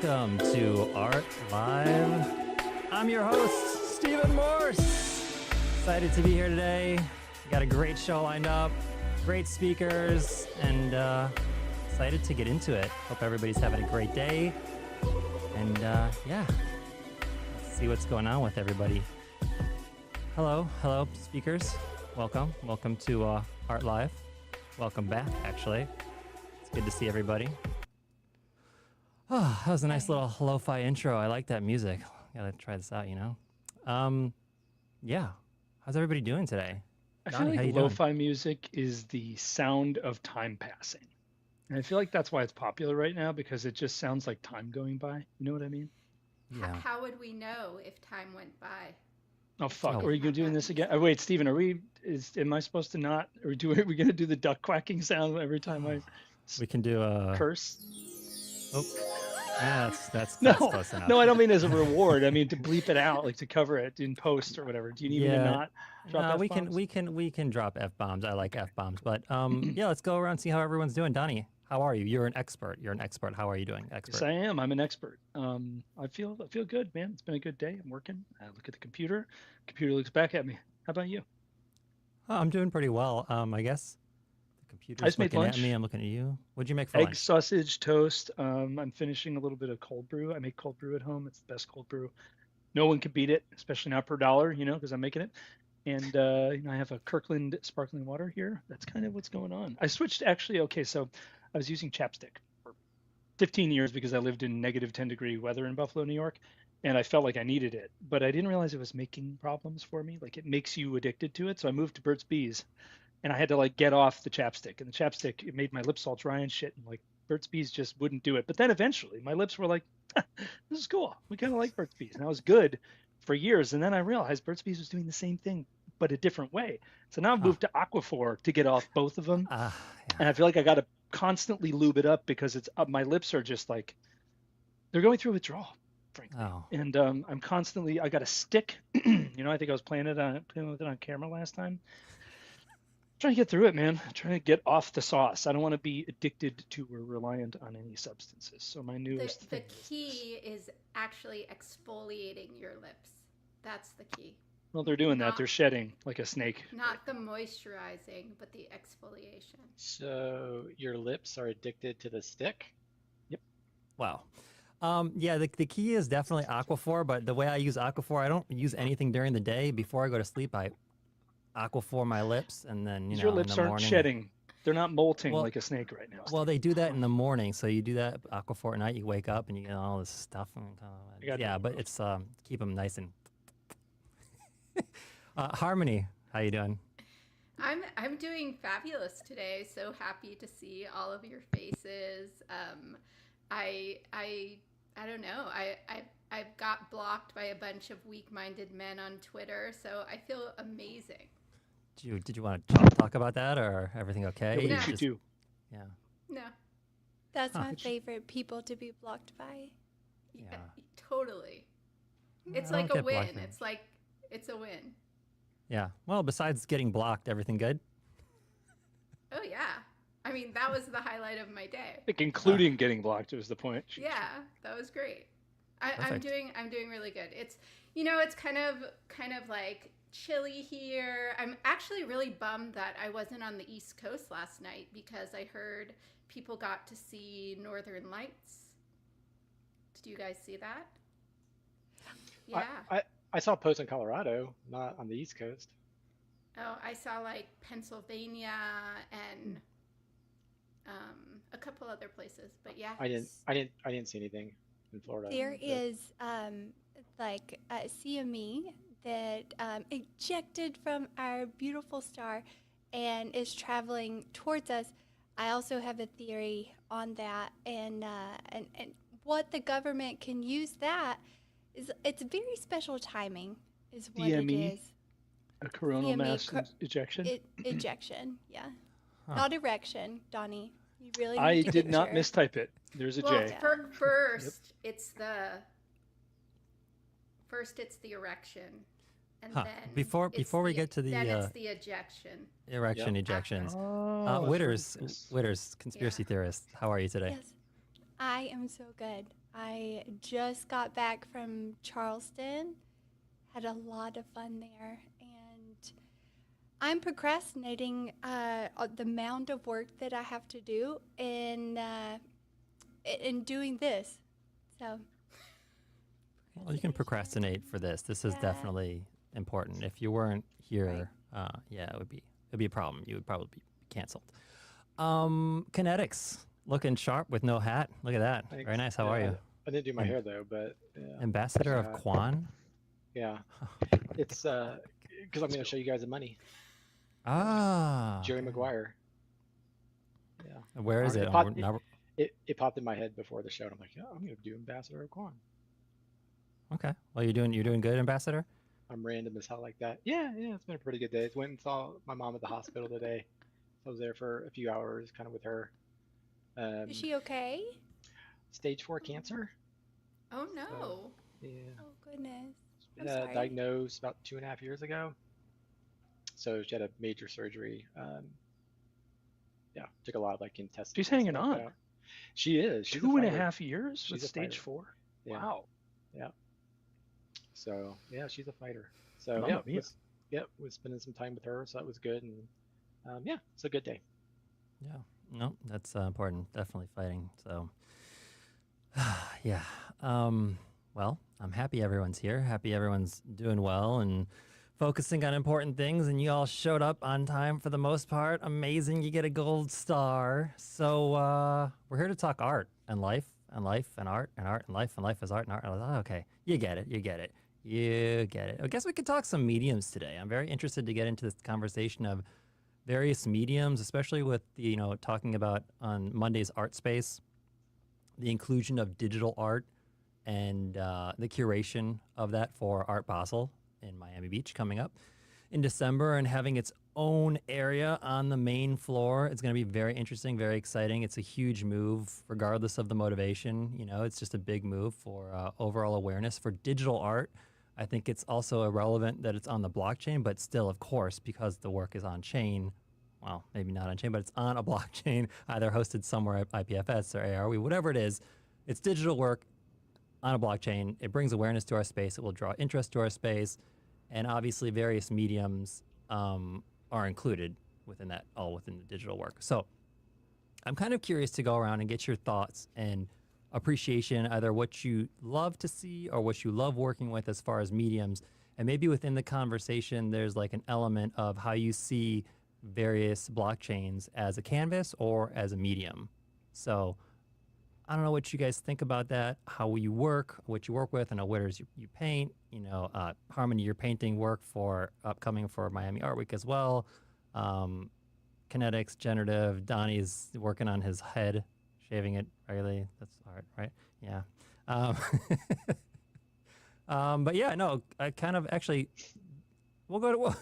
welcome to Art Live. I'm your host, Stephen Morse. Excited to be here today. Got a great show lined up, great speakers, and excited to get into it. Hope everybody's having a great day. And yeah, let's see what's going on with everybody. Hello, speakers. Welcome to Art Live. Welcome back, actually. It's good to see everybody. Oh, that was a nice little lo-fi intro. I like that music. Gotta try this out, you know? Yeah. How's everybody doing today? I feel like lo-fi music is the sound of time passing. And I feel like that's why it's popular right now, because it just sounds like time going by. You know what I mean? Yeah. How would we know if time went by? Oh, fuck. Are you doing this again? Oh, wait, Steven, am I supposed to not? Or are we going to do the duck quacking sound every time I We can do a curse? Oh, yeah, that's close enough. No, I don't mean as a reward. I mean to bleep it out, like to cover it in post or whatever. Do you need me to not drop F-bombs? we can drop F-bombs. I like F-bombs, but yeah, let's go around and see how everyone's doing. Donnie, how are you? You're an expert. How are you doing, expert? Yes, I am. I'm an expert. I feel good, man. It's been a good day. I'm working. I look at the computer. Computer looks back at me. How about you? Oh, I'm doing pretty well. I guess the computer's I just made looking lunch. at me. I'm looking at you. What'd you make for Egg, lunch? sausage, toast. I'm finishing a little bit of cold brew. I make cold brew at home. It's the best cold brew. No one can beat it, especially not per dollar, you know, because I'm making it. And you know, I have a Kirkland sparkling water here. That's kind of what's going on. I switched actually. Okay, so I was using chapstick for 15 years because I lived in negative 10-degree weather in Buffalo, New York, and I felt like I needed it, but I didn't realize it was making problems for me. Like it makes you addicted to it. So I moved to Burt's Bees, and I had to like get off the chapstick. And the chapstick, it made my lips all dry and shit. And like Burt's Bees just wouldn't do it. But then eventually, my lips were like, "This is cool. We kind of like Burt's Bees," and I was good for years. And then I realized Burt's Bees was doing the same thing, but a different way. So now I've moved to Aquaphor to get off both of them. Yeah. And I feel like I got to constantly lube it up because it's up. My lips are just like, they're going through withdrawal, frankly. Oh. And I'm constantly, I got a stick. You know, I think I was playing with it on camera last time. Trying to get through it, man. Trying to get off the sauce. I don't want to be addicted to or reliant on any substances. So my newest The key is actually exfoliating your lips. That's the key. Well, they're doing that. They're shedding like a snake. Not the moisturizing, but the exfoliation. So your lips are addicted to the stick? Yep. Wow. Yeah, the key is definitely Aquaphor, but the way I use Aquaphor, I don't use anything during the day. Before I go to sleep, I Aquaphor my lips, and then your lips aren't shedding. They're not molting like a snake right now. Well, they do that in the morning, so you do that Aquaphor at night. You wake up and you get all this stuff. And, yeah, but it's keep them nice and. Harmony, how you doing? I'm doing fabulous today. So happy to see all of your faces. I don't know. I've got blocked by a bunch of weak-minded men on Twitter, so I feel amazing. Did you want to talk about that, or everything okay? What did you do? Yeah. No. That's my favorite people to be blocked by. Yeah, totally. It's I like don't a get win. blocked. It's a win. Yeah. Well, besides getting blocked, everything good? Oh yeah. I mean, that was the highlight of my day. Like including getting blocked was the point. Yeah, that was great. I'm doing really good. It's it's kind of like chilly here. I'm actually really bummed that I wasn't on the East Coast last night because I heard people got to see Northern Lights. Did you guys see that? Yeah. I saw posts in Colorado, not on the East Coast. Oh, I saw like Pennsylvania and a couple other places, but yeah. I didn't see anything in Florida. There is like a CME that ejected from our beautiful star and is traveling towards us. I also have a theory on that, and what the government can use that is it's very special timing, is what DME? it is. A coronal mass ejection? Ejection, yeah. Not erection, Donnie. You really I need to did not picture. mistype it. There's a Well, J. first it's the erection, and then Before we get to then it's the ejection. ejection. Oh, Witters, conspiracy theorist, how are you today? Yes. I am so good. I just got back from Charleston, had a lot of fun there, and I'm procrastinating the amount of work that I have to do in doing this. So, Well, you can procrastinate for this. This is Yeah. definitely important. If you weren't here, Right. yeah, it'd be a problem. You would probably be canceled. Kinetics looking sharp with no hat. Look at that. Very Thanks. nice. How Yeah, are you? I didn't do my And hair though, but yeah, Ambassador of Uh, Quan. yeah. It's because I'm going to show you guys the money. Jerry Okay. Maguire. Yeah. Where is It it? popped, Now- it popped in my head before the show, and I'm like, yeah, I'm going to do Ambassador of Quan. okay. Well, you're doing good, Ambassador. I'm random as hell like that. Yeah, it's been a pretty good day. Went and saw my mom at the hospital today. I was there for a few hours, kind of with her. Is she okay? Stage 4 cancer. Oh no. Yeah. Oh, goodness. I'm sorry. Diagnosed about 2.5 years ago. So she had a major surgery. Yeah, took a lot of like intestine. She's hanging stuff on. out. She is. She's a 2.5 fighter. years She's with a stage fighter. 4. Yeah. Wow. So yeah, she's a fighter. So Mamma mia. was spending some time with her, so that was good. And yeah, it's a good day. Yeah. No, that's important. Definitely fighting. So, yeah. Well, I'm happy everyone's here. Happy everyone's doing well and focusing on important things. And you all showed up on time for the most part. Amazing. You get a gold star. So we're here to talk art and life and life and art and art and life and life is art and art. Okay. You get it. You get it. You get it. I guess we could talk some mediums today. I'm very interested to get into this conversation of various mediums, especially with the, talking about on Monday's Art Space, the inclusion of digital art and the curation of that for Art Basel in Miami Beach coming up in December and having its own area on the main floor. It's going to be very interesting, very exciting. It's a huge move, regardless of the motivation. It's just a big move for overall awareness for digital art. I think it's also irrelevant that it's on the blockchain, but still, of course, because the work is on chain, well, maybe not on chain, but it's on a blockchain, either hosted somewhere at IPFS or ARWE, whatever it is, it's digital work on a blockchain. It brings awareness to our space. It will draw interest to our space. And obviously various mediums are included within that, all within the digital work. So I'm kind of curious to go around and get your thoughts and appreciation, either what you love to see or what you love working with as far as mediums. And maybe within the conversation, there's like an element of how you see various blockchains as a canvas or as a medium. So I don't know what you guys think about that, how you work, what you work with, and what it is you paint. Harmony, your painting work for upcoming for Miami Art Week as well. Kinetics, generative. Donnie's working on his head, shaving it regularly. That's art, right? Yeah. But yeah, no, I kind of actually, we'll go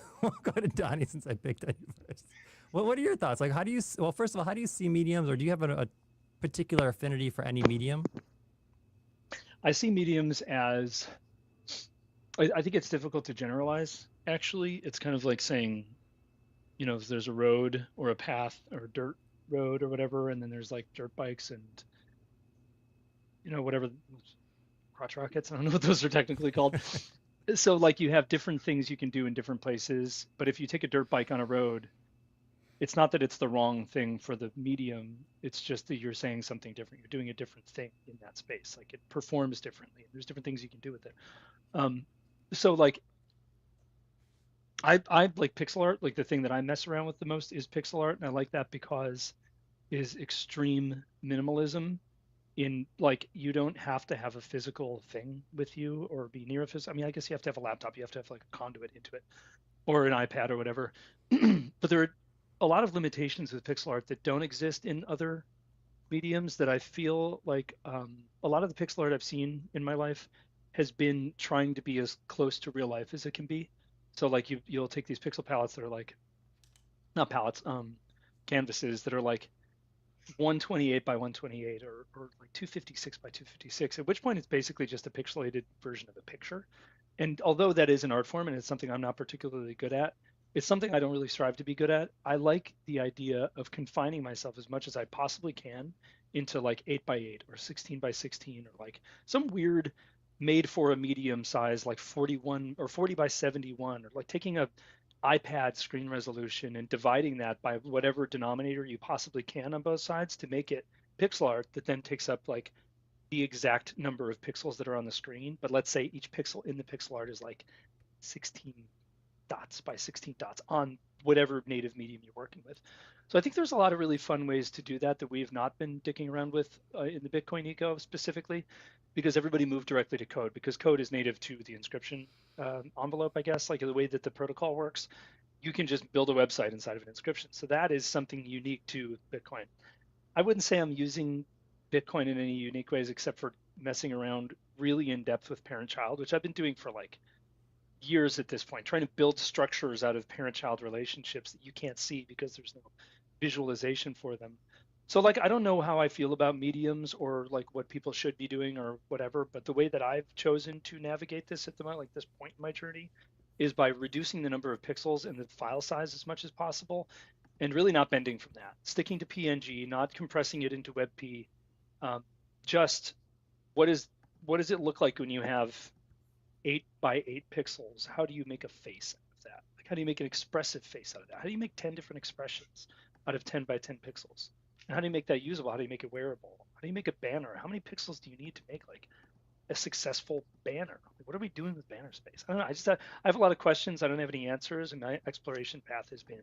to Donnie since I picked on you first. What are your thoughts? Like, first of all, how do you see mediums, or do you have a particular affinity for any medium? I see mediums as, I think it's difficult to generalize. Actually, it's kind of like saying, if there's a road or a path or a dirt road or whatever, and then there's like dirt bikes and, whatever, crotch rockets. I don't know what those are technically called. So like you have different things you can do in different places, but if you take a dirt bike on a road, it's not that it's the wrong thing for the medium. It's just that you're saying something different. You're doing a different thing in that space. Like it performs differently. There's different things you can do with it. So like I like pixel art. Like the thing that I mess around with the most is pixel art. And I like that because it is extreme minimalism in like, you don't have to have a physical thing with you or be near a physical. I mean, I guess you have to have a laptop. You have to have like a conduit into it or an iPad or whatever. But there are a lot of limitations with pixel art that don't exist in other mediums that I feel like a lot of the pixel art I've seen in my life has been trying to be as close to real life as it can be. So like you'll take these pixel palettes that are like, not palettes, canvases that are like 128 by 128 or like 256 by 256, at which point it's basically just a pixelated version of a picture. And although that is an art form and it's something I'm not particularly good at, It's something I don't really strive to be good at. I like the idea of confining myself as much as I possibly can into like 8 by 8 or 16 by 16 or like some weird made for a medium size like 41 or 40 by 71, or like taking a iPad screen resolution and dividing that by whatever denominator you possibly can on both sides to make it pixel art that then takes up like the exact number of pixels that are on the screen. But let's say each pixel in the pixel art is like 16 dots by 16 dots on whatever native medium you're working with. So I think there's a lot of really fun ways to do that we've not been dicking around with in the Bitcoin eco specifically, because everybody moved directly to code, because code is native to the Inscription envelope, I guess, like the way that the protocol works. You can just build a website inside of an Inscription. So that is something unique to Bitcoin. I wouldn't say I'm using Bitcoin in any unique ways except for messing around really in depth with parent-child, which I've been doing for like years at this point, trying to build structures out of parent-child relationships that you can't see because there's no visualization for them. So like, I don't know how I feel about mediums or like what people should be doing or whatever, but the way that I've chosen to navigate this at the moment, like this point in my journey, is by reducing the number of pixels and the file size as much as possible, and really not bending from that, sticking to PNG, not compressing it into WebP. Just what does it look like when you have 8 by 8 pixels? How do you make a face out of that? Like, how do you make an expressive face out of that? How do you make 10 different expressions out of 10 by 10 pixels? And how do you make that usable? How do you make it wearable? How do you make a banner? How many pixels do you need to make like a successful banner? Like, what are we doing with banner space? I don't know. I have a lot of questions. I don't have any answers, and my exploration path has been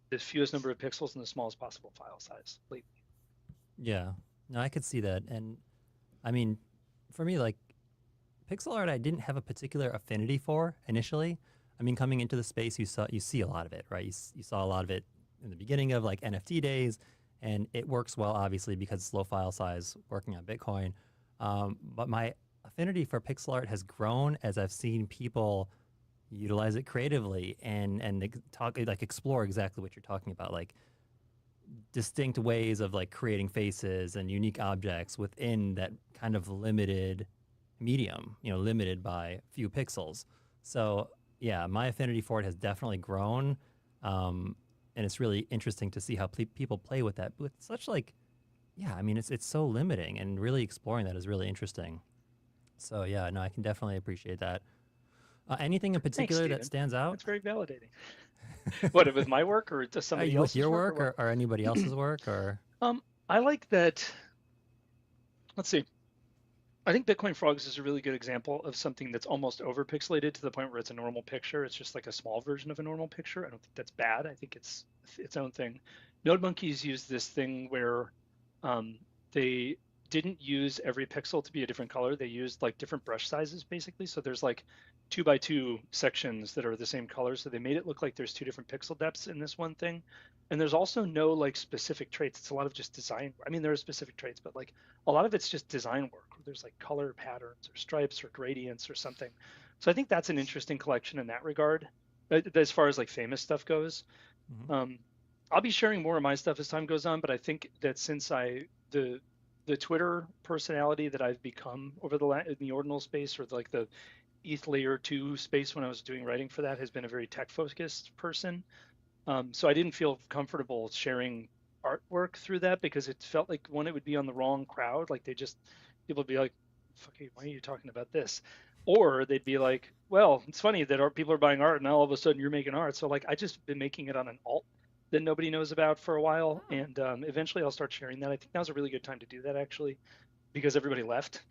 the fewest number of pixels and the smallest possible file size lately. Yeah, no, I could see that. And I mean, for me, like pixel art, I didn't have a particular affinity for initially. I mean, coming into the space, you see a lot of it, right? You saw a lot of it in the beginning of like NFT days, and it works well, obviously, because it's low file size working on Bitcoin. But my affinity for pixel art has grown as I've seen people utilize it creatively and explore exactly what you're talking about, like distinct ways of like creating faces and unique objects within that kind of limited medium, limited by few pixels. So yeah, my affinity for it has definitely grown. And it's really interesting to see how people play with that with such like, yeah, I mean, it's so limiting, and really exploring that is really interesting. So yeah, no, I can definitely appreciate that. Anything in particular that stands out? That's very validating. What, with my work or to somebody else's with your work or anybody else's work? Or I like that. Let's see. I think Bitcoin Frogs is a really good example of something that's almost over pixelated to the point where it's a normal picture. It's just like a small version of a normal picture. I don't think that's bad. I think it's its own thing. Node Monkeys use this thing where they didn't use every pixel to be a different color. They used like different brush sizes basically. So there's like 2 by 2 sections that are the same color. So they made it look like there's 2 different pixel depths in this one thing. And there's also no like specific traits. It's a lot of just design. I mean, there are specific traits, but like a lot of it's just design work. There's like color patterns or stripes or gradients or something. So I think that's an interesting collection in that regard, as far as like famous stuff goes. Mm-hmm. I'll be sharing more of my stuff as time goes on, but I think that since the Twitter personality that I've become over in the ordinal space, or like the ETH layer 2 space when I was doing writing for that, has been a very tech focused person. So I didn't feel comfortable sharing artwork through that because it felt like, one, it would be on the wrong crowd. Like people would be like, "Fuck you, why are you talking about this?" Or they'd be like, "Well, it's funny that people are buying art and now all of a sudden you're making art." So like, I just been making it on an alt that nobody knows about for a while. And eventually I'll start sharing that. I think now's a really good time to do that actually, because everybody left.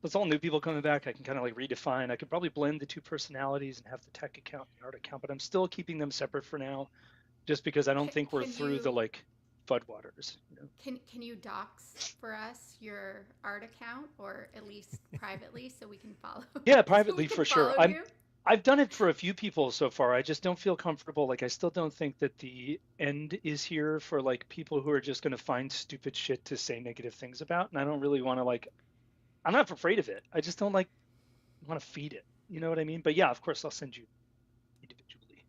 It's all new people coming back. I can kind of like redefine. I could probably blend the two personalities and have the tech account and the art account, but I'm still keeping them separate for now, just because I don't think we're through the like floodwaters. Can you dox for us your art account, or at least privately, so we can follow? Yeah, privately for sure. I've done it for a few people so far. I just don't feel comfortable. Like, I still don't think that the end is here for like people who are just going to find stupid shit to say negative things about. And I don't really want to like, I'm not afraid of it. I just don't like want to feed it. You know what I mean? But yeah, of course I'll send you individually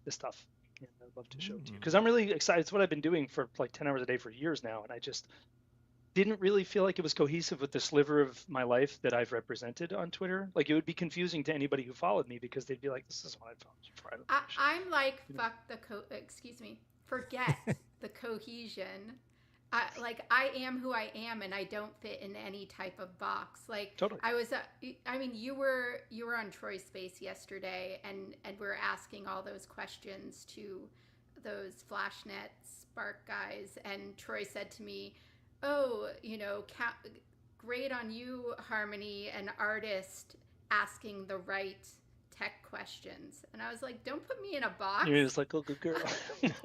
the stuff. And I'd love to show it to you because I'm really excited. It's what I've been doing for like 10 hours a day for years now. And didn't really feel like it was cohesive with the sliver of my life that I've represented on Twitter. Like it would be confusing to anybody who followed me because they'd be like, "This is what I followed you for." I'm like, fuck the excuse me, forget the cohesion. I am who I am, and I don't fit in any type of box. Like Totally. I mean, you were on Troy Space yesterday, and we're asking all those questions to those FlashNet Spark guys, and Troy said to me, "Oh, great on you, Harmony, an artist asking the right tech questions." And I was like, "Don't put me in a box." You're just like, "Oh, good girl."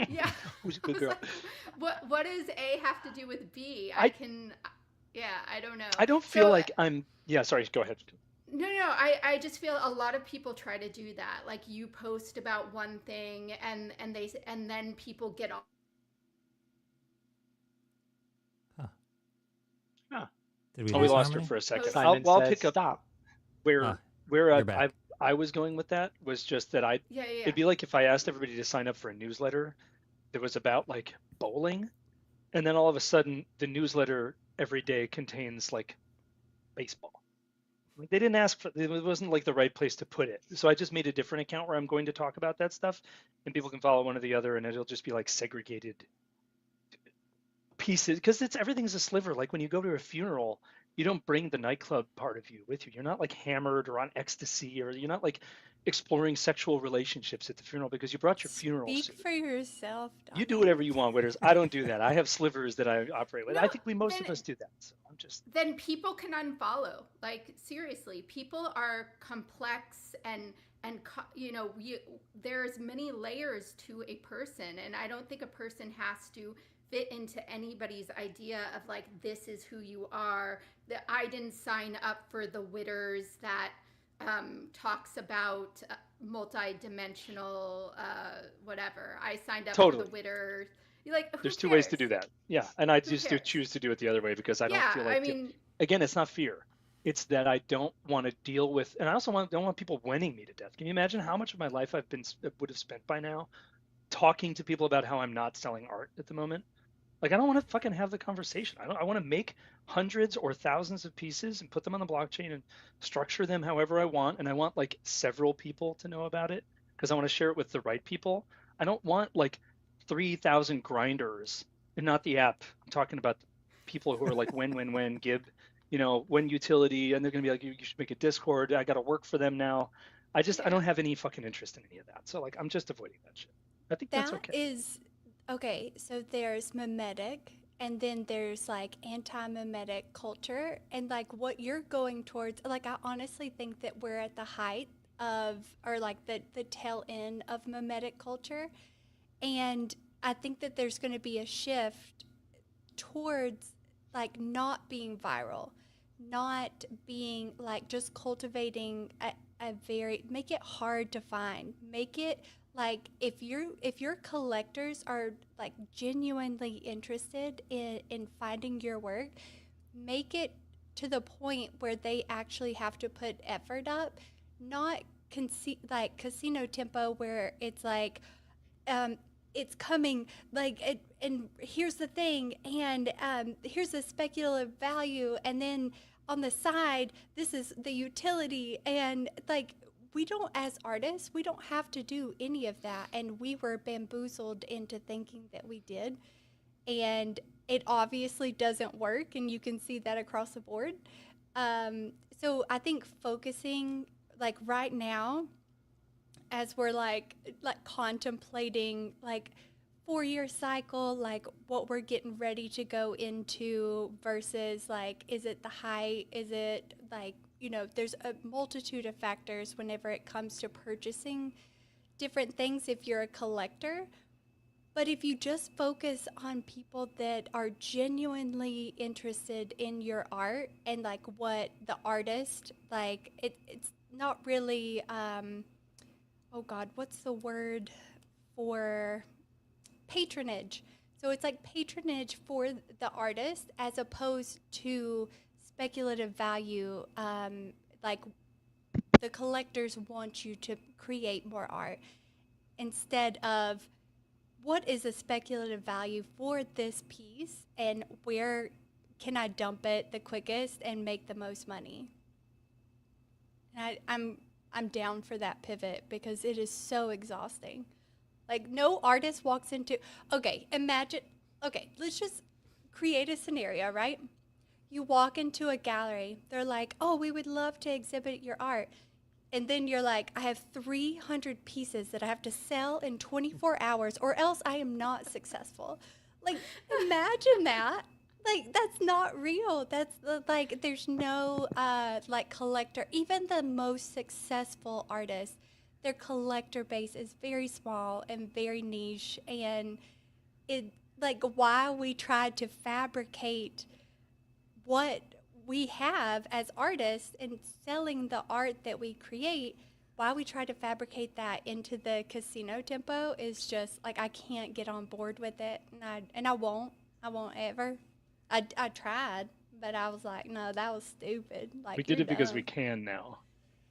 Yeah. Who's a good girl? Like, what does A have to do with B? I don't know. I don't feel like I'm. Yeah, sorry. Go ahead. No. I just feel a lot of people try to do that. Like you post about one thing, and then people get all. Did we we lose lost her Harmony? for a second. Simon I'll said pick up stop. where you're back. I was going with that was just that Yeah. it'd be like if I asked everybody to sign up for a newsletter that was about like bowling, and then all of a sudden the newsletter every day contains like baseball. Like, they didn't ask for it, wasn't like the right place to put it. So I just made a different account where I'm going to talk about that stuff, and people can follow one or the other, and it'll just be like segregated pieces because everything's a sliver. Like when you go to a funeral, you don't bring the nightclub part of you with you. You're not like hammered or on ecstasy, or you're not like exploring sexual relationships at the funeral because you brought your funeral Speak suit. for yourself, You do Donnie. whatever you want, Witters. I don't do that. I have slivers that I operate with. No, I think most then- of us do that. So I'm just. Then people can unfollow. Like seriously, people are complex and there's many layers to a person, and I don't think a person has to fit into anybody's idea of like, this is who you are. That I didn't sign up for the Witters that talks about multi-dimensional whatever. I signed up Totally. for the Witter. Like, There's who two ways to cares? do that. Yeah, and I Who just cares? choose to do it the other way because I don't Yeah, feel like. I mean, Again, it's not fear. It's that I don't want to deal with, and I also don't want people winning me to death. Can you imagine how much of my life would have spent by now talking to people about how I'm not selling art at the moment? Like I don't want to fucking have the conversation. I want to make hundreds or thousands of pieces and put them on the blockchain and structure them however I want, and I want like several people to know about it because I want to share it with the right people. I don't want like 3,000 grinders and not the app. I'm talking about people who are like when Gib, when utility, and they're gonna be like, you should make a Discord. I got to work for them now. I don't have any fucking interest in any of that. So like I'm just avoiding that shit. I think that's That okay. is okay. So there's mimetic, and then there's like anti-mimetic culture, and like what you're going towards. Like I honestly think that we're at the height of, or like the tail end of mimetic culture, and I think that there's going to be a shift towards like not being viral, not being like just cultivating a very, make it hard to find, make it like if your collectors are like genuinely interested in finding your work, make it to the point where they actually have to put effort up, not like casino tempo where it's like it's coming like and here's the thing, and here's the speculative value, and then on the side this is the utility, and like we don't, as artists, we don't have to do any of that, and we were bamboozled into thinking that we did, and it obviously doesn't work, and you can see that across the board. So I think focusing like right now, as we're like contemplating like 4-year cycle, like what we're getting ready to go into versus like, is it the height? Is it like, there's a multitude of factors whenever it comes to purchasing different things if you're a collector. But if you just focus on people that are genuinely interested in your art and like what the artist, like it's not really, oh God, what's the word for patronage? So it's like patronage for the artist as opposed to speculative value. Like the collectors want you to create more art instead of what is a speculative value for this piece and where can I dump it the quickest and make the most money? And I'm down for that pivot because it is so exhausting. Like, no artist walks into, okay, let's just create a scenario, right? You walk into a gallery, they're like, oh, we would love to exhibit your art. And then you're like, I have 300 pieces that I have to sell in 24 hours or else I am not successful. Like, imagine that. Like, that's not real. That's like, there's no like collector. Even the most successful artists, their collector base is very small and very niche. And it, like, why we tried to fabricate what we have as artists and selling the art that we create, why we try to fabricate that into the casino tempo is just like, I can't get on board with it, and I won't ever. I tried, but I was like, no, that was stupid. Like, We did you're it because we dumb. can now.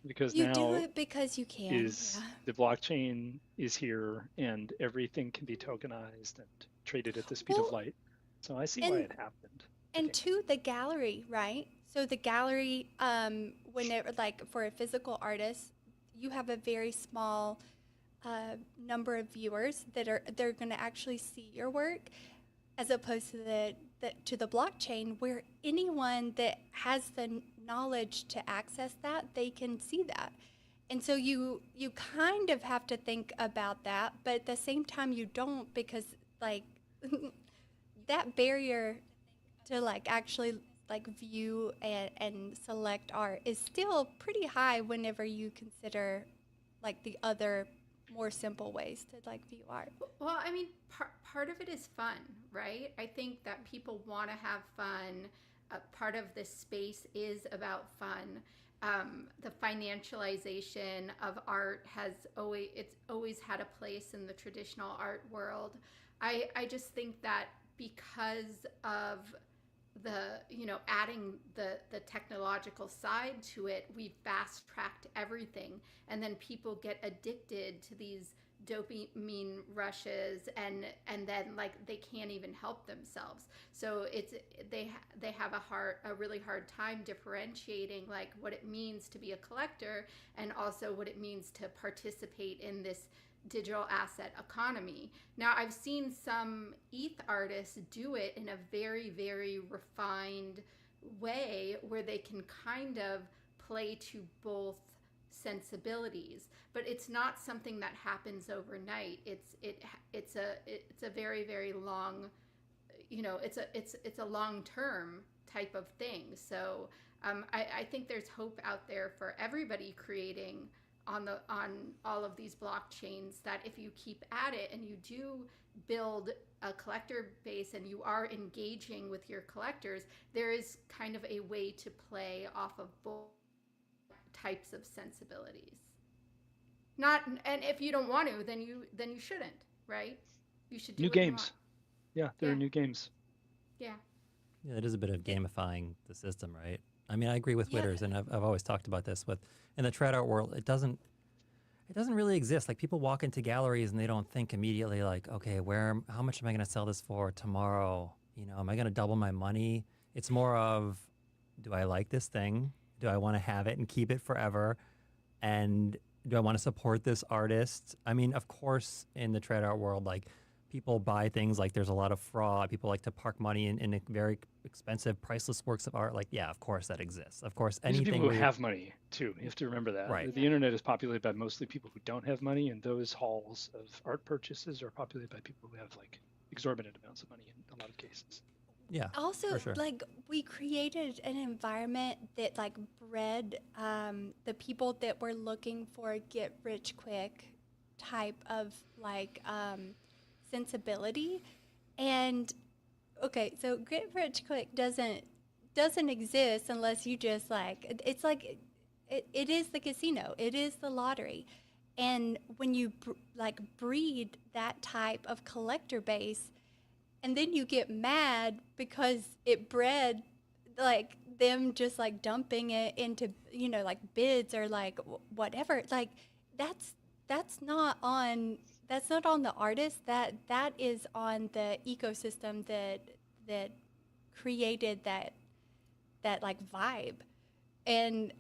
Because You now do it because you can. is Yeah. the blockchain is here and everything can be tokenized and traded at the speed of Well, light. So I see why and it happened. and Okay. to the gallery, right? So the gallery, whenever, like, for a physical artist, you have a very small number of viewers they're going to actually see your work, as opposed to the blockchain, where anyone that has the knowledge to access that, they can see that. And so you kind of have to think about that, but at the same time you don't, because, like, that barrier to, like, actually, like, view and select art is still pretty high whenever you consider, like, the other more simple ways to, like, view art. Well, I mean, part of it is fun, right? I think that people want to have fun. Part of this space is about fun. The financialization of art it's always had a place in the traditional art world. I just think that because of adding the technological side to it, we've fast tracked everything, and then people get addicted to these dopamine rushes, and then, like, they can't even help themselves. So they have a really hard time differentiating, like, what it means to be a collector and also what it means to participate in this digital asset economy. Now, I've seen some ETH artists do it in a very, very refined way where they can kind of play to both sensibilities, but it's not something that happens overnight. It's a very, very long, it's a long term type of thing. So I think there's hope out there for everybody creating on all of these blockchains, that if you keep at it and you do build a collector base and you are engaging with your collectors, there is kind of a way to play off of both types of sensibilities. And if you don't want to, then you shouldn't, right? You should do New what you games. want. Yeah, there Yeah. are new games. Yeah. Yeah, it is a bit of gamifying the system, right? I mean, I agree with Yeah. Witters, and I've always talked about this in the trad art world. It doesn't really exist. Like, people walk into galleries and they don't think immediately, like, okay, how much am I going to sell this for tomorrow? Am I going to double my money? It's more of, do I like this thing? Do I want to have it and keep it forever? And do I want to support this artist? I mean, of course, in the trad art world, like, people buy things, like, there's a lot of fraud. People like to park money in very expensive, priceless works of art. Like, yeah, of course that exists. Of course, These are anything people where who you- have money too. You have to remember that. Right. The internet is populated by mostly people who don't have money, and those halls of art purchases are populated by people who have, like, exorbitant amounts of money in a lot of cases. yeah, Also, for sure. like, we created an environment that, like, bred the people that were looking for a get rich quick type of, like, sensibility. And okay, so get rich quick doesn't exist unless you just, like, it's like it is the casino, it is the lottery. And when you breed that type of collector base, and then you get mad because it bred, like, them just, like, dumping it into, like, bids or, like, whatever, like, that's not on the artist. That is on the ecosystem that created that like vibe. And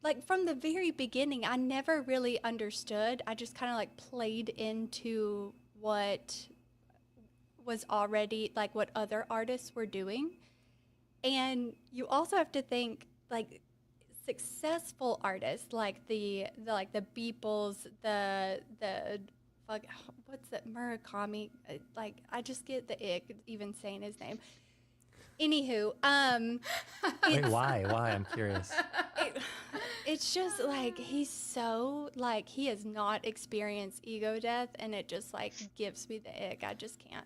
like from the very beginning, I never really understood. I just kind of like played into what was already like what other artists were doing. And you also have to think like successful artists like the Beeples, the fuck, what's that, Murakami, like I just get the ick even saying his name. Anywho, Wait, why? I'm curious. it's just like he's so like he has not experienced ego death, and it just like gives me the ick. I just can't.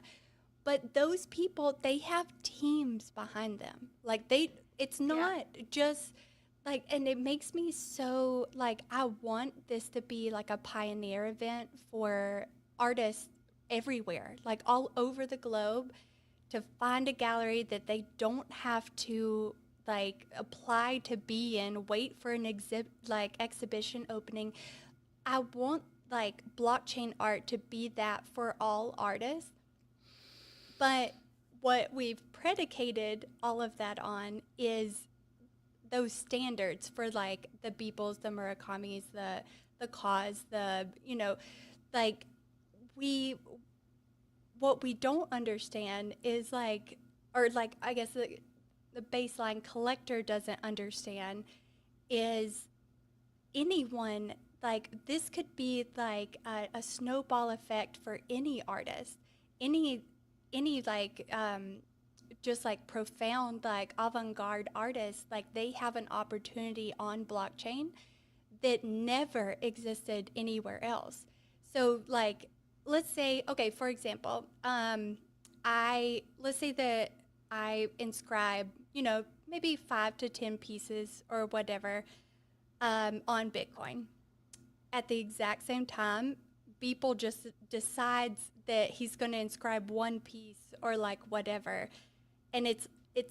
But those people, they have teams behind them. Like it's not just like, and it makes me so like I want this to be like a pioneer event for artists everywhere, like all over the globe, to find a gallery that they don't have to like apply to be in, wait for an exhibition opening. I want like blockchain art to be that for all artists. But what we've predicated all of that on is those standards for like the Beeples, the Murakamis, the Cause, like what we don't understand is like, or like I guess the baseline collector doesn't understand is anyone, like this could be like a snowball effect for any artist, any like just like profound like avant-garde artists, like they have an opportunity on blockchain that never existed anywhere else. So like let's say, okay, for example, let's say that I inscribe, maybe 5 to 10 pieces or whatever on Bitcoin. At the exact same time, Beeple just decides that he's going to inscribe one piece or like whatever. And it's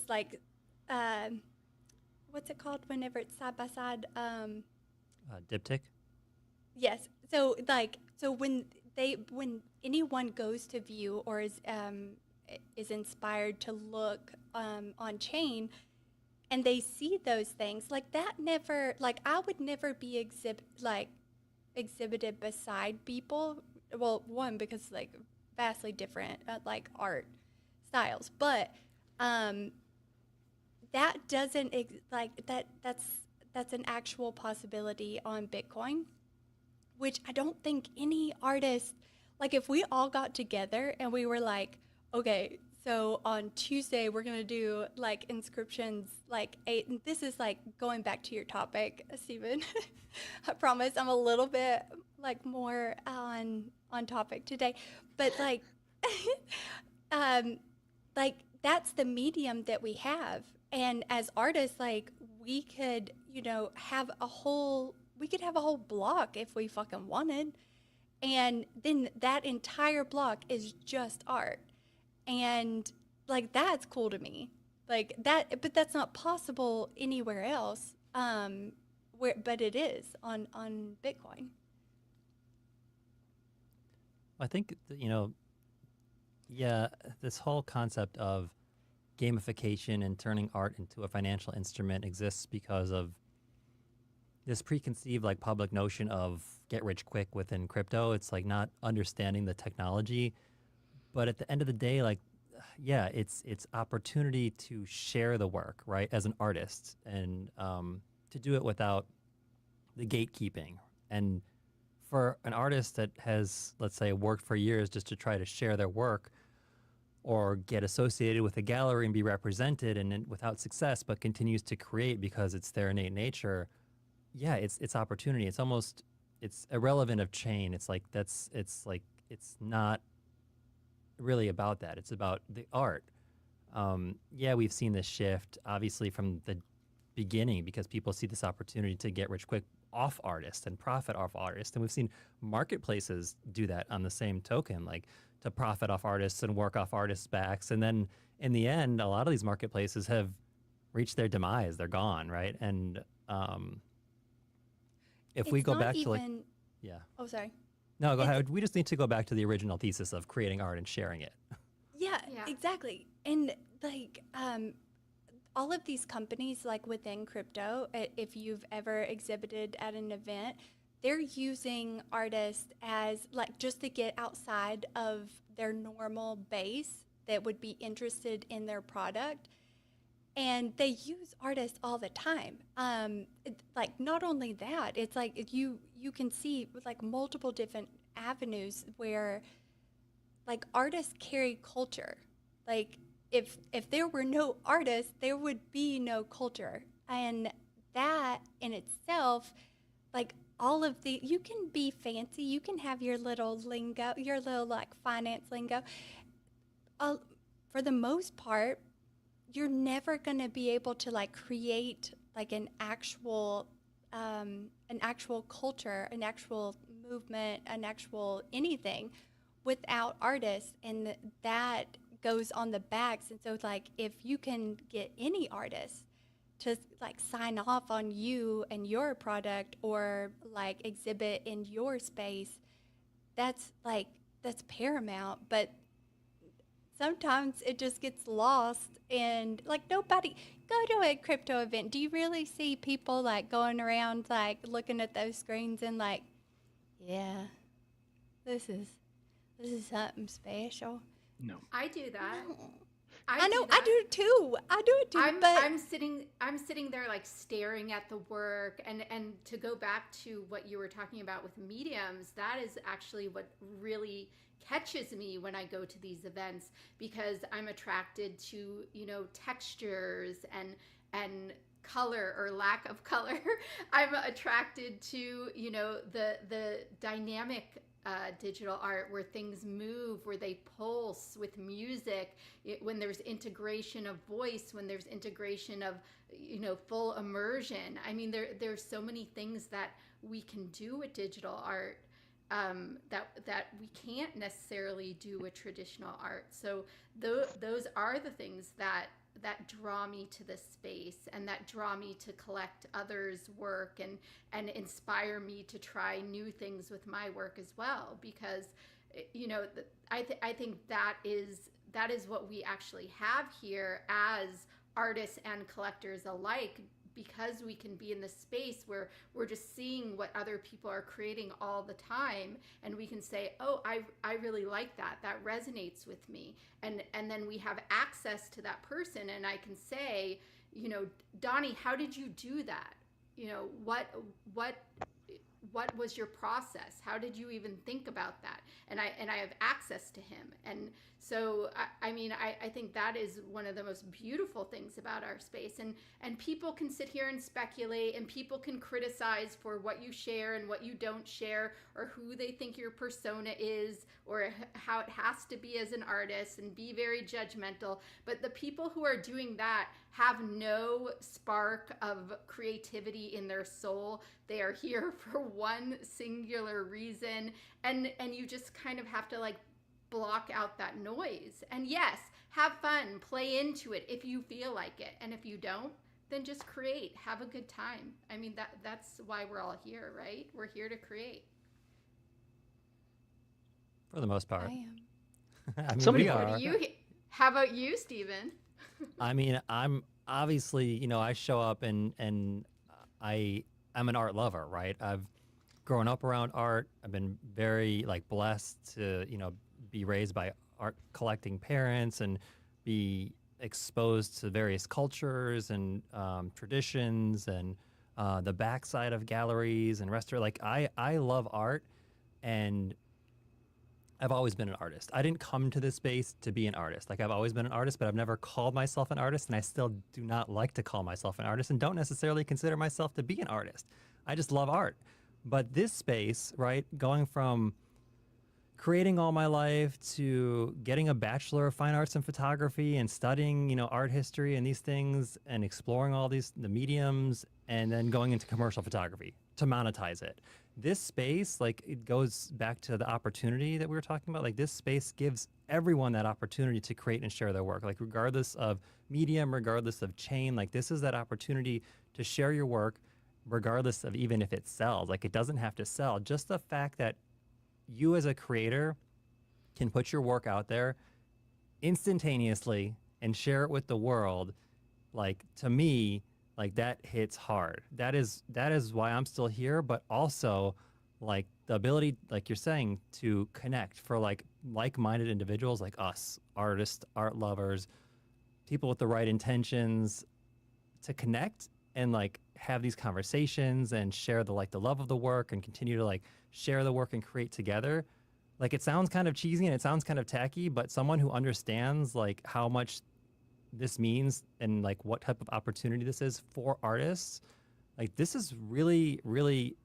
like, what's it called whenever it's side by side? Diptych? Yes. So like, so when anyone goes to view or is inspired to look on chain, and they see those things, like that never, like I would never be exhibited beside people. Well, one, because like vastly different like art styles, but that doesn't that's an actual possibility on Bitcoin, which I don't think any artist, like if we all got together and we were like, okay, so on Tuesday we're gonna do like inscriptions like 8, and this is like going back to your topic, Stephen. I promise I'm a little bit like more on topic today, but like like that's the medium that we have, and as artists, like we could have a whole block if we fucking wanted, and then that entire block is just art, and like that's cool to me, like that, but that's not possible anywhere else, but it is on Bitcoin. I think this whole concept of gamification and turning art into a financial instrument exists because of this preconceived like public notion of get rich quick within crypto. It's like not understanding the technology, but at the end of the day, like, yeah, it's opportunity to share the work, right, as an artist, and to do it without the gatekeeping. And for an artist that has, let's say, worked for years just to try to share their work or get associated with a gallery and be represented, and then without success but continues to create because it's their innate nature, yeah, it's opportunity. It's irrelevant of chain. It's not really about that. It's about the art. Yeah, we've seen this shift obviously from the beginning because people see this opportunity to get rich quick off artists and profit off artists, and we've seen marketplaces do that on the same token, like to profit off artists and work off artists' backs. And then in the end, a lot of these marketplaces have reached their demise. They're gone, right? And if we go back to like, yeah. Oh, sorry. No, go ahead. We just need to go back to the original thesis of creating art and sharing it. Yeah, Yeah. exactly. And like all of these companies like within crypto, if you've ever exhibited at an event, they're using artists as like just to get outside of their normal base that would be interested in their product. And they use artists all the time. Like not only that, it's like you can see like multiple different avenues where like artists carry culture. Like if there were no artists, there would be no culture. And that in itself, like all of the you can be fancy, you can have your little lingo, your little like finance lingo. Uh, for the most part, you're never going to be able to like create like an actual culture, an actual movement, an actual anything without artists, and that goes on the backs. And so like if you can get any artist to like sign off on you and your product or like exhibit in your space, that's paramount. But sometimes it just gets lost, and like nobody go to a crypto event. Do you really see people like going around like looking at those screens and like, yeah, this is something special? No. I do that. No. I I know, do that. I do it too. But I'm sitting there like staring at the work, and to go back to what you were talking about with mediums, that is actually what really catches me when I go to these events, because I'm attracted to, you know, textures and color or lack of color. I'm attracted to, you know, the dynamic digital art where things move, where they pulse with music, when there's integration of voice, when there's integration of, you know, full immersion. I mean, there's so many things that we can do with digital art that we can't necessarily do with traditional art. So those are the things that draw me to this space, and that draw me to collect others' work and inspire me to try new things with my work as well. Because, you know, I think that is what we actually have here as artists and collectors alike, because we can be in this space where we're just seeing what other people are creating all the time, and we can say, oh, I really like that resonates with me, and then we have access to that person, and I can say, you know, Donnie, how did you do that? You know, what was your process? How did you even think about that? And I have access to him. And so, I mean, I think that is one of the most beautiful things about our space. And people can sit here and speculate, and people can criticize for what you share and what you don't share, or who they think your persona is, or how it has to be as an artist, and be very judgmental. But the people who are doing that have no spark of creativity in their soul. They are here for one singular reason, and you just kind of have to like block out that noise. And yes, have fun, play into it if you feel like it, and if you don't, then just create, have a good time. I mean, that's why we're all here, right? We're here to create. For the most part. I am. I mean, Somebody we are. are. How about you, Stephen? I mean, I'm obviously, you know, I show up and I'm an art lover, right? I've grown up around art. I've been very like blessed to, you know, be raised by art collecting parents and be exposed to various cultures and traditions and the backside of galleries and restaurant. Like I love art, and I've always been an artist. I didn't come to this space to be an artist. Like I've always been an artist, but I've never called myself an artist, and I still do not like to call myself an artist and don't necessarily consider myself to be an artist. I just love art. But this space, right, going from creating all my life to getting a Bachelor of Fine Arts in photography and studying, you know, art history and these things and exploring all the mediums, and then going into commercial photography to monetize it. This space, like, it goes back to the opportunity that we were talking about. Like, this space gives everyone that opportunity to create and share their work, like regardless of medium, regardless of chain. Like, this is that opportunity to share your work regardless of even if it sells. Like, it doesn't have to sell. Just the fact that you as a creator can put your work out there instantaneously and share it with the world, like to me, like that hits hard. That is why I'm still here, but also like the ability, like you're saying, to connect for like-minded individuals like us, artists, art lovers, people with the right intentions, to connect and like have these conversations and share the love of the work and continue to like share the work and create together. Like it sounds kind of cheesy and it sounds kind of tacky, but someone who understands like how much this means and like what type of opportunity this is for artists, like this is really, really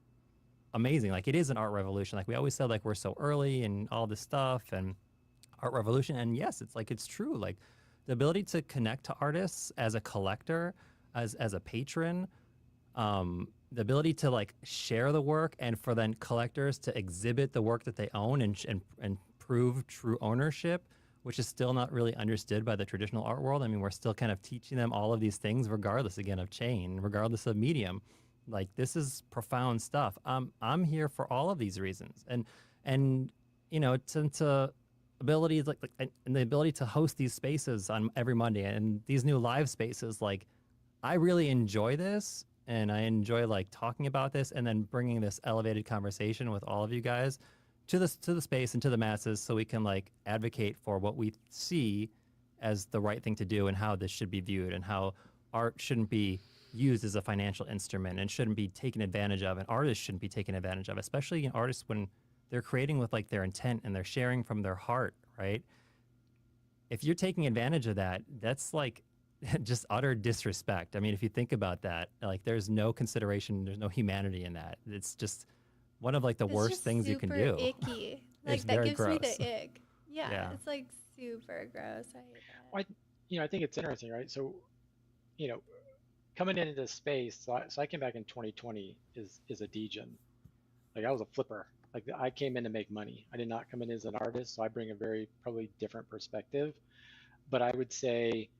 amazing. Like it is an art revolution. Like we always said, like we're so early and all this stuff and art revolution. And yes, it's like, it's true. Like the ability to connect to artists as a collector, as a patron, the ability to like share the work and for then collectors to exhibit the work that they own and prove true ownership, which is still not really understood by the traditional art world. I mean, we're still kind of teaching them all of these things regardless, again, of chain, regardless of medium. Like this is profound stuff. I'm here for all of these reasons. And you know, to abilities like and the ability to host these spaces on every Monday and these new live spaces, like I really enjoy this and I enjoy like talking about this and then bringing this elevated conversation with all of you guys to the space and to the masses so we can like advocate for what we see as the right thing to do and how this should be viewed and how art shouldn't be used as a financial instrument and shouldn't be taken advantage of and artists shouldn't be taken advantage of, especially artists when they're creating with like their intent and they're sharing from their heart, right? If you're taking advantage of that, that's like just utter disrespect. I mean, if you think about that, like there's no consideration, there's no humanity in that. It's just one of like the It's worst just things you can do. super icky. Like It's that very gives me gross. the ick. Yeah, Yeah. it's like super gross. I hate that. Well, I think it's interesting, right? So, coming into this space, so I came back in 2020 is a degen. Like I was a flipper. Like I came in to make money. I did not come in as an artist, so I bring a very probably different perspective. But I would say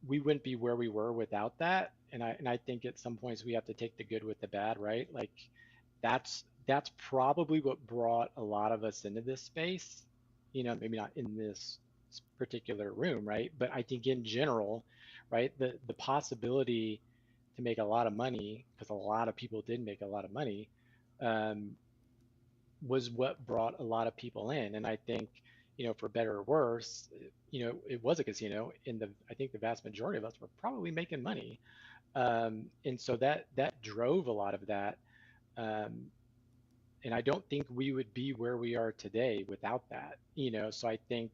we wouldn't be where we were without that. And I think at some points we have to take the good with the bad, right? Like that's probably what brought a lot of us into this space. Maybe not in this particular room, right? But I think in general, right, the possibility to make a lot of money, because a lot of people did make a lot of money, was what brought a lot of people in. And I think, for better or worse, it was a casino. I think the vast majority of us were probably making money, and so that drove a lot of that. And I don't think we would be where we are today without that. So I think,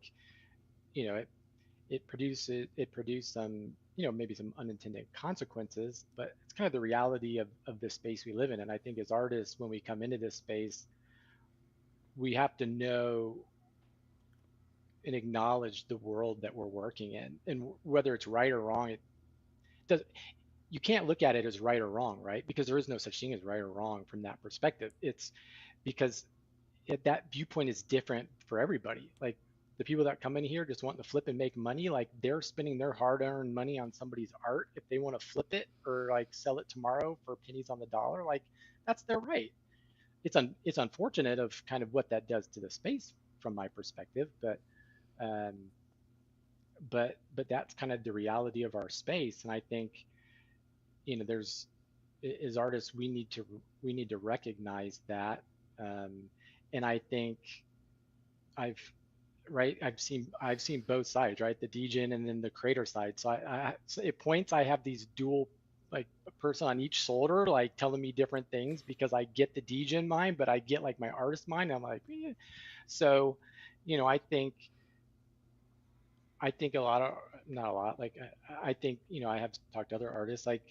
it produced some, maybe some unintended consequences, but it's kind of the reality of the space we live in. And I think as artists, when we come into this space, we have to know and acknowledge the world that we're working in, and whether it's right or wrong, you can't look at it as right or wrong, right? Because there is no such thing as right or wrong from that perspective. It's because that viewpoint is different for everybody. Like the people that come in here just wanting to flip and make money, like they're spending their hard-earned money on somebody's art. If they want to flip it or like sell it tomorrow for pennies on the dollar, like that's their right. It's unfortunate of kind of what that does to the space from my perspective, but that's kind of the reality of our space. And I think, there's, as artists, we need to recognize that. And I think I've seen both sides, right? The degen and then the creator side. So so at points I have these dual, like a person on each shoulder, like telling me different things because I get the degen mind, but I get like my artist mind. And I'm like, eh. So, I think a lot of, not a lot, like I think, I have talked to other artists, like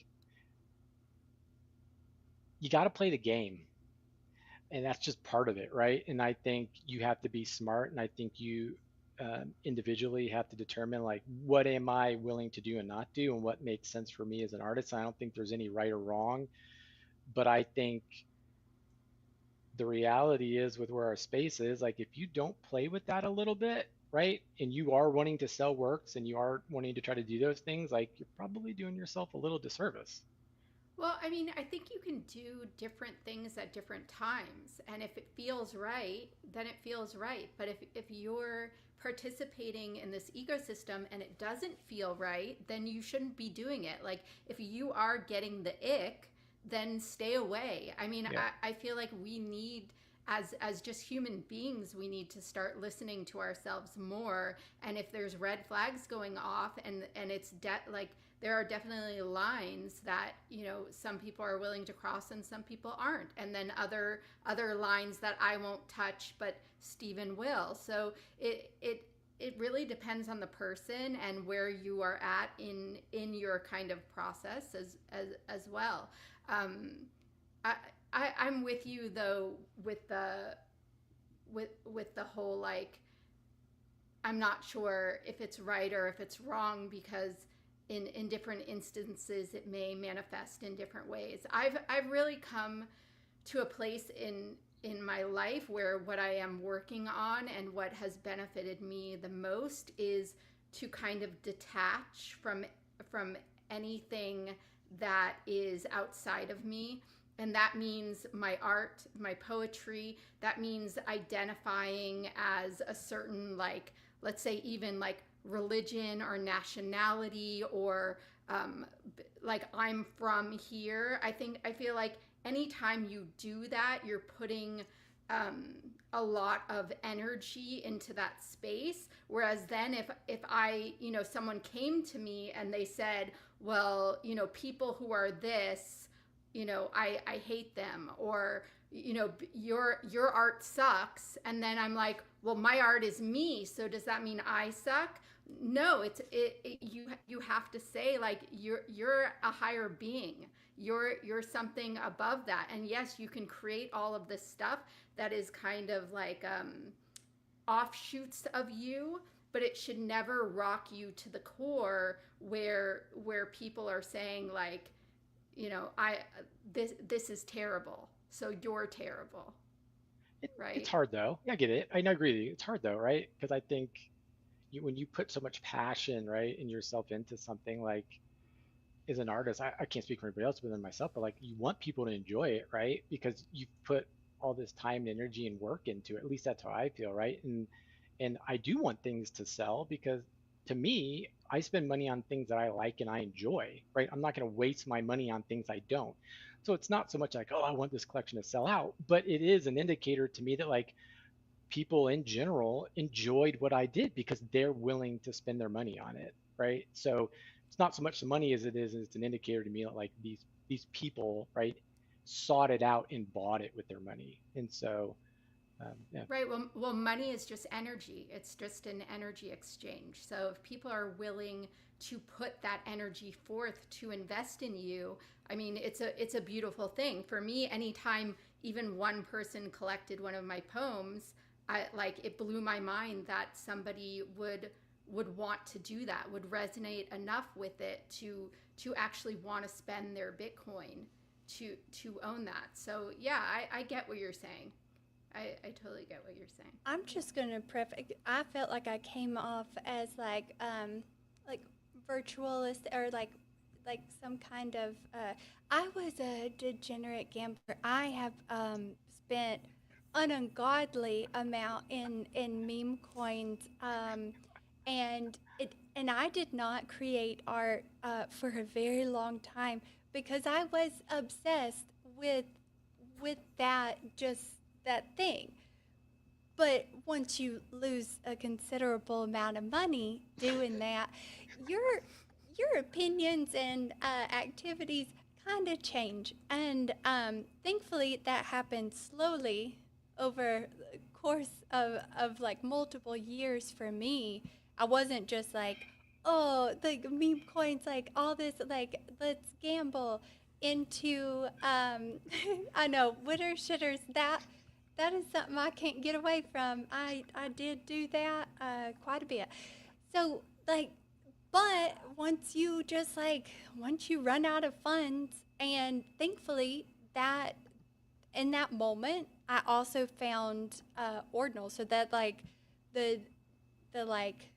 you got to play the game, and that's just part of it, right? And I think you have to be smart, and I think you individually have to determine like what am I willing to do and not do, and what makes sense for me as an artist. I don't think there's any right or wrong, but I think the reality is with where our space is, like if you don't play with that a little bit, right, and you are wanting to sell works and you are wanting to try to do those things, like you're probably doing yourself a little disservice. Well, I mean, I think you can do different things at different times. And if it feels right, then it feels right. But if you're participating in this ecosystem and it doesn't feel right, then you shouldn't be doing it. Like if you are getting the ick, then stay away. I mean, Yeah. I feel like we need, as just human beings, we need to start listening to ourselves more. And if there's red flags going off, and it's like there are definitely lines that, you know, some people are willing to cross and some people aren't, and then other lines that I won't touch but Stephen will. So it really depends on the person and where you are at in your kind of process as well. I'm with you though with the whole, like, I'm not sure if it's right or if it's wrong, because in different instances it may manifest in different ways. I've really come to a place in my life where what I am working on and what has benefited me the most is to kind of detach from anything that is outside of me. And that means my art, my poetry. That means identifying as a certain, like, let's say even like religion or nationality, or like I'm from here. I feel like anytime you do that, you're putting a lot of energy into that space. Whereas then if I, you know, someone came to me and they said, well, you know, people who are this, you know, I hate them, or, you know, your art sucks. And then I'm like, well, my art is me, so does that mean I suck? No, you have to say, like, you're a higher being. You're something above that. And yes, you can create all of this stuff that is kind of like offshoots of you, but it should never rock you to the core where people are saying, like, you know, this is terrible, so you're terrible. Right? It's hard though. Yeah, I get it. I agree with you. It's hard though, right? Because I think when you put so much passion, right, in yourself into something, like, as an artist, I can't speak for anybody else other than myself, but like, you want people to enjoy it, right? Because you've put all this time and energy and work into it. At least that's how I feel, right? And I do want things to sell, because to me, I spend money on things that I like and I enjoy, right? I'm not going to waste my money on things I don't. So it's not so much like, oh, I want this collection to sell out, but it is an indicator to me that, like, people in general enjoyed what I did because they're willing to spend their money on it, right? So it's not so much the money as it's an indicator to me that, like, these people, right, sought it out and bought it with their money. And so yeah. Right. Well, money is just energy. It's just an energy exchange. So if people are willing to put that energy forth to invest in you, I mean, it's a beautiful thing. For me, anytime even one person collected one of my poems, it blew my mind that somebody would want to do that, would resonate enough with it to actually want to spend their Bitcoin to own that. So yeah, I get what you're saying. I totally get what you're saying. I'm just going to preface, I felt like I came off as like virtualist, or like some kind of, I was a degenerate gambler. I have spent an ungodly amount in meme coins, and I did not create art for a very long time because I was obsessed with that thing. But once you lose a considerable amount of money doing that, your opinions and activities kind of change. And thankfully, that happened slowly over the course of like multiple years for me. I wasn't just like, oh, the meme coins, like all this, like, let's gamble into, I know, witter shitters, that is something I can't get away from. I did do that quite a bit. So, like, but once you run out of funds, and thankfully that in that moment, I also found ordinal. So that, like, the like,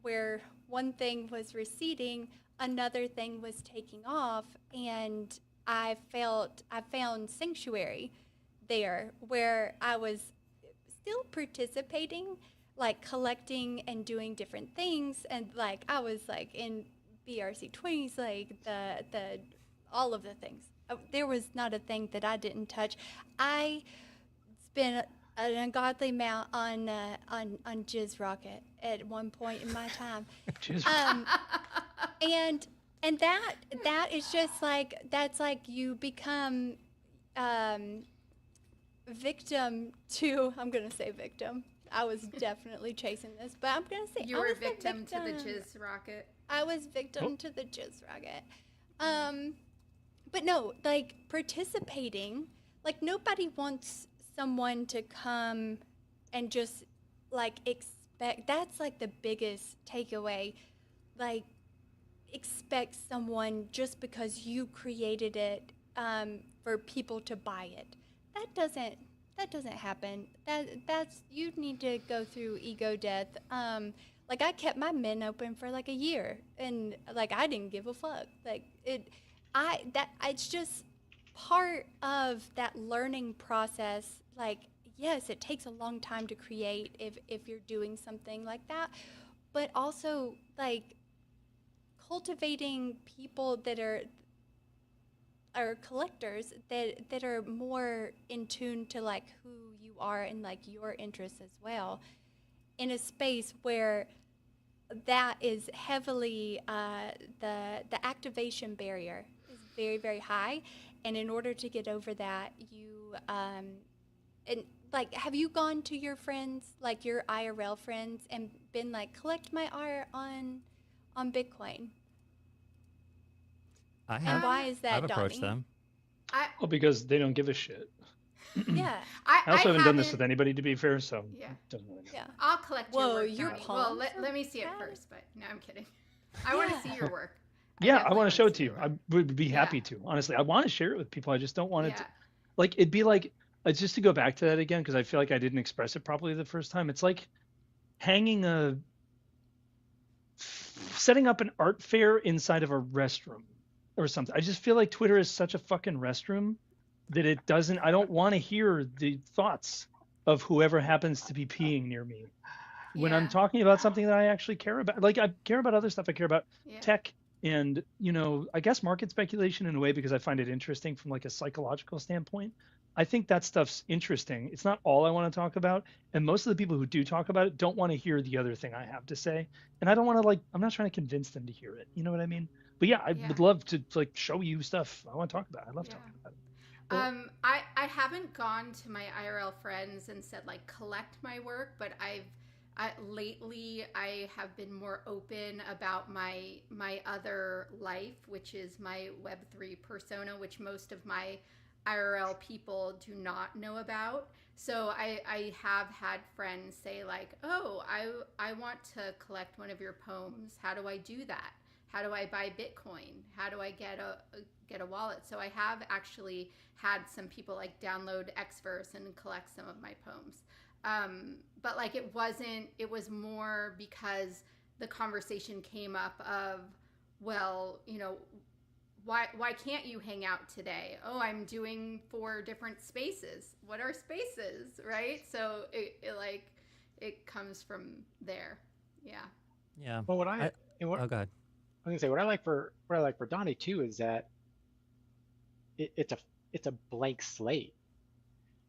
where one thing was receding, another thing was taking off, and I found sanctuary there, where I was still participating, like collecting and doing different things, and like I was like in BRC20s, like the all of the things. There was not a thing that I didn't touch. I spent an ungodly amount on Jizz Rocket at one point in my time. Jizz Um, and that is just like that's like you become um, victim to. I'm gonna say victim. I was definitely chasing this, but I'm gonna say You I were was victim to the Jizz Rocket. I was victim to the Jizz Rocket. But no, like participating, like nobody wants someone to come and just like expect. That's like the biggest takeaway. Like expect someone just because you created it for people to buy it. That doesn't happen. That's you need to go through ego death. Like I kept my men open for like a year, and like I didn't give a fuck. Like it's just part of that learning process. Like yes, it takes a long time to create if you're doing something like that, but also like cultivating people that are collectors that are more in tune to like who you are and like your interests as well, in a space where that is heavily the activation barrier is very very high, and in order to get over that, you and like have you gone to your friends, like your IRL friends, and been like collect my art on Bitcoin? I And have. why is that, I've approached Donnie? them. Well, because they don't give a shit. Yeah, I also haven't done this with anybody, to be fair, so Yeah. it doesn't really matter. yeah. I'll collect Whoa, your work, your Donnie. Well, palms let are me see it bad. first, but no, I'm kidding. I want to see your work. Yeah, I definitely want wanna to show it see to you. your I work. would be Yeah. happy to. Honestly, I want to share it with people. I just don't want it to, Yeah. like, it'd be like, just to go back to that again, because I feel like I didn't express it properly the first time. It's like hanging setting up an art fair inside of a restroom or something. I just feel like Twitter is such a fucking restroom that it doesn't, I don't want to hear the thoughts of whoever happens to be peeing near me when I'm Yeah. talking about something that I actually care about. Like I care about other stuff. I care about Yeah. tech and, I guess market speculation in a way, because I find it interesting from like a psychological standpoint. I think that stuff's interesting. It's not all I want to talk about. And most of the people who do talk about it don't want to hear the other thing I have to say. And I don't want to I'm not trying to convince them to hear it. You know what I mean? But yeah, I Yeah. would love to like show you stuff I want to talk about. I love Yeah. talking about it. Well, I haven't gone to my IRL friends and said like collect my work, but lately I have been more open about my other life, which is my Web3 persona, which most of my IRL people do not know about. So I have had friends say like, oh, I want to collect one of your poems. How do I do that? How do I buy Bitcoin? How do I get a wallet? So I have actually had some people like download Xverse and collect some of my poems. But like it was more because the conversation came up of, well, why can't you hang out today? Oh, I'm doing 4 different spaces. What are spaces, right? So it comes from there. Yeah. Yeah. Well, Oh, go ahead. I was gonna say what I like for Donnie too is that it's a blank slate,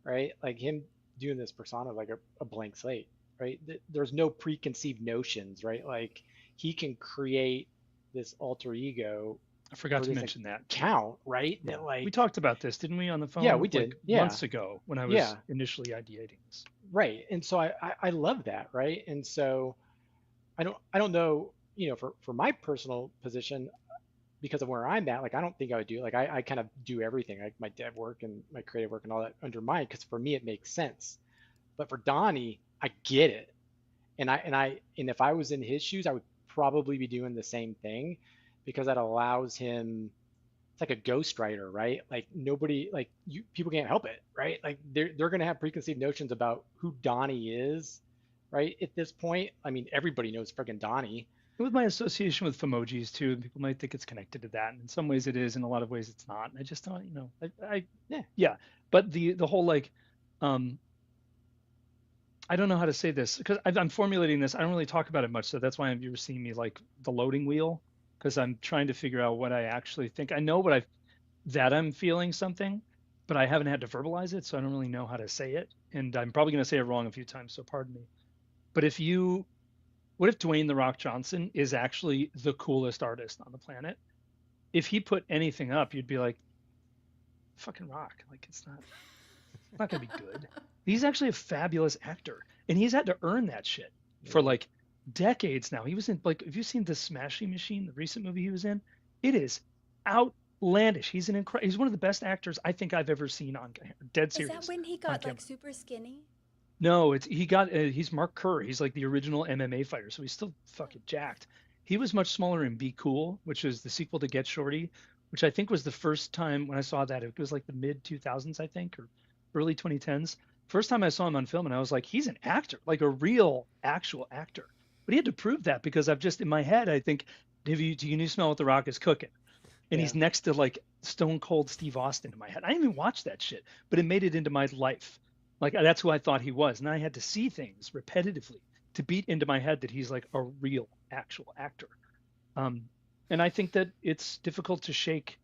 right? Like him doing this persona like a blank slate, right? There's no preconceived notions, right? Like he can create this alter ego. I forgot for to this mention that. account, right? Yeah. That like We talked about this, didn't we, on the phone? Yeah, we did. Like Yeah. months ago when I was Yeah. initially ideating this. right. And so I love that, right? And so I don't know, for my personal position, because of where I'm at, like I don't think I would do it. Like I kind of do everything, like my dev work and my creative work and all that under mine, because for me it makes sense. But for Donnie, I get it. And if I was in his shoes, I would probably be doing the same thing, because that allows him, it's like a ghostwriter, right? Like nobody, like people can't help it, right? Like they're gonna have preconceived notions about who Donnie is, right? At this point, I mean, everybody knows friggin' Donnie. With my association with Femojis too, people might think it's connected to that. And in some ways it is, in a lot of ways it's not. And I just don't, Yeah. yeah. But the whole like, I don't know how to say this because I'm formulating this. I don't really talk about it much, so that's why you're seeing me like the loading wheel, because I'm trying to figure out what I actually think. I know that I'm feeling something, but I haven't had to verbalize it, so I don't really know how to say it, and I'm probably going to say it wrong a few times, so pardon me. But what if Dwayne the Rock Johnson is actually the coolest artist on the planet? If he put anything up, you'd be like, fucking rock. Like it's not gonna be good. He's actually a fabulous actor, and he's had to earn that shit for like decades now. He was in like, have you seen the Smashing Machine, the recent movie he was in? It is outlandish. He's he's one of the best actors I think I've ever seen on dead Is serious. that when he got like super skinny? No, he's Mark Kerr. He's like the original MMA fighter, so he's still fucking jacked. He was much smaller in Be Cool, which was the sequel to Get Shorty, which I think was the first time when I saw that. It was like the mid 2000s, I think, or early 2010s. First time I saw him on film, and I was like, he's an actor, like a real, actual actor. But he had to prove that because I've just in my head, I think, do you smell what The Rock is cooking? And he's next to like Stone Cold Steve Austin in my head. I didn't even watch that shit, but it made it into my life. Like that's who I thought he was, and I had to see things repetitively to beat into my head that he's like a real, actual actor. And I think that it's difficult to shake.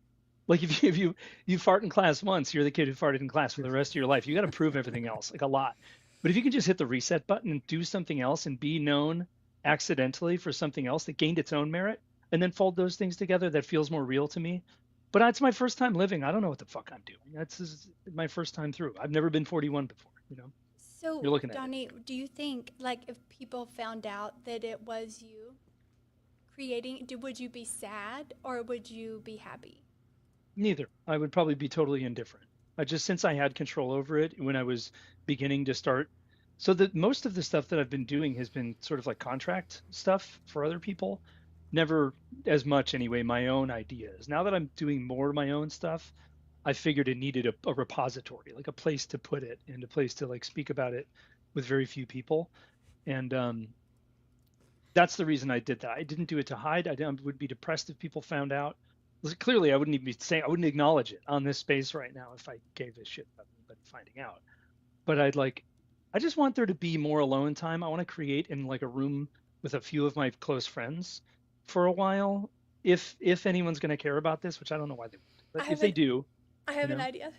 Like if you fart in class once, you're the kid who farted in class for the rest of your life. You got to prove everything else, like a lot. But if you can just hit the reset button and do something else and be known accidentally for something else that gained its own merit, and then fold those things together, that feels more real to me. But it's my first time living. I don't know what the fuck I'm doing. That's my first time through. I've never been 41 before, you know? So, You're looking at Donnie, do you think, like, if people found out that it was you creating, would you be sad or would you be happy? Neither. I would probably be totally indifferent. Since I had control over it when I was beginning to start. So that most of the stuff that I've been doing has been sort of like contract stuff for other people. Never as much anyway, my own ideas. Now that I'm doing more of my own stuff, I figured it needed a repository, like a place to put it and a place to like speak about it with very few people. And that's the reason I did that. I didn't do it to hide. I would be depressed if people found out. Clearly, I wouldn't even be saying, I wouldn't acknowledge it on this space right now if I gave a shit about anybody finding out. But I just want there to be more alone time. I want to create in like a room with a few of my close friends for a while, if anyone's going to care about this, which I don't know why they would, but if they do. I have an idea.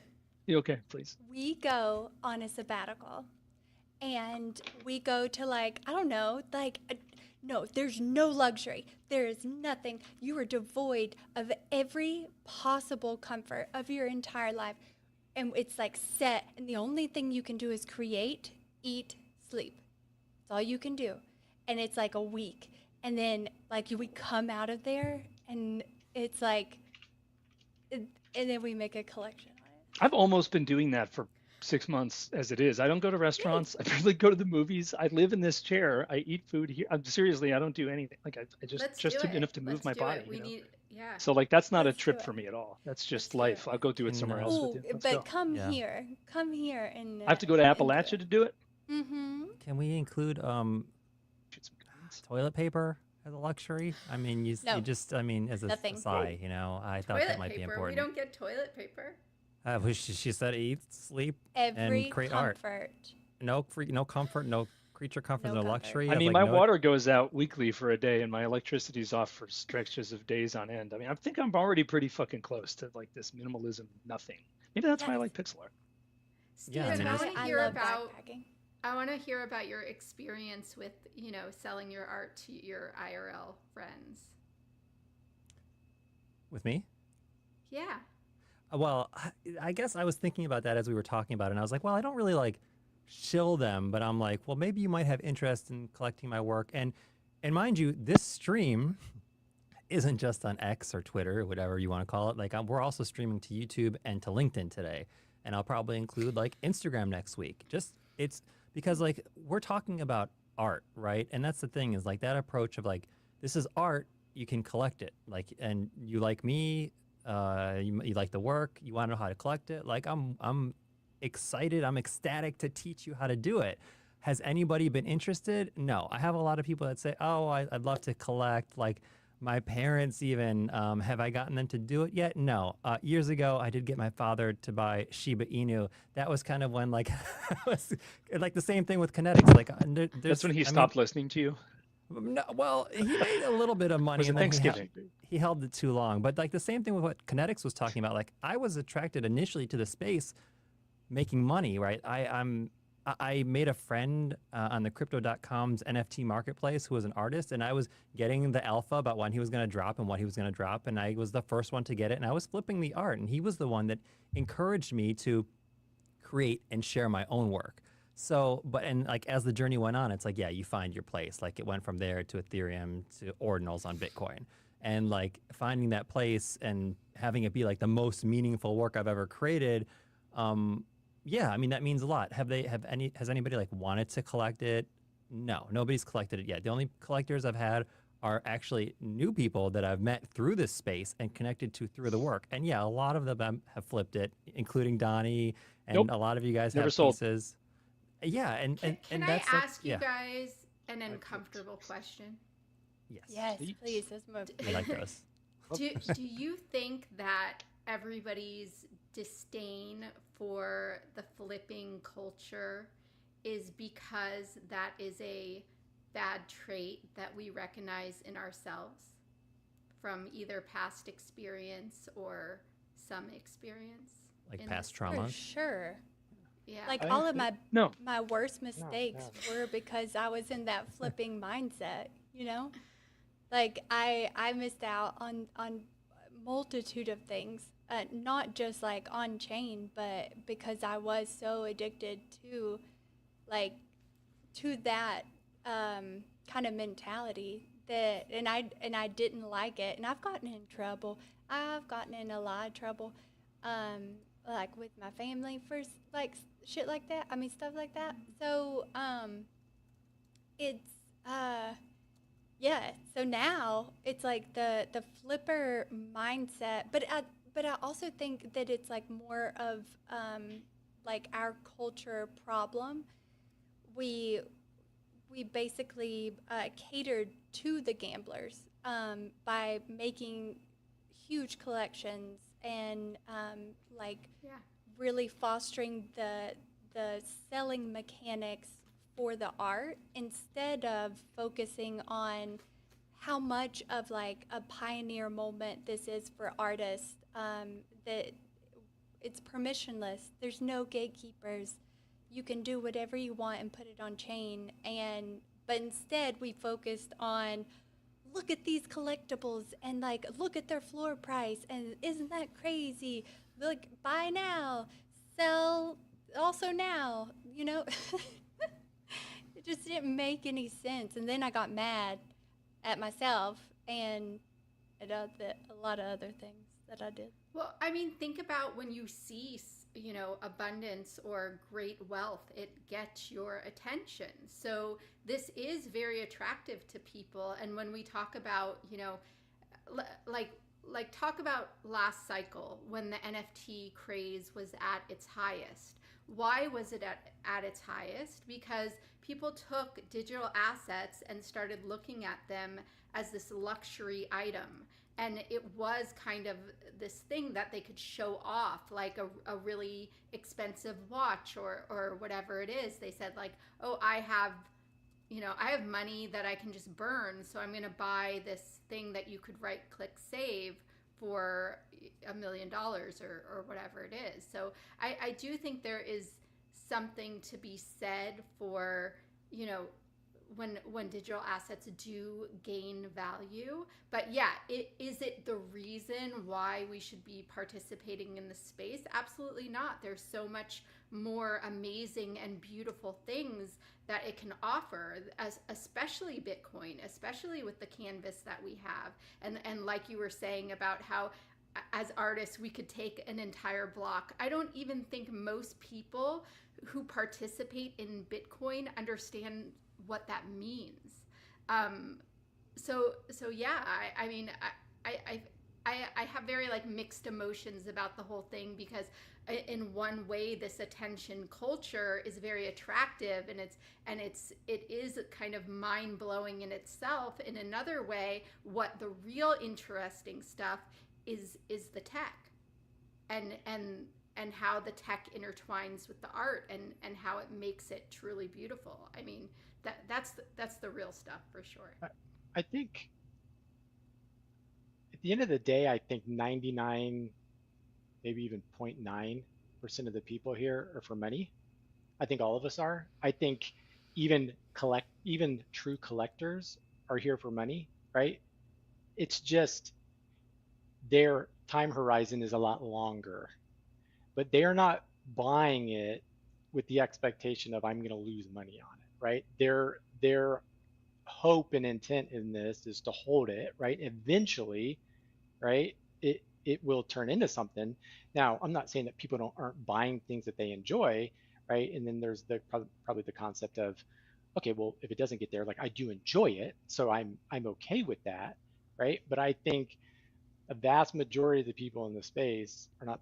Okay, please. We go on a sabbatical and we go to like, I don't know, like, no, there's no luxury. There is nothing. You are devoid of every possible comfort of your entire life. And it's like set, and the only thing you can do is create, eat, sleep. That's all you can do. And it's like a week. And then, like, we come out of there, and it's like, and then we make a collection on it. I've almost been doing that for 6 months as it is. I don't go to restaurants. I barely go to the movies. I live in this chair. I eat food here. Seriously, I don't do anything. Like, I just do enough to move my body. So, like, that's not a trip for me at all. That's just life. I'll go do it somewhere else with you. But come here. Come here. And I have to go to Appalachia to do it? Mm-hmm. Can we include toilet paper as a luxury? I mean, you just, I mean, as a sigh, you know, I thought that might be important. We don't get toilet paper. She said eat, sleep, and create comfort. art. No comfort, no creature comfort, no luxury. I mean, my water goes out weekly for a day, and my electricity's off for stretches of days on end. I mean, I think I'm already pretty fucking close to like this minimalism nothing. Maybe that's why I like pixel art. Steven, yeah, I love backpacking. I want to hear about your experience with, you know, selling your art to your IRL friends. With me? Yeah. Well, I guess I was thinking about that as we were talking about it, and I was like, well, I don't really like shill them, but I'm like, well, maybe you might have interest in collecting my work. And mind you, this stream isn't just on X or Twitter or whatever you want to call it. Like, we're also streaming to YouTube and to LinkedIn today, and I'll probably include like Instagram next week. It's because like we're talking about art, right? And that's the thing, is like that approach of like, this is art, you can collect it. Like, and you like me, you like the work, you want to know how to collect it. Like I'm excited, I'm ecstatic to teach you how to do it. Has anybody been interested? No. I have a lot of people that say, oh, I'd love to collect like My parents even, have I gotten them to do it yet? No. Years ago, I did get my father to buy Shiba Inu. That was kind of when like, was like the same thing with Kinetics. Like That's when he stopped listening to you. No, well, he made a little bit of money, Was it and then Thanksgiving? he held it too long. But like the same thing with what Kinetics was talking about. Like I was attracted initially to the space, making money. Right? I made a friend on the Crypto.com's NFT marketplace who was an artist, and I was getting the alpha about when he was going to drop and what he was going to drop, and I was the first one to get it, and I was flipping the art, and he was the one that encouraged me to create and share my own work. So, and like as the journey went on, it's like, yeah, you find your place. Like it went from there to Ethereum to ordinals on Bitcoin. And like finding that place and having it be like the most meaningful work I've ever created, yeah, I mean that means a lot. Has anybody like wanted to collect it? No, nobody's collected it yet. The only collectors I've had are actually new people that I've met through this space and connected to through the work. And yeah, a lot of them have flipped it, including Donnie, and Nope. a lot of you guys Never have sold. pieces. Yeah, and Can I that's like, ask you yeah, guys an uncomfortable question? yes, Yes, Please. please. That's my we like those. Do you think that everybody's disdain for the flipping culture is because that is a bad trait that we recognize in ourselves from either past experience or some experience? Like in past this? For trauma. sure. Yeah. Like I all of think- No. my worst mistakes were because I was in that flipping mindset, you know? Like I missed out on multitude of things, not just like on chain, but because I was so addicted to like to that kind of mentality that and I didn't like it, and I've gotten in trouble. I've gotten in a lot of trouble, like with my family for like shit like that. I mean stuff like that. So it's yeah. So now it's like the flipper mindset, but I also think that it's like more of like our culture problem. We basically catered to the gamblers by making huge collections and like Yeah. really fostering the selling mechanics for the art instead of focusing on how much of like a pioneer moment this is for artists, that it's permissionless. There's no gatekeepers. You can do whatever you want and put it on chain, but instead we focused on look at these collectibles and like look at their floor price and isn't that crazy? Like buy now, sell also now, you know? It just didn't make any sense. And then I got mad at myself and at a lot of other things that I did. Well, I mean, think about when you see, abundance or great wealth, it gets your attention. So this is very attractive to people. And when we talk about, like talk about last cycle when the NFT craze was at its highest. Why was it at its highest? Because people took digital assets and started looking at them as this luxury item. And it was kind of this thing that they could show off, like a really expensive watch or whatever it is. They said like, oh, I have money that I can just burn. So I'm going to buy this thing that you could right click save for $1 million or whatever it is. So I do think there is something to be said for, when digital assets do gain value. But yeah, is it the reason why we should be participating in the space? Absolutely not. There's so much more amazing and beautiful things that it can offer, especially Bitcoin, especially with the canvas that we have. And like you were saying about how as artists we could take an entire block. I don't even think most people who participate in Bitcoin understand what that means. So yeah, I have very like mixed emotions about the whole thing, because in one way this attention culture is very attractive, and it is kind of mind-blowing in itself. In another way, what the real interesting stuff is the tech, and how the tech intertwines with the art, and how it makes it truly beautiful. I mean, that's the real stuff for sure. I think at the end of the day, I think 99, maybe even 0.9% of the people here are for money. I think all of us are. I think even true collectors are here for money, right? It's just their time horizon is a lot longer, but they are not buying it with the expectation of I'm going to lose money on it, right? Their hope and intent in this is to hold it, right? Eventually, right? It will turn into something. Now, I'm not saying that people aren't buying things that they enjoy, right? And then there's probably the concept of, okay, well, if it doesn't get there, like I do enjoy it, so I'm okay with that, right? But I think a vast majority of the people in the space are not.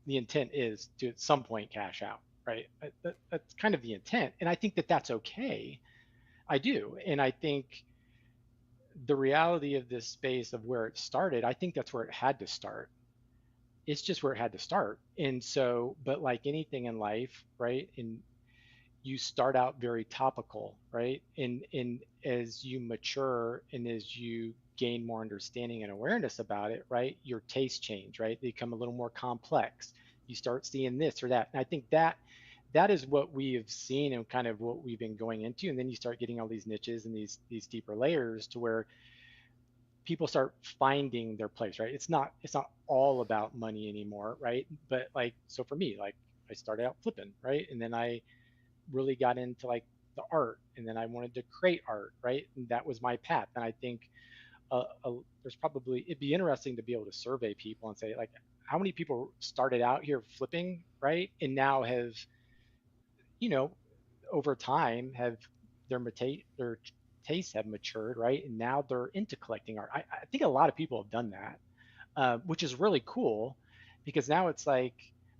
The intent is to at some point cash out, right? That's kind of the intent, and I think that that's okay. I do, and I think the reality of this space of where it started, I think that's where it had to start. It's just where it had to start. And so, but like anything in life, right? And you start out very topical, right? And as you mature and as you gain more understanding and awareness about it, right? Your tastes change, right? They become a little more complex. You start seeing this or that. And I think that is what we have seen and kind of what we've been going into. And then you start getting all these niches and these deeper layers to where people start finding their place, right? It's not all about money anymore, right? But like, so for me, like I started out flipping, right? And then I really got into like the art, and then I wanted to create art, right? And that was my path. And I think there's probably, it'd be interesting to be able to survey people and say like, how many people started out here flipping, right? And now have, over time have their tastes have matured, right? And now they're into collecting art. I think a lot of people have done that, which is really cool, because now it's like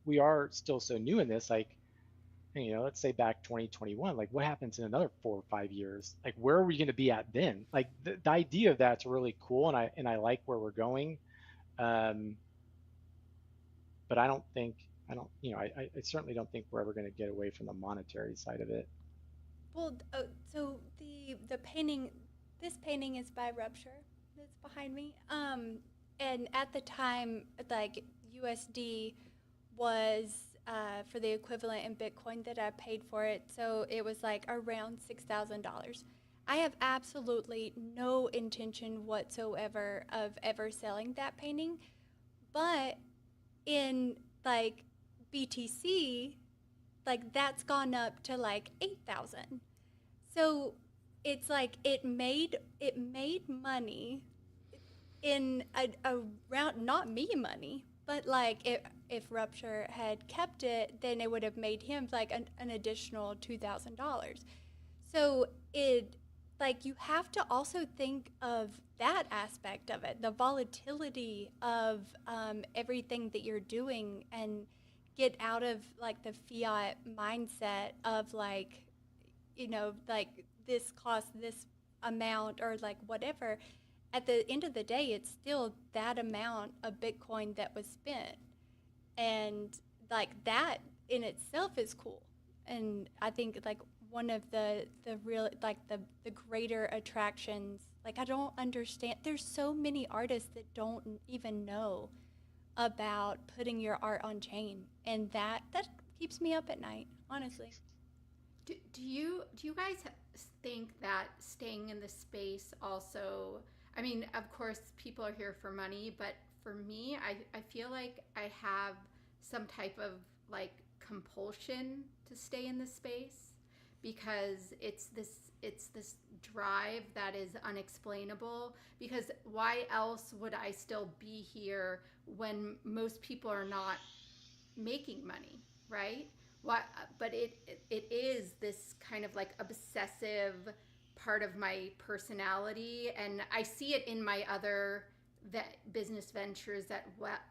we are still so new in this. Like, let's say back 2021, like what happens in another 4 or 5 years? Like, where are we going to be at then? Like the idea of that's really cool, and I like where we're going. But I certainly don't think we're ever going to get away from the monetary side of it. Well, so the painting, this painting is by Rupture. That's behind me. And at the time, like USD was for the equivalent in Bitcoin that I paid for it, so it was like around $6,000. I have absolutely no intention whatsoever of ever selling that painting, but in like BTC, like that's gone up to like 8,000. So it's like it made money in a round, not me money, but like if Rupture had kept it, then it would have made him like an additional $2,000. So it, like, you have to also think of that aspect of it, the volatility of everything that you're doing, and get out of like the fiat mindset of like, like this costs this amount or like whatever. At the end of the day, it's still that amount of Bitcoin that was spent. And like that in itself is cool. And I think like one of the real, like the greater attractions, like I don't understand, there's so many artists that don't even know about putting your art on chain, and that keeps me up at night, honestly. Do you guys think that staying in the space also, I mean, of course people are here for money, but for me, I feel like I have some type of like compulsion to stay in the space, because it's this drive that is unexplainable. Because why else would I still be here when most people are not making money, right? But it is this kind of like obsessive part of my personality, and I see it in my other business ventures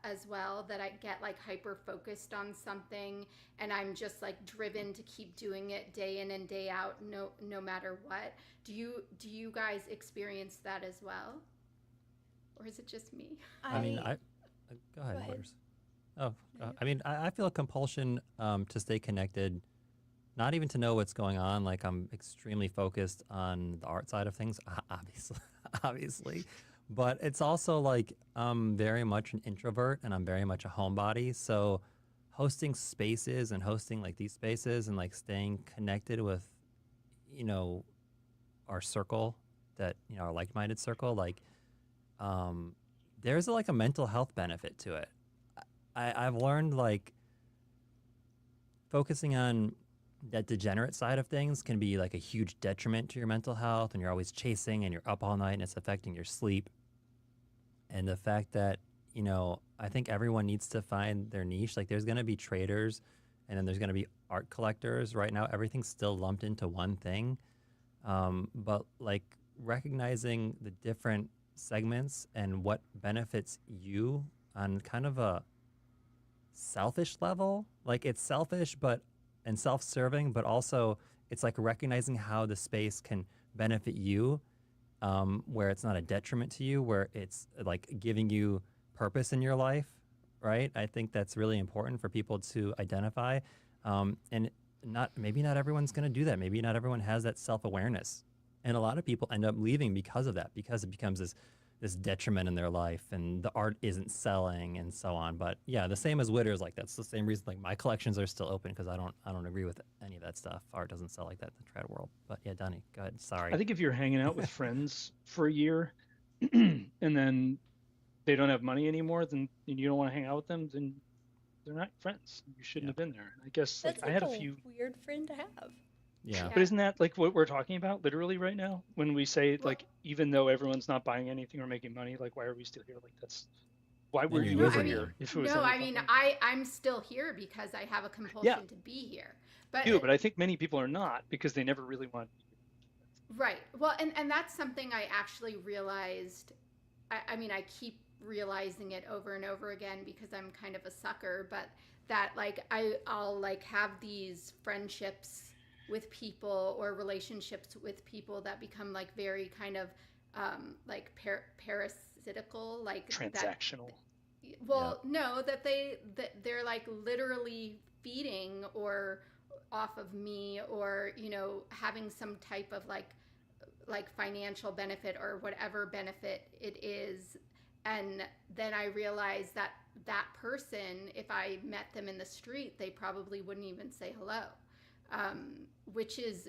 as well, that I get like hyper focused on something and I'm just like driven to keep doing it day in and day out, no matter what. Do you guys experience that as well, or is it just me? I mean, go ahead. Waters. Oh, I mean, I feel a compulsion to stay connected, not even to know what's going on. Like, I'm extremely focused on the art side of things, obviously. But it's also like I'm very much an introvert and I'm very much a homebody. So hosting spaces and hosting like these spaces and like staying connected with, you know, our circle, that, you know, our like-minded circle, like there's like a mental health benefit to it. I've learned like focusing on that degenerate side of things can be like a huge detriment to your mental health, and you're always chasing and you're up all night and it's affecting your sleep. And the fact that, you know, I think everyone needs to find their niche. Like, there's going to be traders and then there's going to be art collectors. Right now, everything's still lumped into one thing. But like recognizing the different segments and what benefits you on kind of a selfish level. Like, it's selfish and self-serving, but also it's like recognizing how the space can benefit you, where it's not a detriment to you, where it's like giving you purpose in your life, right? I think that's really important for people to identify. And maybe not everyone's going to do that. Maybe not everyone has that self-awareness. And a lot of people end up leaving because of that, because it becomes this detriment in their life and the art isn't selling and so on. But yeah, the same as Witters, like that's the same reason like my collections are still open, because I don't agree with any of that stuff. Art doesn't sell like that in the trad world. But yeah, Donnie, go ahead. Sorry. I think if you're hanging out with friends for a year and then they don't have money anymore, then and you don't want to hang out with them, then they're not friends. You shouldn't have been there. I guess That's like I had a few weird friend to have. Yeah. But isn't that like what we're talking about literally right now when we say like, even though everyone's not buying anything or making money, like why are we still here? Like, that's why were you ever here if it was I'm still here because I have a compulsion to be here. But I think many people are not, because they never really want to be here. Right. Well, and that's something I actually realized. I mean, I keep realizing it over and over again because I'm kind of a sucker, but that like I'll like have these friendships with people or relationships with people that become like very kind of like parasitical, like transactional. No, that they're like literally feeding or off of me, or, you know, having some type of like financial benefit or whatever benefit it is. And then I realized that person, if I met them in the street, they probably wouldn't even say hello. Which is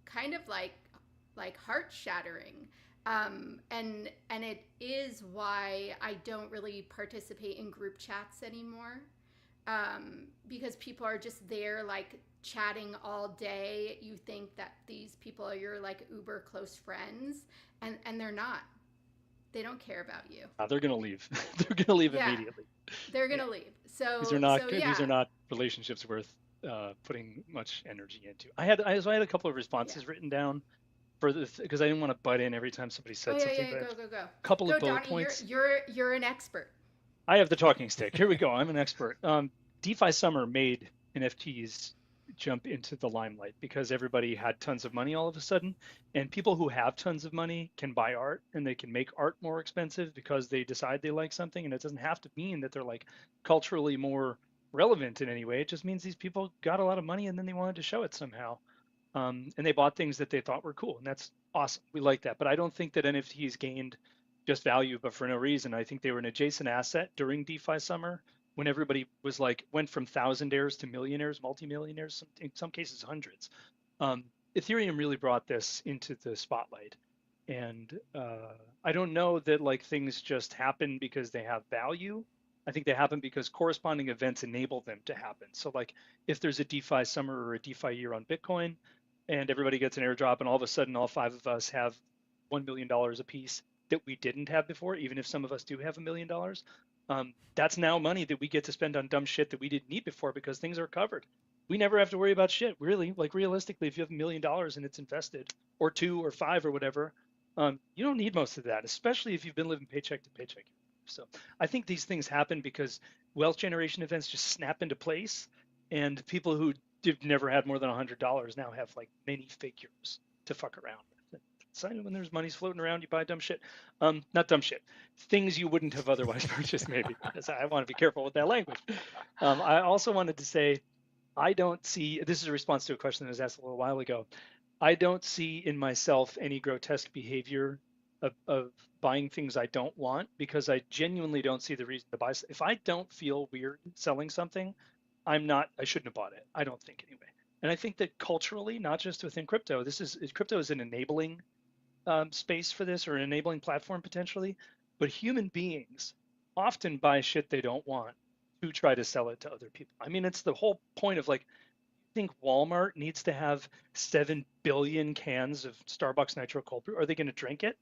kind of like heart shattering. And it is why I don't really participate in group chats anymore. Because people are just there like chatting all day. You think that these people are your like uber close friends, and they're not. They don't care about you. They're gonna leave. They're gonna leave immediately. They're gonna leave. So these are not good. These are not relationships worth putting much energy into. I had a couple of responses written down for this because I didn't want to butt in every time somebody said something. Go. A couple of bullet Donnie, points. You're an expert. I have the talking stick. Here we go. I'm an expert. DeFi Summer made NFTs jump into the limelight because everybody had tons of money all of a sudden, and people who have tons of money can buy art, and they can make art more expensive because they decide they like something, and it doesn't have to mean that they're like culturally more relevant in any way. It just means these people got a lot of money and then they wanted to show it somehow, and they bought things that they thought were cool, and that's awesome. We like that. But I don't think that NFTs gained just value but for no reason. I think they were an adjacent asset during DeFi Summer, when everybody was like went from thousandaires to millionaires, multimillionaires, in some cases hundreds. Ethereum really brought this into the spotlight, and I don't know that like things just happen because they have value. I think they happen because corresponding events enable them to happen. So like if there's a DeFi Summer or a DeFi year on Bitcoin, and everybody gets an airdrop, and all of a sudden all 5 of us have $1 million a piece that we didn't have before, even if some of us do have $1 million. That's now money that we get to spend on dumb shit that we didn't need before because things are covered. We never have to worry about shit, really. Like realistically, if you have $1 million and it's invested, or 2 or 5 or whatever, You don't need most of that, especially if you've been living paycheck to paycheck. So I think these things happen because wealth generation events just snap into place, and people who have never had more than $100 now have like many figures to fuck around with. So when there's money's floating around, you buy dumb shit. Not dumb shit, things you wouldn't have otherwise purchased, maybe. Because I want to be careful with that language. I also wanted to say, I don't see, this is a response to a question that was asked a little while ago. I don't see in myself any grotesque behavior of buying things I don't want, because I genuinely don't see the reason to buy. If I don't feel weird selling something, I shouldn't have bought it. I don't think anyway. And I think that culturally, not just within crypto, crypto is an enabling space for this, or an enabling platform potentially, but human beings often buy shit they don't want to try to sell it to other people. I mean, it's the whole point of like, I think Walmart needs to have 7 billion cans of Starbucks Nitro Cold Brew. Are they going to drink it?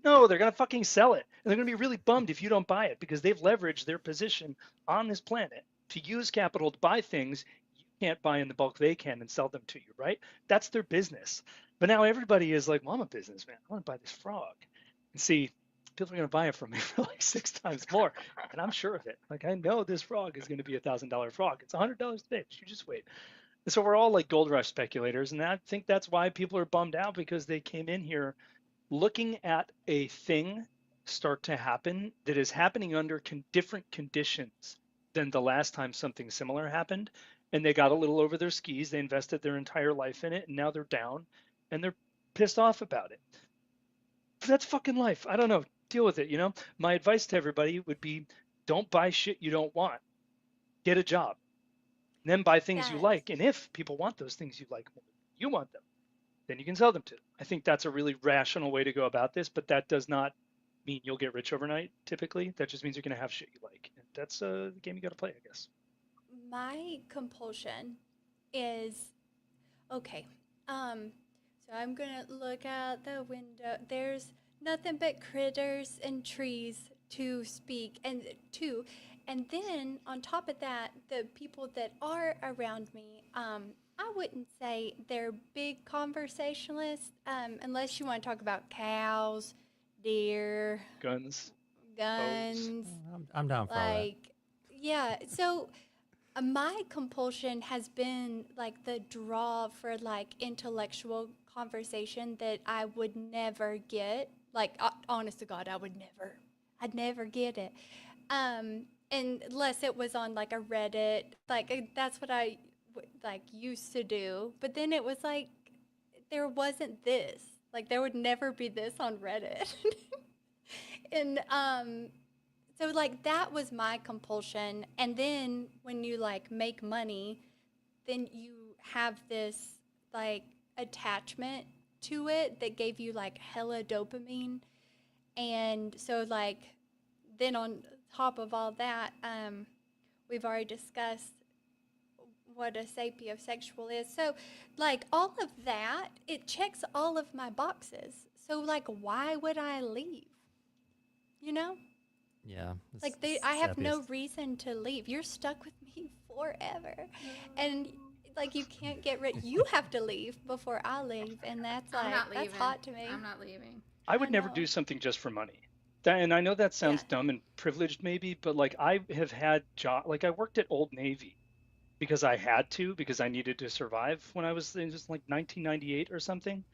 No, they're going to fucking sell it. And they're going to be really bummed if you don't buy it, because they've leveraged their position on this planet to use capital to buy things you can't buy in the bulk they can and sell them to you, right? That's their business. But now everybody is like, well, I'm a businessman. I want to buy this frog. And see, people are going to buy it from me for like 6 times more. And I'm sure of it. Like, I know this frog is going to be $1,000 frog. It's $100 today. You just wait. And so we're all like gold rush speculators. And I think that's why people are bummed out, because they came in here looking at a thing start to happen that is happening under different conditions than the last time something similar happened. And they got a little over their skis. They invested their entire life in it, and now they're down and they're pissed off about it. That's fucking life. I don't know. Deal with it, you know? My advice to everybody would be, don't buy shit you don't want. Get a job. And then buy things you like. And if people want those things you like more, you want them, then you can sell them to them. I think that's a really rational way to go about this, but that does not mean you'll get rich overnight, typically. That just means you're going to have shit you like. And that's the game you got to play, I guess. My compulsion is, okay, so I'm going to look out the window. There's nothing but critters and trees to speak and to. And then on top of that, the people that are around me, I wouldn't say they're big conversationalists, unless you want to talk about cows, deer, Guns. I'm down for all that. Yeah. So my compulsion has been like the draw for like intellectual conversation that I would never get. Like, honest to God, I'd never get it. Unless it was on like a Reddit, like that's what I like used to do. But then it was like, there wasn't this, like there would never be this on Reddit. And so like that was my compulsion. And then when you like make money, then you have this like attachment to it that gave you like hella dopamine. And so like then on top of all that, we've already discussed what a sapiosexual is. So like all of that, it checks all of my boxes. So like why would I leave? You know? Yeah. Like I have no reason to leave. You're stuck with me forever. And like you can't get rid. You have to leave before I leave, and that's like that's hot to me. I'm not leaving. I would never do something just for money. And I know that sounds dumb and privileged maybe, but like I have had like I worked at Old Navy because I had to, because I needed to survive when I was in just like 1998 or something.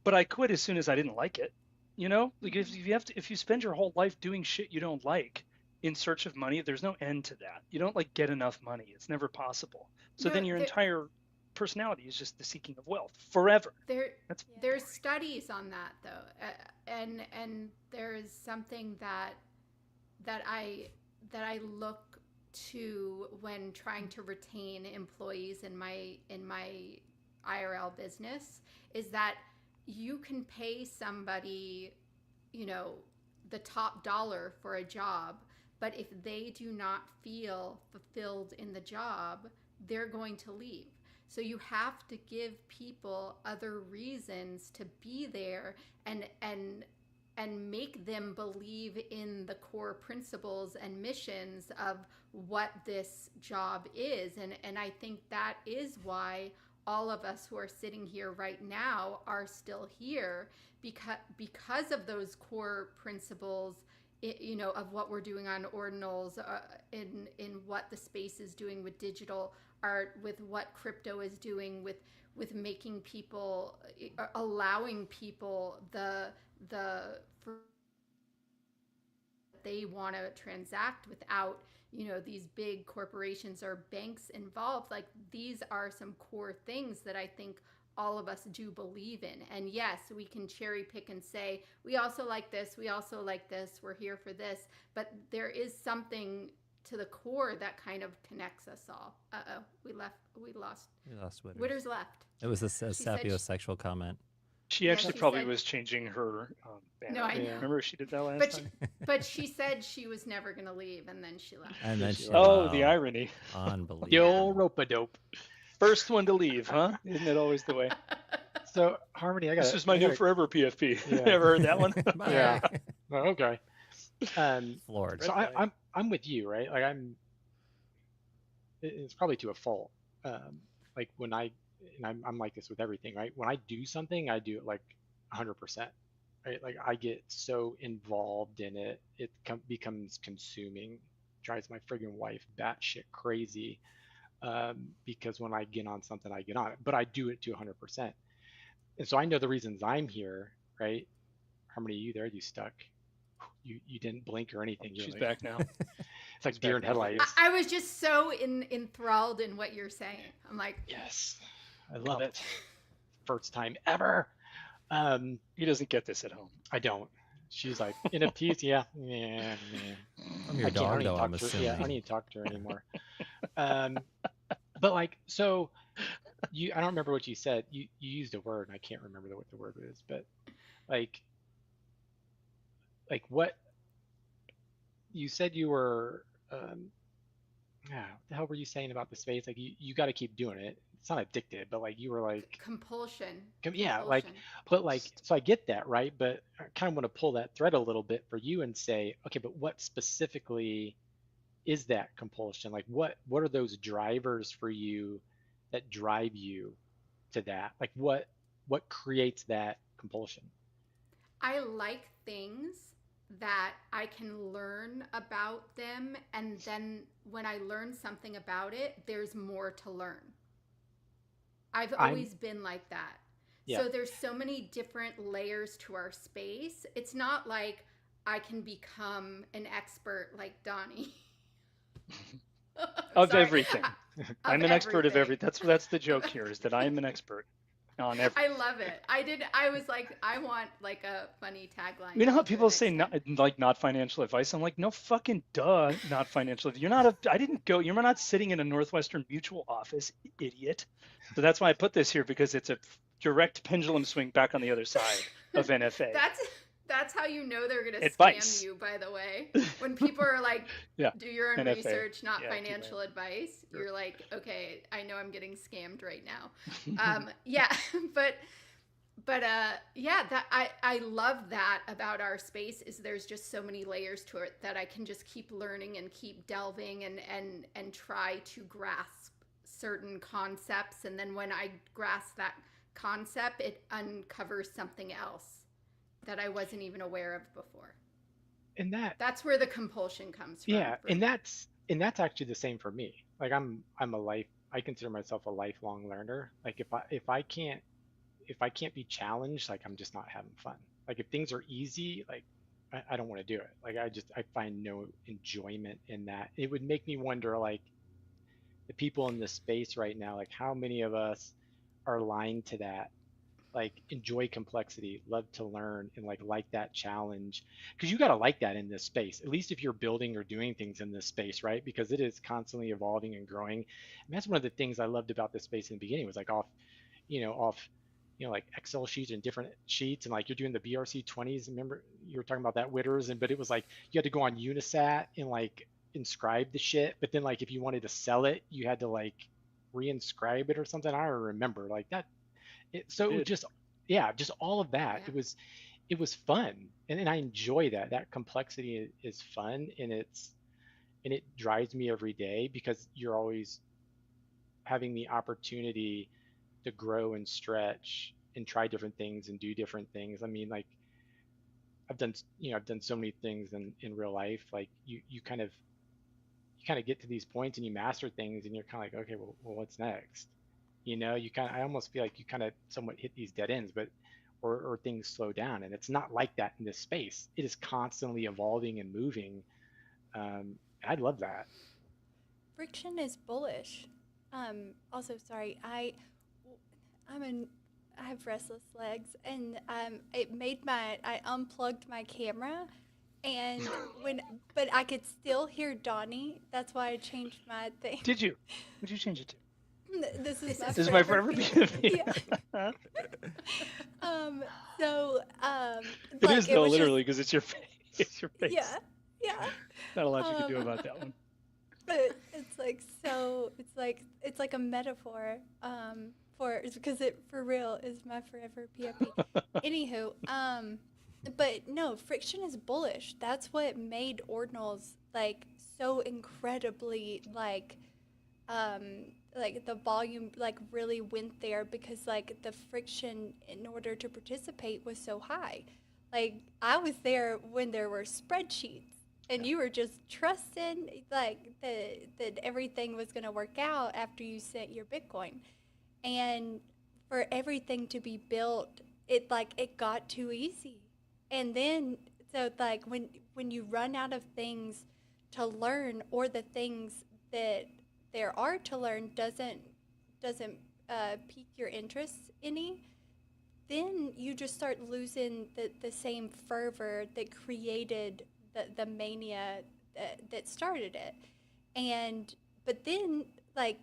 But I quit as soon as I didn't like it. You know, like if you spend your whole life doing shit you don't like in search of money, there's no end to that. You don't like get enough money. It's never possible. So then your entire personality is just the seeking of wealth forever. There's studies on that though, and there's something that I look to when trying to retain employees in my IRL business is that you can pay somebody, you know, the top dollar for a job, but if they do not feel fulfilled in the job, they're going to leave. So you have to give people other reasons to be there and make them believe in the core principles and missions of what this job is. And I think that is why all of us who are sitting here right now are still here because of those core principles, of what we're doing on ordinals, in what the space is doing with digital art, with what crypto is doing, with making people, allowing people the they want to transact without these big corporations or banks involved. Like, these are some core things that I think all of us do believe in. And yes, we can cherry pick and say, we also like this, we're here for this, but there is something to the core that kind of connects us all. We lost Witters. Witters left. It was a She said sapiosexual comment. She Yeah, actually she probably said- was changing her banner. No, I know. Remember she did that last But time? but she said she was never going to leave, and then she left. And then she, Oh, wow, the irony. unbelievable. The old rope-a-dope. First one to leave, huh? Isn't it always the way? So Harmony, I got This is my new forever PFP. Yeah. Ever heard that one? Bye. Yeah. Oh, okay. Floored. So Red flag. I'm with you, right? Like it's probably to a fault. Like when I'm like this with everything, right? When I do something, I do it like 100%, right? Like I get so involved in it, it becomes consuming, drives my friggin' wife batshit crazy. Because when I get on something, I get on it, but I do it to 100%. And so I know the reasons I'm here, right? Harmony, you there? You stuck? You didn't blink or anything. You're She's like, back now. It's like She's deer in back now. headlights. I was just so enthralled in what you're saying. I'm like, Yes, I love it. First time ever. He doesn't get this at home. I don't. She's like NFTs. Yeah. I'm your I dog, though, I'm talk to her. assuming. Yeah, I don't need to talk to her anymore. But like, so I don't remember what you said. You used a word, and I can't remember what the word is. But like what you said you were. What the hell were you saying about the space? Like you got to keep doing it. It's not addicted, but like you were like, compulsion. yeah, like, Compulsion. but like, so I get that, right? But I kind of want to pull that thread a little bit for you and say, okay, but what specifically is that compulsion? Like, what are those drivers for you that drive you to that? Like, what creates that compulsion? I like things that I can learn about them, and then when I learn something about it, there's more to learn. I've always been like that. Yeah. So there's so many different layers to our space. It's not like I can become an expert like Donnie. Of Sorry. everything. I'm an expert of everything. That's the joke here, is that I am an expert on everything. I love it. I was like, I want like a funny tagline. You know how for the people next say time. not financial advice? I'm like, no fucking duh, not financial. You're not sitting in a Northwestern Mutual office, idiot. So that's why I put this here, because it's a direct pendulum swing back on the other side of NFA. That's how you know they're gonna Advice. scam you, by the way. When people are like, Yeah, do your own NFA. research, not Yeah, keep financial it. advice, Sure. you're like, okay, I know I'm getting scammed right now. Yeah, but yeah, that I love that about our space, is there's just so many layers to it that I can just keep learning and keep delving and try to grasp certain concepts, and then when I grasp that concept, it uncovers something else that I wasn't even aware of before. And That's where the compulsion comes from. yeah, for and me. that's actually the same for me. Like I consider myself a lifelong learner. Like if I can't be challenged, like I'm just not having fun. Like if things are easy, like I don't want to do it. Like I find no enjoyment in that. It would make me wonder, like the people in this space right now, like how many of us are aligned to that? Like enjoy complexity, love to learn, and like that challenge, because you got to like that in this space, at least if you're building or doing things in this space, right? Because it is constantly evolving and growing. And that's one of the things I loved about this space in the beginning, was like off like Excel sheets and different sheets, and like you're doing the BRC 20s. Remember you were talking about that, Witters, but it was like you had to go on Unisat and like inscribe the shit, but then like if you wanted to sell it, you had to like reinscribe it or something. I don't remember like that. So just all of that. Yeah. It was fun, and I enjoy that. That complexity is fun, and it drives me every day, because you're always having the opportunity to grow and stretch and try different things and do different things. I mean, like I've done so many things in real life. Like you kind of get to these points and you master things and you're kind of like, okay, well, what's next? I almost feel like you kind of somewhat hit these dead ends, but or things slow down, and it's not like that in this space. It is constantly evolving and moving. I love that. Friction is bullish. Also, sorry, I'm an I have restless legs, and it made I unplugged my camera, and but I could still hear Donnie. That's why I changed my thing. Did you? What'd you change it to? This is This my is my forever forever yeah. Huh? So It like is it though, was just literally, because it's your face. It's your face. yeah, yeah. Not a lot you can do Um, about that one. But it's like a metaphor for because it for real is my forever PFP. Anywho, but no, friction is bullish. That's what made ordinals like so incredibly like the volume like really went there because like the friction in order to participate was so high. Like I was there when there were spreadsheets and you were just trusting like that everything was going to work out after you sent your Bitcoin. And for everything to be built, it got too easy. And then so like when you run out of things to learn or the things that there are to learn doesn't pique your interest any, then you just start losing the same fervor that created the mania that started it. And but then like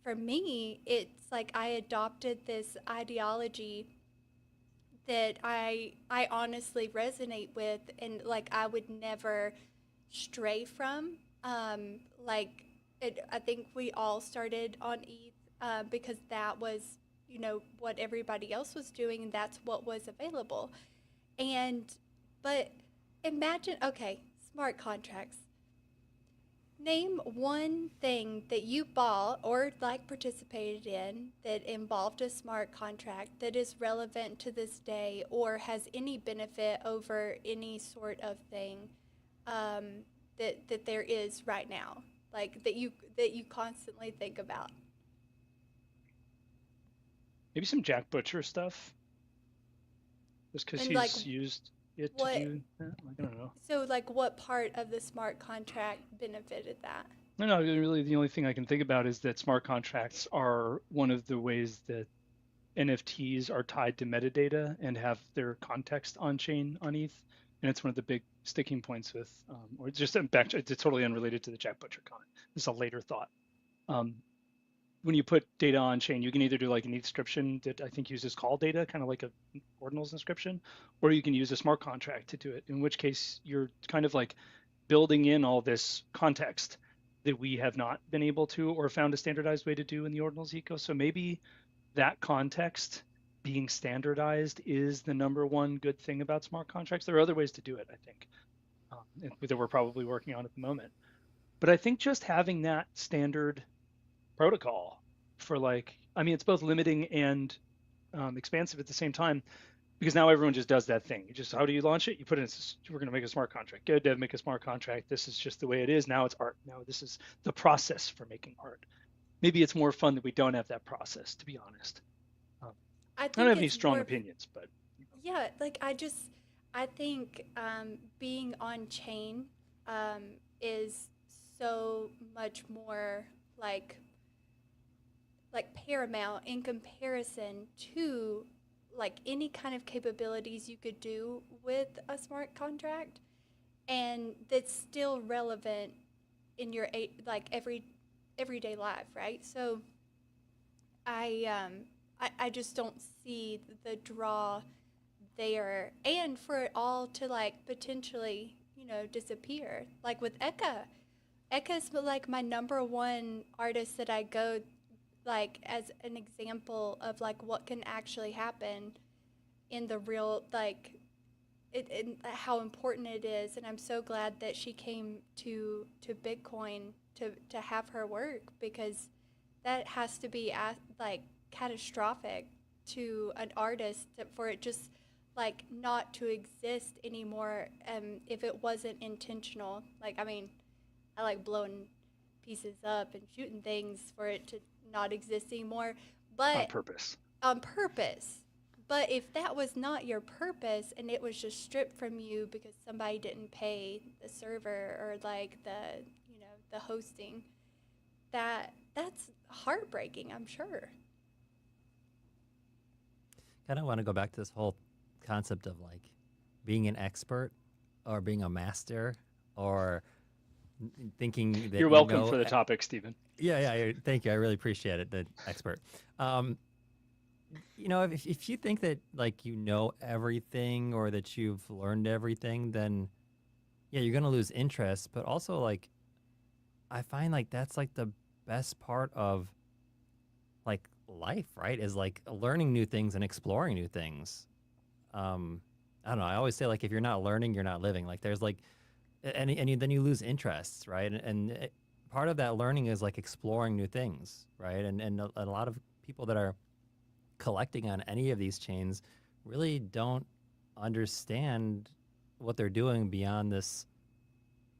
for me it's like I adopted this ideology that I honestly resonate with and like I would never stray from. Like I think we all started on ETH because that was what everybody else was doing and that's what was available. And but imagine okay, smart contracts. Name one thing that you bought or like participated in that involved a smart contract that is relevant to this day or has any benefit over any sort of thing that there is right now, like that you constantly think about. Maybe some Jack Butcher stuff, just because And he's like used it to what do that. Like, I don't know. so like what part of the smart contract benefited that? No, really, the only thing I can think about is that smart contracts are one of the ways that NFTs are tied to metadata and have their context on chain on ETH. And it's one of the big sticking points with, or just back, it's totally unrelated to the Jack Butcher comment. This is a later thought. When you put data on chain, you can either do like an inscription that I think uses call data, kind of like a ordinals inscription, or you can use a smart contract to do it, in which case you're kind of like building in all this context that we have not been able to or found a standardized way to do in the ordinals eco. So maybe that context being standardized is the number one good thing about smart contracts. There are other ways to do it, I think, that we're probably working on at the moment. But I think just having that standard protocol for like, I mean, it's both limiting and expansive at the same time, because now everyone just does that thing. You just, how do you launch it? You put it in, we're going to make a smart contract. Go dev, make a smart contract. This is just the way it is. Now it's art. Now this is the process for making art. Maybe it's more fun that we don't have that process, to be honest. I don't have any strong opinions, but. Yeah, like I think being on chain is so much more like paramount in comparison to like any kind of capabilities you could do with a smart contract, and that's still relevant in your like everyday life, right? So I just don't see the draw there, and for it all to like potentially disappear, like with Eka's like my number one artist that I go like as an example of like what can actually happen in the real like it how important it is. And I'm so glad that she came to Bitcoin to have her work, because that has to be like catastrophic to an artist for it just like not to exist anymore if it wasn't intentional. Like, I mean, I like blowing pieces up and shooting things for it to not exist anymore, but On purpose. on purpose. But if that was not your purpose and it was just stripped from you because somebody didn't pay the server or like the, you know, the hosting, that's heartbreaking, I'm sure. Kind of want to go back to this whole concept of like being an expert or being a master or thinking that You're welcome for the topic, Stephen. Yeah, thank you. I really appreciate it, the expert. You know, if you think that like you know everything or that you've learned everything, then yeah, you're gonna lose interest. But also, like, I find like that's like the best part of like life, right? Is like learning new things and exploring new things. I don't know. I always say like if you're not learning, you're not living. Like there's like, then you lose interests, right? And part of that learning is like exploring new things, right? And a lot of people that are collecting on any of these chains really don't understand what they're doing beyond this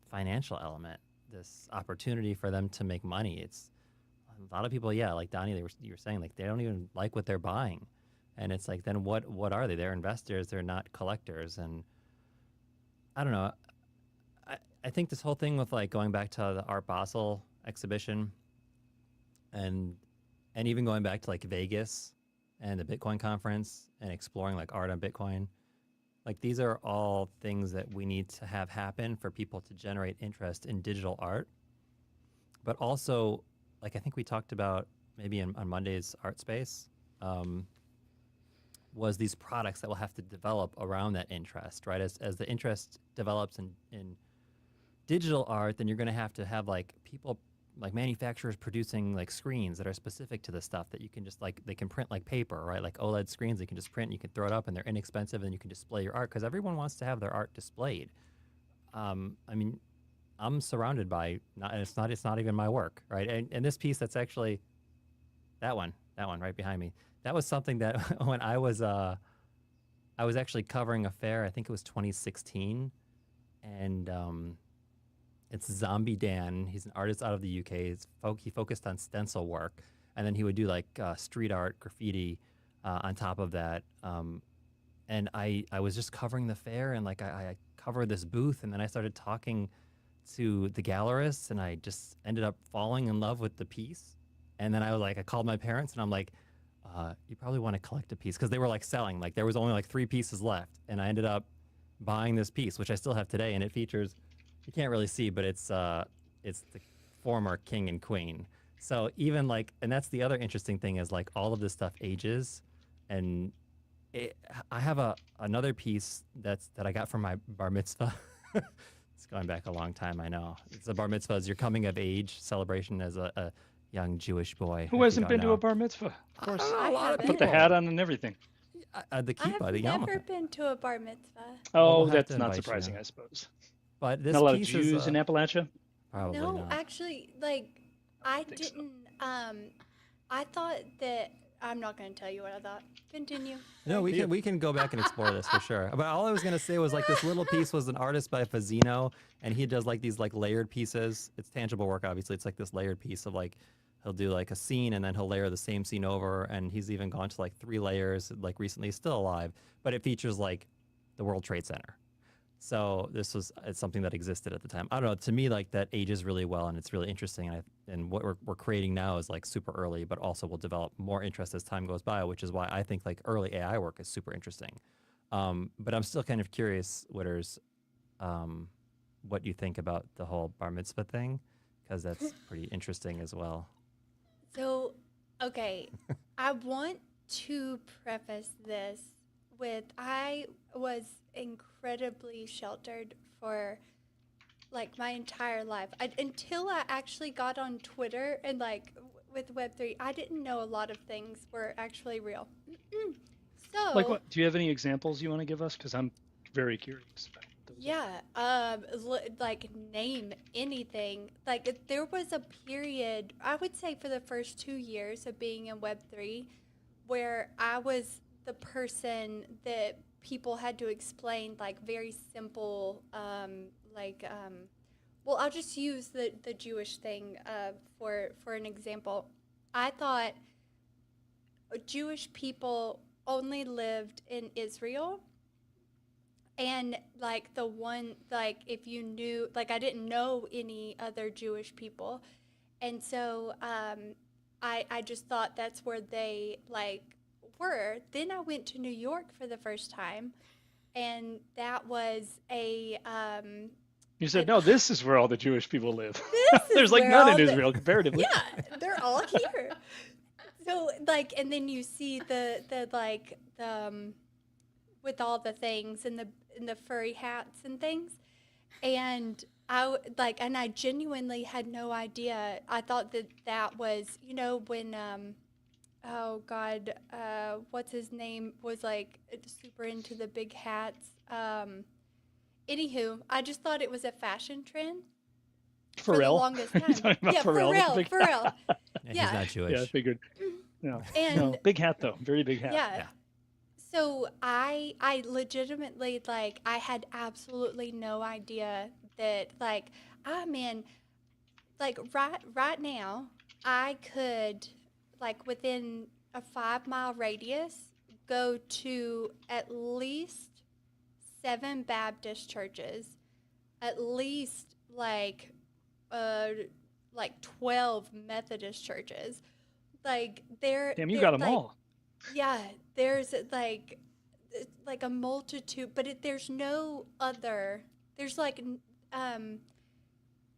financial element, this opportunity for them to make money. It's a lot of people, yeah, like Donnie, you were saying, like they don't even like what they're buying, and it's like, then what are they? They're investors. They're not collectors, and I don't know. I think this whole thing with like going back to the Art Basel exhibition, and even going back to like Vegas and the Bitcoin conference and exploring like art on Bitcoin. Like these are all things that we need to have happen for people to generate interest in digital art. But also, like I think we talked about maybe on Monday's Art Space, was these products that will have to develop around that interest, right? As the interest develops in digital art, then you're going to have like people, like manufacturers producing like screens that are specific to the stuff that you can just like, they can print like paper, right? Like OLED screens, they can just print, you can throw it up and they're inexpensive and you can display your art because everyone wants to have their art displayed. I mean, I'm surrounded by, it's not even my work, right? And this piece that's actually, that one right behind me, that was something that when I was actually covering a fair, I think it was 2016, and it's Zombie Dan. He's an artist out of the UK. He focused on stencil work, and then he would do like street art, graffiti on top of that. And I was just covering the fair, and like I covered this booth, and then I started talking to the gallerists, and I just ended up falling in love with the piece. And then I called my parents, and I'm like, you probably want to collect a piece, because they were like selling, like there was only like 3 pieces left, and I ended up buying this piece, which I still have today, and it features, you can't really see, but it's the former king and queen. So even like, and that's the other interesting thing is like all of this stuff ages, and I have another piece that I got from my bar mitzvah. It's going back a long time, I know. It's a bar mitzvah, is your coming of age celebration as a young Jewish boy. Who hasn't been to a bar mitzvah? Of course. I a lot of haven't. Put the hat on and everything. The I kippah, have the never yarmulke. been to a bar mitzvah. Oh, we'll have that's to not invite you surprising, now. I suppose. But this Not a lot of piece Jews is in Appalachia. probably No, not. actually, like I think so. didn't. I thought that I'm not going to tell you what I thought. Continue. No, we can go back and explore this for sure. But all I was gonna say was like this little piece was an artist by Fazino, and he does like these like layered pieces. It's tangible work, obviously. It's like this layered piece of like, he'll do like a scene and then he'll layer the same scene over, and he's even gone to like 3 layers like recently. He's still alive, but it features like the World Trade Center. So it's something that existed at the time. I don't know. To me, like that ages really well, and it's really interesting. And what we're creating now is like super early, but also will develop more interest as time goes by, which is why I think like early AI work is super interesting. But I'm still kind of curious, Witters, what you think about the whole bar mitzvah thing, because that's pretty interesting as well. So, okay, I want to preface this with I was incredibly sheltered for like my entire life. Until I actually got on Twitter and like with Web3, I didn't know a lot of things were actually real. So, Like what? Do you have any examples you want to give us? Because I'm very curious about those. Yeah, like name anything. Like there was a period, I would say for the first 2 years of being in Web3, where I was the person that people had to explain like very simple, well, I'll just use the Jewish thing for an example. I thought Jewish people only lived in Israel, and like the one, like if you knew, like I didn't know any other Jewish people, and so I just thought that's where they like were. Then I went to New York for the first time, and that was You said, an no, this is where all the Jewish people live. this is There's like where none all in the Israel comparatively. yeah, they're all here. So like, and then you see the with all the things and the furry hats and things, and and I genuinely had no idea. I thought that was, when oh God, what's his name was like super into the big hats. Anywho, I just thought it was a fashion trend for the Pharrell. longest Are you time. talking about Yeah, Pharrell with the Pharrell, big Pharrell. Yeah, Yeah. he's not Jewish. Yeah, I figured. No, And no, big hat though, very big hat. yeah. Yeah. So I legitimately, like, I had absolutely no idea that, like, man, like right now I could, like, within a 5 mile radius, go to at least 7 Baptist churches, at least uh like 12 Methodist churches. Like Damn, you they're got them like, all. yeah, there's like a multitude, but there's no other. There's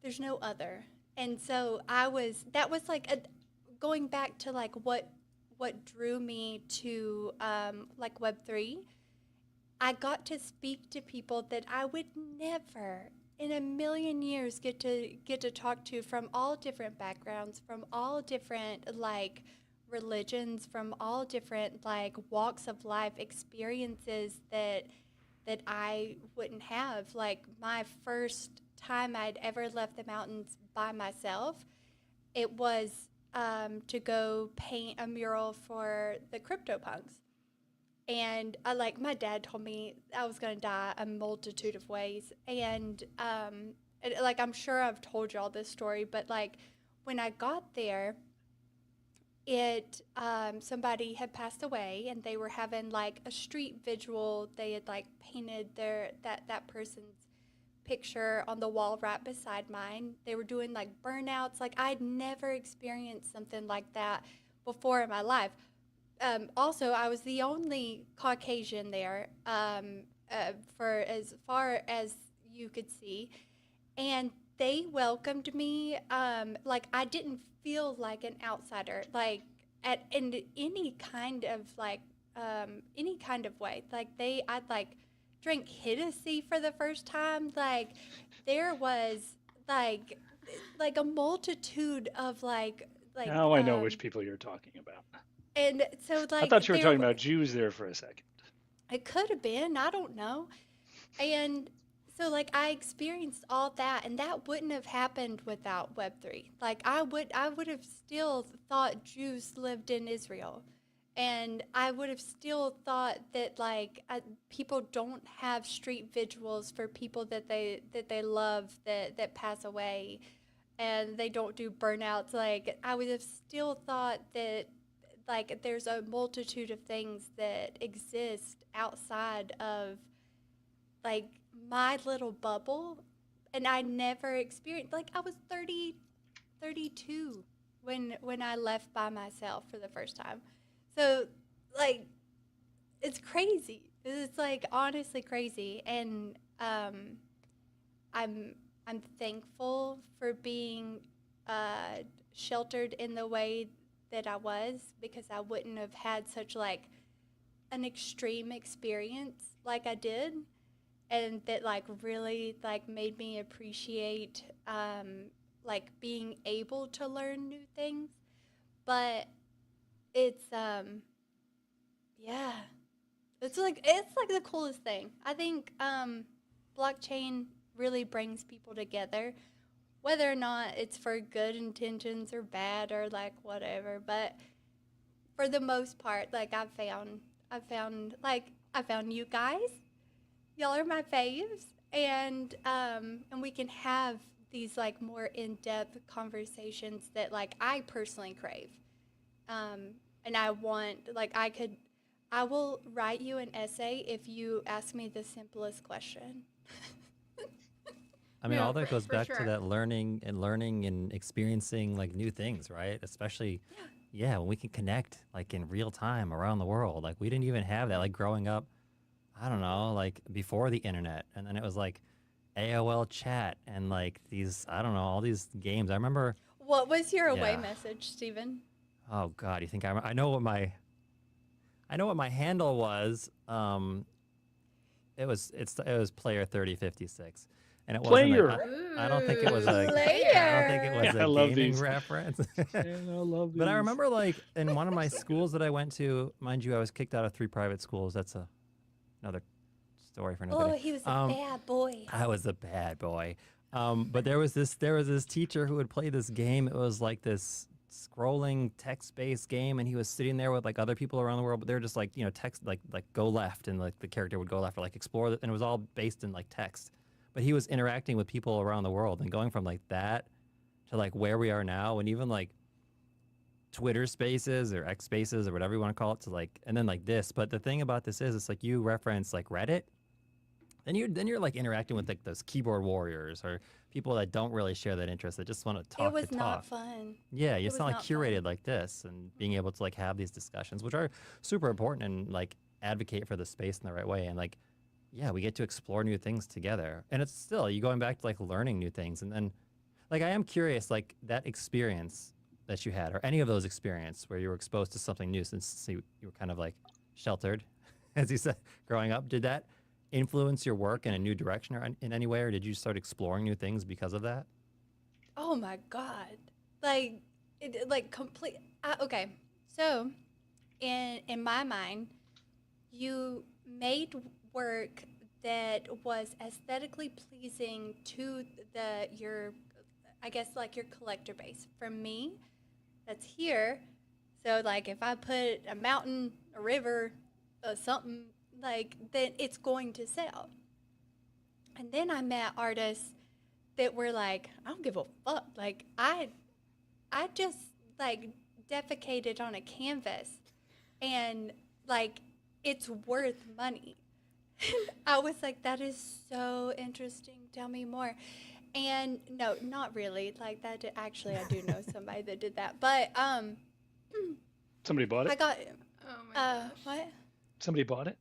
there's no other. And so that was like going back to like what drew me to like Web3. I got to speak to people that I would never in a million years get to talk to, from all different backgrounds, from all different like religions, from all different like walks of life, experiences that I wouldn't have. Like my first time I'd ever left the mountains by myself, it was to go paint a mural for the CryptoPunks. And like my dad told me I was going to die a multitude of ways. And like I'm sure I've told y'all this story, but like when I got there, it somebody had passed away, and they were having like a street visual. They had like painted that person's picture on the wall right beside mine. They were doing like burnouts. Like I'd never experienced something like that before in my life. Also, I was the only Caucasian there, for as far as you could see, and they welcomed me like I didn't feel like an outsider, like in any kind of any kind of way. Like I'd like drank Hennessy for the first time. Like there was like a multitude of Now I know which people you're talking about. and so I like thought you were there talking about Jews there for a second. it could have been, I don't know. And so like I experienced all that, and that wouldn't have happened without Web3. Like I would have still thought Jews lived in Israel. And I would have still thought that like people don't have street visuals for people that they love that pass away, and they don't do burnouts. Like I would have still thought that like there's a multitude of things that exist outside of like my little bubble, and I never experienced. Like I was 32 when I left by myself for the first time. So like it's crazy. It's like honestly crazy, and I'm thankful for being sheltered in the way that I was, because I wouldn't have had such like an extreme experience like I did, and that like really like made me appreciate like being able to learn new things. But it's yeah, it's like the coolest thing. I think blockchain really brings people together, whether or not it's for good intentions or bad or like whatever. But for the most part, like I found you guys. Y'all are my faves, and we can have these like more in-depth conversations that like I personally crave. And I want like I will write you an essay if you ask me the simplest question. I mean, No, all that goes for back sure. to that learning and experiencing like new things, right? Especially, yeah, when we can connect like in real time around the world. Like we didn't even have that like growing up. I don't know, like before the internet, and then it was like AOL chat and like these, I don't know, all these games. I remember. What was your away Yeah. message, Stephen? Oh God, you think I know what my handle was. It was player 3056, and it wasn't. Player. I don't think it was a. Player. I don't think it was Yeah, I a love gaming these. reference. Yeah, I love But I these. remember, like, in one of my schools that I went to, mind you, I was kicked out of 3 private schools. That's another story for another Oh, day. he was a bad boy. I was a bad boy. But there was this teacher who would play this game. It was like this scrolling text-based game, and he was sitting there with like other people around the world, but they're just like, text, like go left, and like the character would go left, or like explore, and it was all based in like text. But he was interacting with people around the world and going from like that to like where we are now, and even like Twitter Spaces or X Spaces or whatever you want to call it, to like, and then like this. But the thing about this is, it's like you reference like Reddit, and you're like interacting with like those keyboard warriors or people that don't really share that interest, that just want to talk It was to not talk. fun. Yeah, It it's was not like not curated fun. like this, and being able to like have these discussions, which are super important, and like advocate for the space in the right way, and like, yeah, we get to explore new things together, and it's still you going back to like learning new things, and then like I am curious, like that experience that you had, or any of those experiences where you were exposed to something new, since you were kind of like sheltered, as you said, growing up. Did that influence your work in a new direction or in any way, or did you start exploring new things because of that? Oh my God. Like complete. Okay. So, in my mind, you made work that was aesthetically pleasing to your, I guess, like your collector base. For me, that's here. So like if I put a mountain, a river, something like, then it's going to sell. And then I met artists that were like, I don't give a fuck. Like I just like defecated on a canvas, and like it's worth money. And I was like, that is so interesting. Tell me more. And no, not really. Like that. Actually, I do know somebody that did that. But Somebody bought I it. got Oh my gosh. what? Somebody bought it.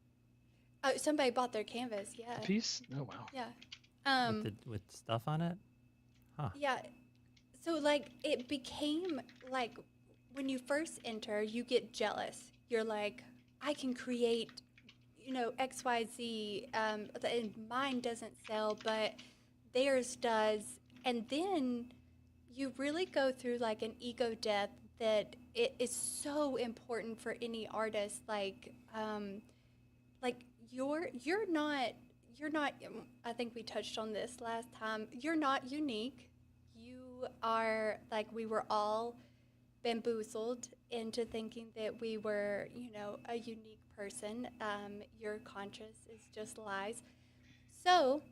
Oh, somebody bought their canvas. Yeah. A piece. Oh wow. Yeah. With stuff on it? Huh. Yeah. So like it became like when you first enter, you get jealous. You're like, I can create, XYZ. And mine doesn't sell, but theirs does. And then you really go through like an ego death that it is so important for any artist. Like you're not. I think we touched on this last time. You're not unique. You are like we were all bamboozled into thinking that we were, a unique person. Your conscience is just lies. So,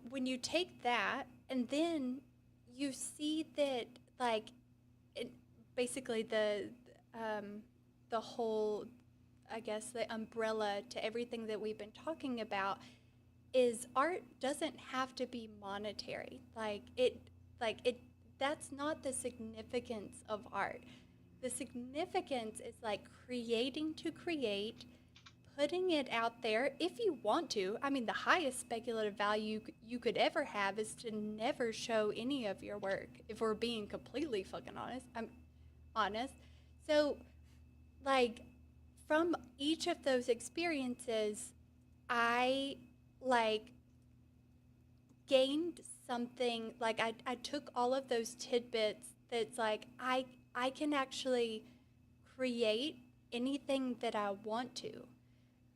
when you take that and then you see that, like, basically the whole, I guess, the umbrella to everything that we've been talking about is art doesn't have to be monetary. That's not the significance of art. The significance is like creating to create, putting it out there if you want to. I mean, the highest speculative value you could ever have is to never show any of your work, if we're being completely fucking honest. I'm honest. So, like, from each of those experiences, I like gained something. Like I took all of those tidbits that's like I can actually create anything that I want to.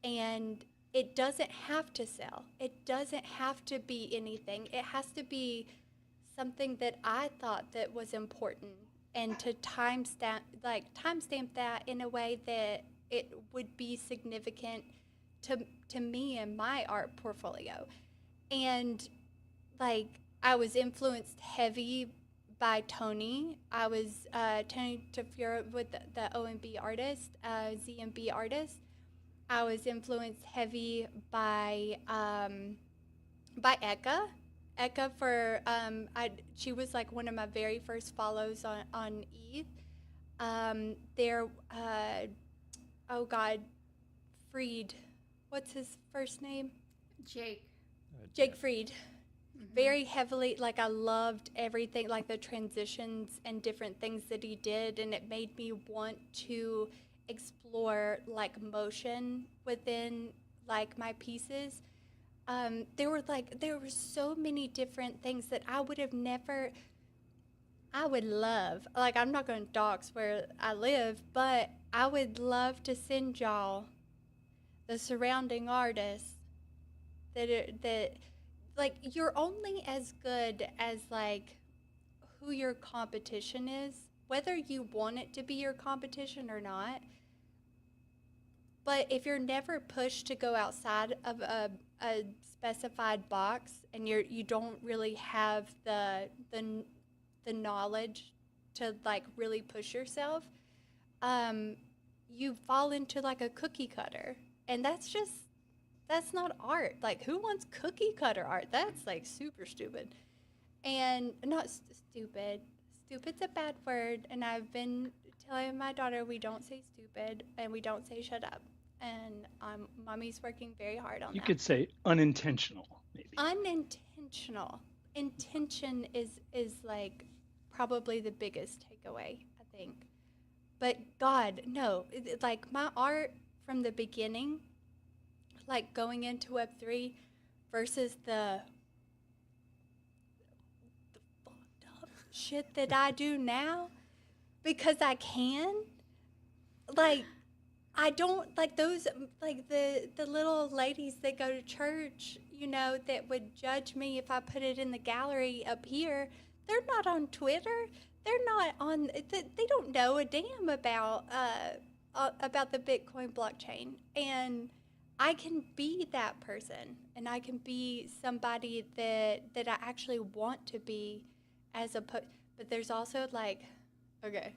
And it doesn't have to sell. It doesn't have to be anything. It has to be something that I thought that was important, and to timestamp that in a way that it would be significant to me and my art portfolio. And like I was influenced heavy by Tony. I was Tony Tafura with the OMB artist, ZMB artist. I was influenced heavy by Eka. Eka for she was like one of my very first follows on ETH. There, oh God, Freed. What's his first name? Jake. Jake Freed. Very heavily, like I loved everything, like the transitions and different things that he did, and it made me want to explore like motion within like my pieces. There were so many different things that I would have never. I would love, like I'm not going to dox where I live, but I would love to send y'all the surrounding artists that like you're only as good as like who your competition is, whether you want it to be your competition or not. But if you're never pushed to go outside of a specified box, and you don't really have the knowledge to like really push yourself, you fall into like a cookie cutter, and that's not art. Like, who wants cookie cutter art? That's like super stupid. And not stupid. Stupid's a bad word, and I've been telling my daughter we don't say stupid and we don't say shut up. And mommy's working very hard on that. You could say unintentional, maybe. Unintentional. Intention is like probably the biggest takeaway, I think. But God, no. Like my art from the beginning, like going into Web3 versus the fucked up shit that I do now because I can. Like, I don't like those, like the little ladies that go to church, you know, that would judge me if I put it in the gallery up here. They're not on Twitter. They're not on. They don't know a damn about the Bitcoin blockchain. And I can be that person, and I can be somebody that I actually want to be, but there's also like, okay.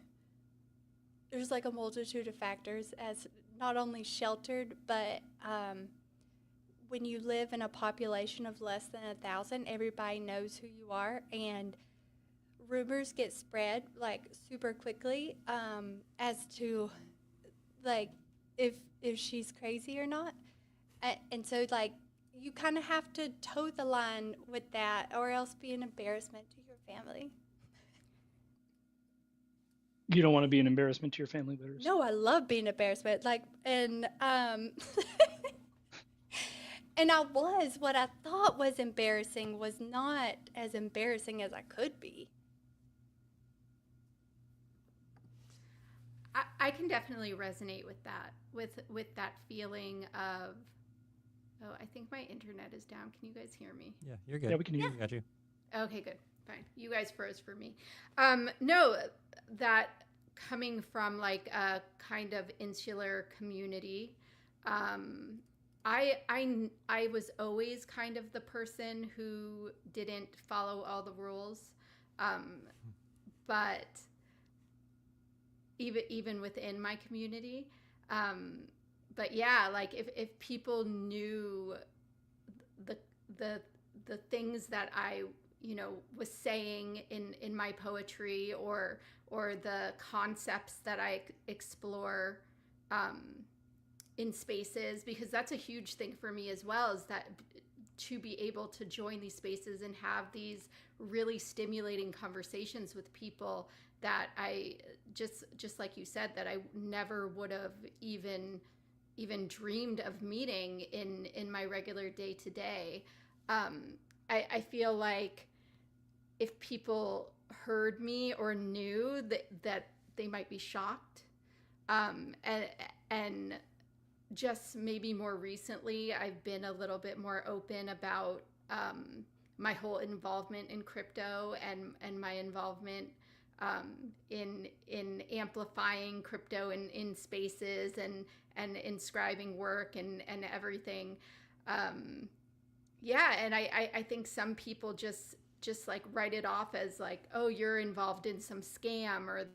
There's like a multitude of factors as not only sheltered, but when you live in a population of less than 1,000, everybody knows who you are, and rumors get spread like super quickly as to like if she's crazy or not, and so like you kind of have to toe the line with that, or else be an embarrassment to your family. You don't want to be an embarrassment to your family members. No, I love being embarrassment. Like, and and what I thought was embarrassing was not as embarrassing as I could be. I can definitely resonate with that, with that feeling of, oh, I think my internet is down. Can you guys hear me? Yeah, you're good. Yeah, we can hear you. Got you. Okay, good. Fine. You guys froze for me. No, that coming from like a kind of insular community, I was always kind of the person who didn't follow all the rules, but even within my community, but yeah, like if people knew the things that I was saying in my poetry, or the concepts that I explore in spaces, because that's a huge thing for me as well, is that to be able to join these spaces and have these really stimulating conversations with people that I just like you said, that I never would have even dreamed of meeting in my regular day to day. I feel like if people heard me or knew that they might be shocked, and just maybe more recently, I've been a little bit more open about my whole involvement in crypto and my involvement in amplifying crypto in spaces and inscribing work and everything. Yeah, and I think some people just like write it off as like, oh, you're involved in some scam, or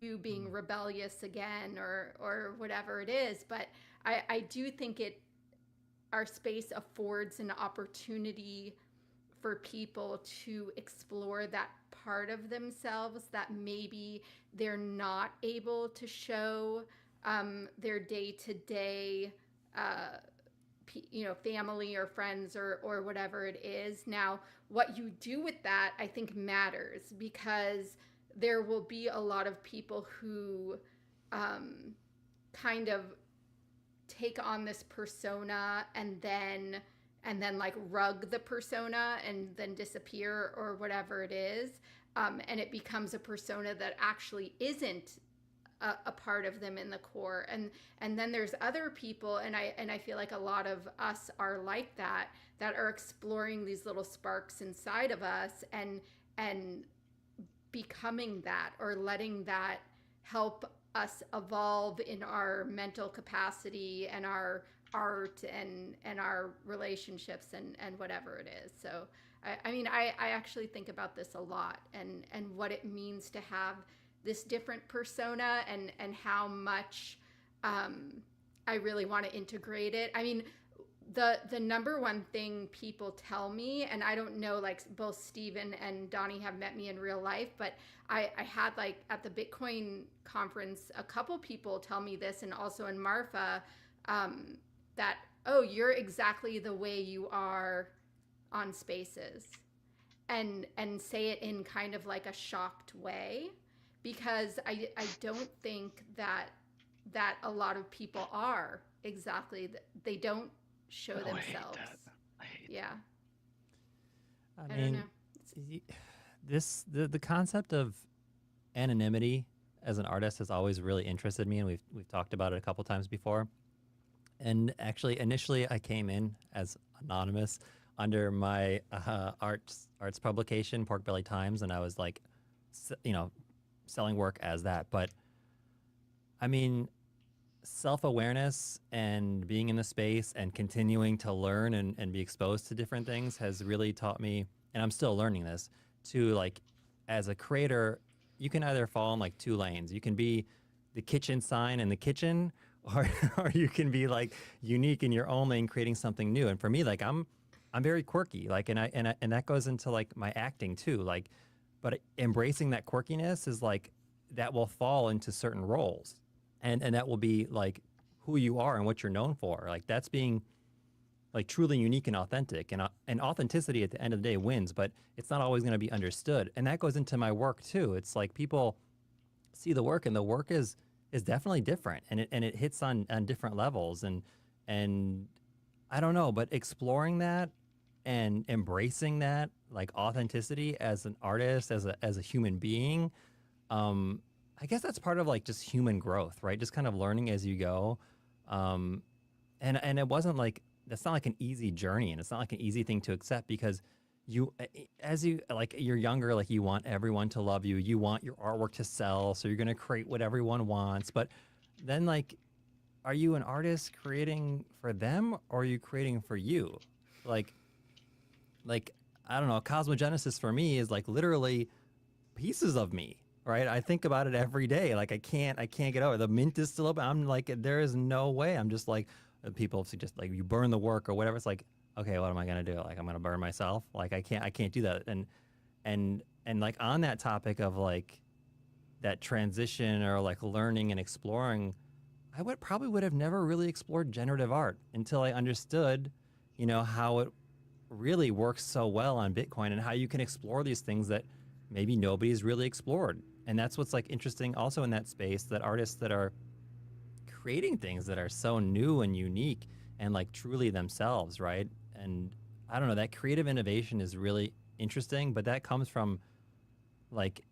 you being rebellious again, or whatever it is. But I do think our space affords an opportunity for people to explore that part of themselves that maybe they're not able to show their day-to-day family or friends or whatever it is. Now, what you do with that, I think, matters, because there will be a lot of people who kind of take on this persona and then like rug the persona and then disappear or whatever it is, and it becomes a persona that actually isn't a part of them in the core. And then there's other people, and I feel like a lot of us are like that are exploring these little sparks inside of us and becoming that, or letting that help us evolve in our mental capacity and our art and our relationships and whatever it is. So I actually think about this a lot, and what it means to have this different persona, and how much I really want to integrate it. I mean, the number one thing people tell me, and I don't know, like both Steven and Donnie have met me in real life, but I had, like, at the Bitcoin conference, a couple people tell me this, and also in Marfa, that, oh, you're exactly the way you are on Spaces, and say it in kind of like a shocked way, because I don't think that a lot lot of people are exactly, they don't show themselves. I hate Yeah. I I don't mean, know. the concept of anonymity as an artist has always really interested me, and we've talked about it a couple times before. And actually, initially, I came in as anonymous under my arts publication, Pork Belly Times, and I was like, selling work as that. But I mean, self-awareness and being in the space and continuing to learn and be exposed to different things has really taught me, and I'm still learning this, to, like, as a creator, you can either fall in like two lanes. You can be the kitchen sign in the kitchen, or you can be like unique in your own lane, creating something new. And for me, like, I'm very quirky, like, and that goes into like my acting too, like, but embracing that quirkiness is like, that will fall into certain roles, and that will be like who you are and what you're known for. Like, that's being like truly unique and authentic, and authenticity at the end of the day wins, but it's not always going to be understood. And that goes into my work too. It's like, people see the work, and the work is definitely different, and it hits on different levels, and I don't know, but exploring that and embracing that, like, authenticity as an artist, as a human being, I guess that's part of like just human growth, right? Just kind of learning as you go. And it wasn't like, that's not like an easy journey, and it's not like an easy thing to accept, because as you're younger, like, you want everyone to love you, you want your artwork to sell, so you're going to create what everyone wants. But then, like, are you an artist creating for them, or are you creating for you? Like I don't know, Cosmogenesis for me is like literally pieces of me, right? I think about it every day. Like, I can't get over it. The mint is still open. I'm like, there is no way. I'm just like, people suggest like you burn the work or whatever. It's like, okay, what am I gonna do? Like, I'm gonna burn myself? Like, I can't do that. And like, on that topic of like that transition, or like learning and exploring, I would have never really explored generative art until I understood, how it really works so well on Bitcoin, and how you can explore these things that maybe nobody's really explored. And that's what's like interesting also in that space, that artists that are creating things that are so new and unique and like truly themselves, right? And I don't know, that creative innovation is really interesting, but that comes from like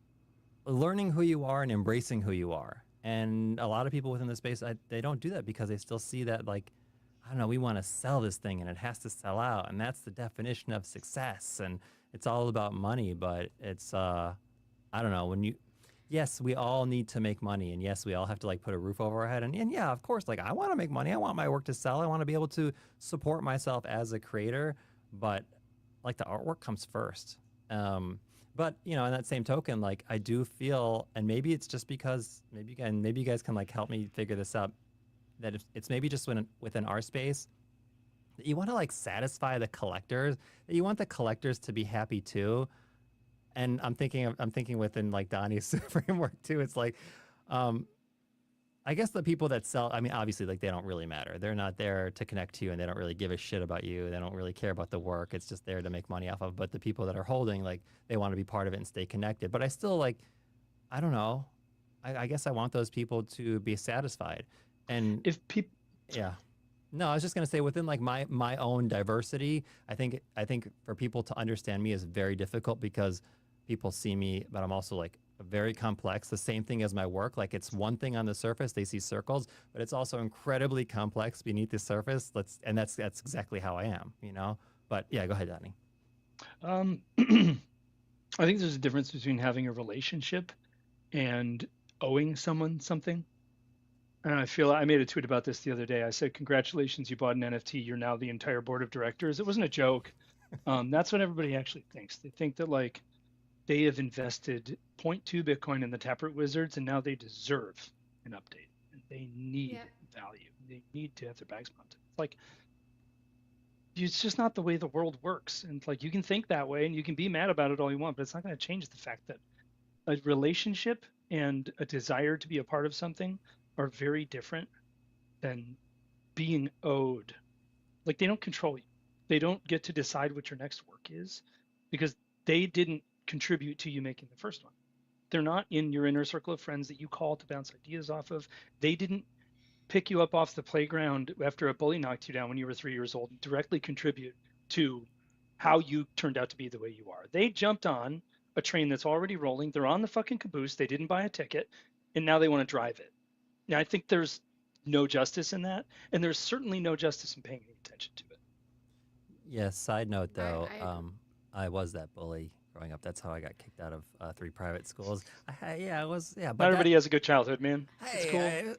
learning who you are and embracing who you are. And a lot of people within the space, they don't do that because they still see that, like, I don't know, we want to sell this thing and it has to sell out. And that's the definition of success. And it's all about money. But it's, I don't know, yes, we all need to make money. And yes, we all have to like put a roof over our head. And yeah, of course, like I want to make money. I want my work to sell. I want to be able to support myself as a creator. But like the artwork comes first. But in that same token, like I do feel, and maybe it's just because maybe you guys can like help me figure this out, that it's maybe just within our space that you want to like satisfy the collectors, that you want the collectors to be happy too. And I'm thinking within like Donnie's framework too. It's like, I guess the people that sell, I mean, obviously, like they don't really matter. They're not there to connect to you, and they don't really give a shit about you. They don't really care about the work. It's just there to make money off of. But the people that are holding, like, they want to be part of it and stay connected. But I still like, I don't know. I guess I want those people to be satisfied. And If people, yeah. No, I was just gonna say within like my own diversity, I think for people to understand me is very difficult because people see me, but I'm also like very complex. The same thing as my work. Like it's one thing on the surface, they see circles, but it's also incredibly complex beneath the surface. And that's exactly how I am, But yeah, go ahead, Donnie. I think there's a difference between having a relationship and owing someone something. And I made a tweet about this the other day. I said, congratulations, you bought an NFT. You're now the entire board of directors. It wasn't a joke. That's what everybody actually thinks. They think that like they have invested 0.2 Bitcoin in the Taproot Wizards, and now they deserve an update. And they need value. They need to have their bags mounted. It's like, it's just not the way the world works. And like, you can think that way and you can be mad about it all you want, but it's not going to change the fact that a relationship and a desire to be a part of something are very different than being owed. Like, they don't control you. They don't get to decide what your next work is because they didn't contribute to you making the first one. They're not in your inner circle of friends that you call to bounce ideas off of. They didn't pick you up off the playground after a bully knocked you down when you were 3 years old and directly contribute to how you turned out to be the way you are. They jumped on a train that's already rolling. They're on the fucking caboose. They didn't buy a ticket, and now they want to drive it. Now, I think there's no justice in that, and there's certainly no justice in paying any attention to it. Yeah, side note though, I I was that bully growing up. That's how I got kicked out of 3 private schools. I was, yeah. But Not everybody has a good childhood, man. It's cool.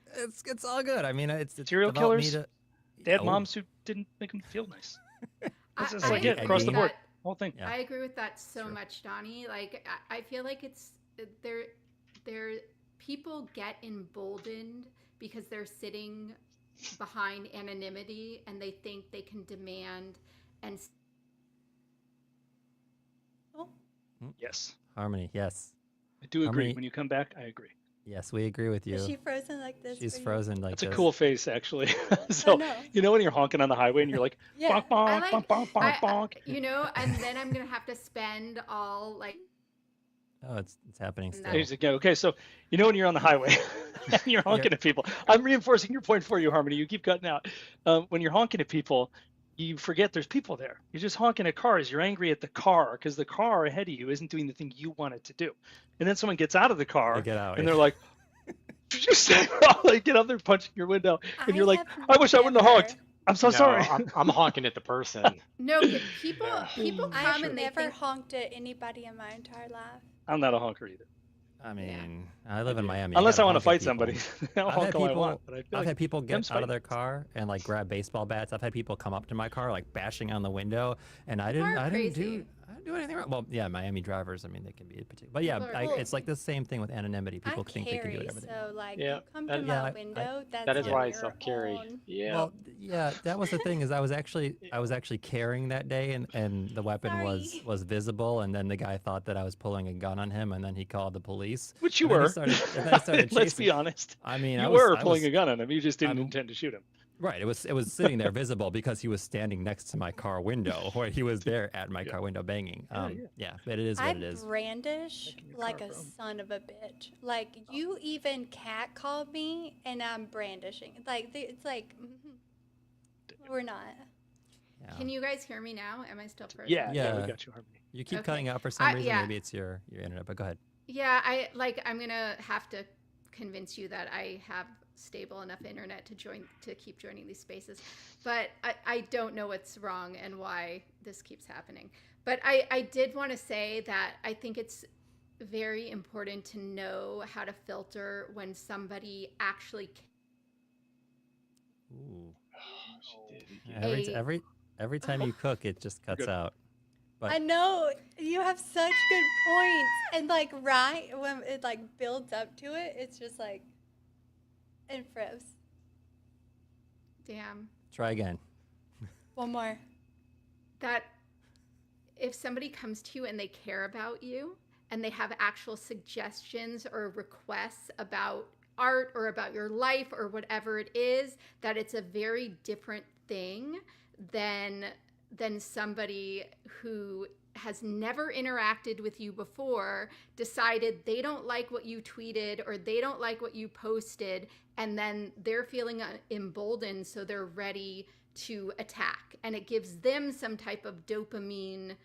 It's all good. I mean, it's Serial developed me killers? to- They had Oh. moms who didn't make them feel nice. That's just I like it agree across the with board. that. Whole thing. Yeah. I agree with that so Sure. much, Donnie. Like, I feel like it's there. People get emboldened because they're sitting behind anonymity and they think they can demand and Yes, Harmony. Yes, I do agree. Harmony- When you come back, I agree. yes, we agree with you. Is she frozen like this? She's for you? frozen like That's a this. cool face, actually. So, know. you know when you're honking on the highway and you're like, Yeah. bonk, bonk, I like- bonk, bonk, bonk, bonk. and then I'm gonna have to spend all like Oh, it's happening still. No. He's like, okay, so you know when you're on the highway and you're honking at people. I'm reinforcing your point for you, Harmony. You keep cutting out. When you're honking at people, you forget there's people there. You're just honking at cars. You're angry at the car because the car ahead of you isn't doing the thing you want it to do. And then someone gets out of the car They get out, and yeah. they're like, did you say like get up there punching your window and you're like, have I wish I wouldn't have never- honked. I'm so No, sorry. I'm honking at the person. no people Yeah. I come have and they never think honked at anybody in my entire life. I'm not a honker either. I mean, I live in Miami. Unless I want to fight somebody. I'll I've honk had all I people, want. But I feel I've like had people them's get out of fighting. their car and like grab baseball bats. I've had people come up to my car like bashing on the window, and I didn't crazy. do anything wrong. Well, yeah, Miami drivers. I mean, they can be particular, but yeah, People are- it's like the same thing with anonymity. People I think they can do carry, whatever they want. so like Yeah, you come that- to Yeah, my I- window. That's That is on why I your self-carry. own. Yeah. Well, yeah, that was the thing is I was actually carrying that day, and the weapon Sorry. was visible, and then the guy thought that I was pulling a gun on him, and then he called the police. Which you And then he were. started- and then I started Let's chasing. be honest. I mean, You I were was, pulling a gun on him. You just didn't I'm- intend to shoot him. Right. It was sitting there visible because he was standing next to my car window, or he was there at my car window banging. Yeah, but it is I what it is. brandish Making your like car a roam. son of a bitch. Like you even catcalled me, and I'm brandishing. Like it's like we're not. Yeah. Can you guys hear me now? Am I still frozen? Yeah, Yeah. we got you, Harmony. You keep Okay. cutting out for some reason. yeah. Maybe it's your internet, but go ahead. Yeah, I'm gonna have to convince you that I have stable enough internet to keep joining these spaces. But I don't know what's wrong and why this keeps happening. But I did want to say that I think it's very important to know how to filter when somebody actually. Ooh. Oh, she did. Every time you cook, it just cuts Good. out. But I know you have such good points, and like right when it like builds up to it, it's just like and froze. Damn. try again. One more. That if somebody comes to you and they care about you and they have actual suggestions or requests about art or about your life or whatever it is, that it's a very different thing than somebody who has never interacted with you before, decided they don't like what you tweeted or they don't like what you posted, and then they're feeling emboldened, so they're ready to attack. And it gives them some type of dopamine,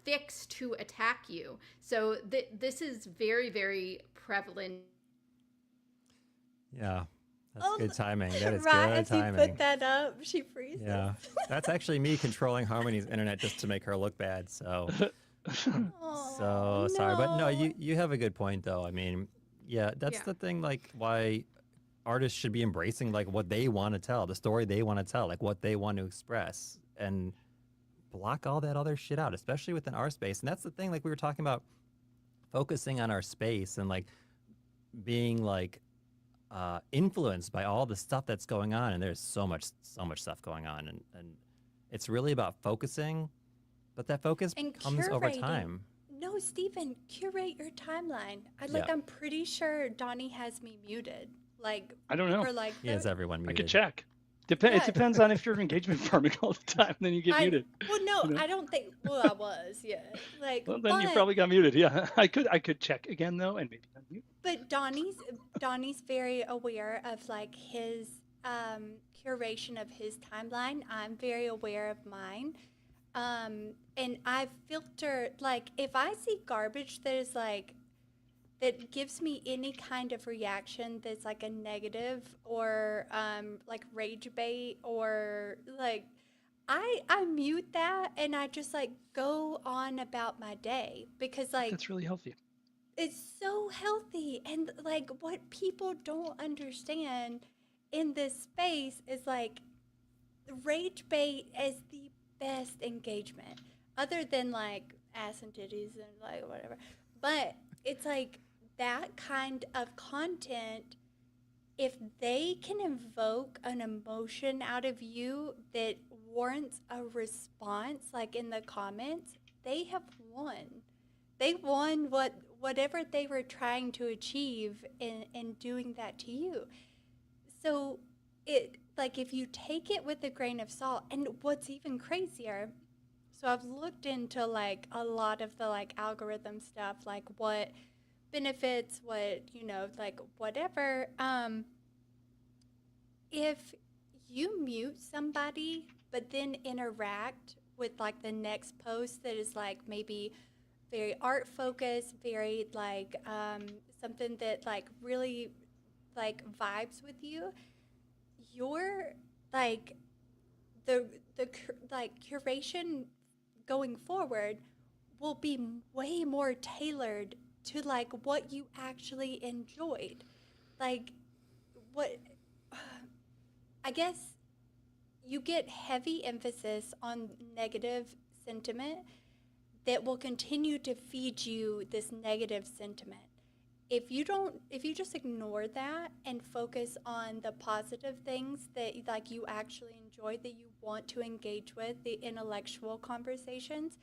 fix to attack you. So this is very, very prevalent. Yeah, that's good timing. That is right good as he timing. put that up, she freezes. Yeah, that's actually me controlling Harmony's internet just to make her look bad. So, Oh, sorry, but no, no. you have a good point though. I mean, yeah, that's Yeah. the thing. Like, why artists should be embracing like what they want to tell, the story they want to tell, like what they want to express, and block all that other shit out, especially within our space. And that's the thing. Like we were talking about, focusing on our space and like being like influenced by all the stuff that's going on, and there's so much stuff going on, and it's really about focusing, but that focus And comes over curating. time. No, Stephen, curate your timeline. Yeah. I'm pretty sure Donnie has me muted. Like I don't know. for like He has everyone I muted. could check. It Yeah. depends on if you're engagement farming all the time, then you get muted. Well, no, You know? I don't think. Well, I was, yeah. Like, Well, then you but- probably got muted. Yeah, I could check again though, and maybe unmute. But Donnie's very aware of like his curation of his timeline. I'm very aware of mine. And I filter, like, if I see garbage that is like that gives me any kind of reaction that's like a negative or like rage bait or like I mute that and I just like go on about my day because like That's really healthy. it's so healthy. And like what people don't understand in this space is like rage bait is the best engagement other than like ass and titties and like whatever. But it's like that kind of content, if they can invoke an emotion out of you that warrants a response, like in the comments, they have won. They won whatever they were trying to achieve in doing that to you. So it like if you take it with a grain of salt, and what's even crazier, so I've looked into like a lot of the like algorithm stuff, like what benefits, what, like whatever. If you mute somebody but then interact with like the next post that is like maybe very art focused, very like something that like really like vibes with you, your like the like curation going forward will be way more tailored to like what you actually enjoyed. Like what I guess you get heavy emphasis on negative sentiment that will continue to feed you this negative sentiment. If you just ignore that and focus on the positive things that like you actually enjoy, that you want to engage with, the intellectual conversations,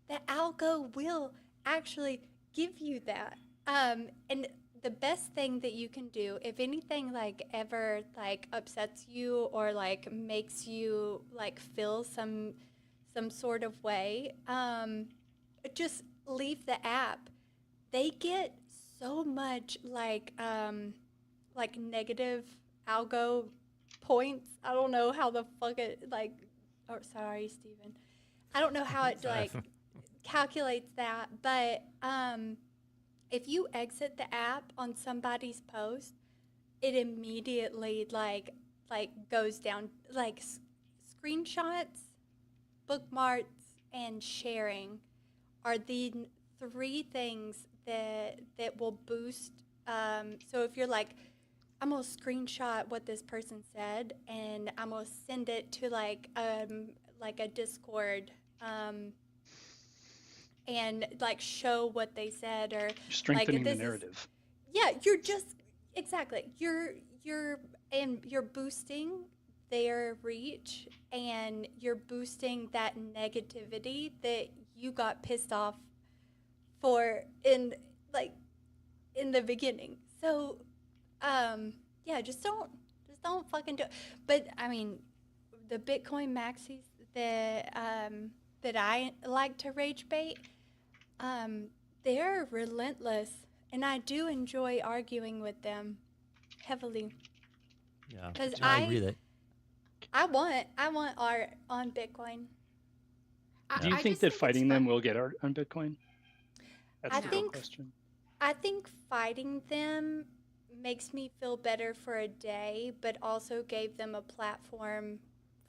the algo will actually give you that. And the best thing that you can do, if anything like ever like upsets you or like makes you like feel some sort of way, just leave the app. They get so much like negative algo points. I don't know how the fuck it like. Oh, sorry, Steven. I don't know how it like calculates that, but if you exit the app on somebody's post, it immediately like goes down like screenshots, bookmarks, and sharing are the three things that will boost. So if you're like, I'm gonna screenshot what this person said, and I'm gonna send it to like a Discord, and like show what they said, or You're strengthening the this is narrative. yeah, you're just exactly you're boosting their reach, and you're boosting that negativity that you got pissed off for in the beginning. So yeah, just don't fucking do it. But I mean, the Bitcoin maxis that I like to rage bait, they're relentless, and I do enjoy arguing with them heavily. Yeah. 'Cause I agree that. I want art on Bitcoin. Do you I think just that it's fighting them fun. will get art on Bitcoin? That's I the real think- question. I think fighting them makes me feel better for a day, but also gave them a platform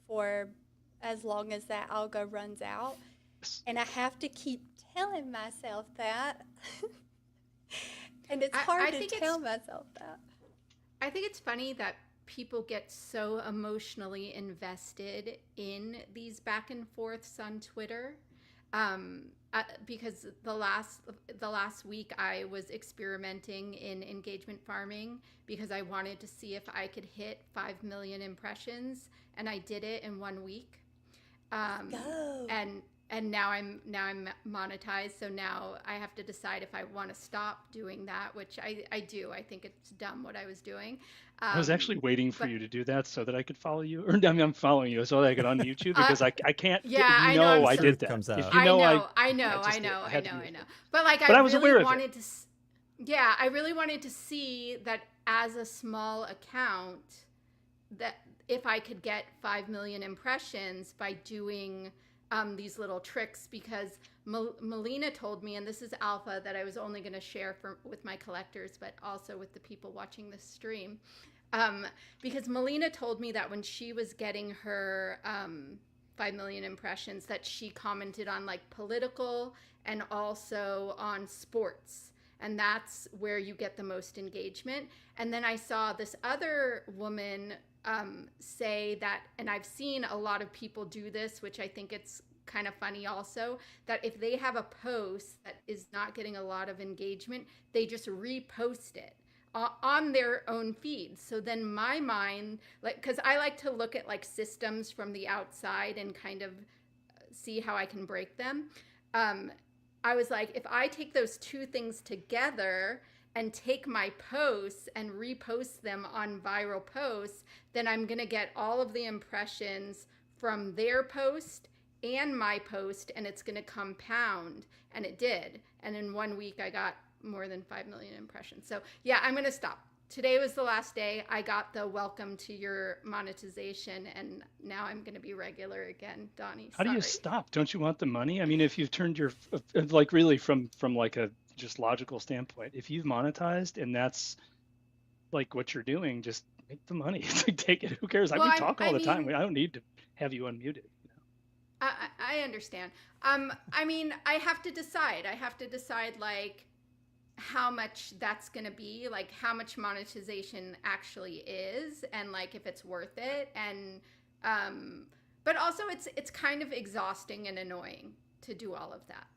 for as long as that algo runs out. And I have to keep telling myself that. And it's I hard to think tell myself that. I think it's funny that people get so emotionally invested in these back and forths on Twitter. Because the last week I was experimenting in engagement farming because I wanted to see if I could hit 5 million impressions, and I did it in 1 week. Go. And now I'm monetized, so now I have to decide if I want to stop doing that, which I do. I think it's dumb what I was doing. I was actually waiting for but- you to do that so that I could follow you. Or I mean, I'm following you so that I could unmute you because I can't. yeah, you I know, know I'm I sorry. did that. Comes out. If you know, I know. I had to do it. But like, But I was really aware of it. wanted to. Yeah, I really wanted to see that as a small account, that if I could get 5 million impressions by doing these little tricks, because Melina told me, and this is alpha that I was only going to share with my collectors, but also with the people watching this stream. Because Melina told me that when she was getting her 5 million impressions, that she commented on like political and also on sports. And that's where you get the most engagement. And then I saw this other woman say that, and I've seen a lot of people do this, which I think it's kind of funny also, that if they have a post that is not getting a lot of engagement, they just repost it on their own feed. So then my mind, like, because I like to look at like systems from the outside and kind of see how I can break them. I was like, if I take those two things together and take my posts and repost them on viral posts, then I'm going to get all of the impressions from their post and my post, and it's going to compound. And it did. And in 1 week, I got more than 5 million impressions. So yeah, I'm going to stop. Today was the last day. I got the welcome to your monetization, and now I'm going to be regular again, Donnie. How do you sorry. stop? Don't you want the money? I mean, if you've turned your like really from like a just logical standpoint, if you've monetized and that's like what you're doing, just make the money. It's like, take it. Who cares? Well, We talk all the time. mean- I don't need to have you unmuted. I understand. I mean, I have to decide. Like how much that's going to be, like how much monetization actually is, and like if it's worth it. And but also it's kind of exhausting and annoying to do all of that.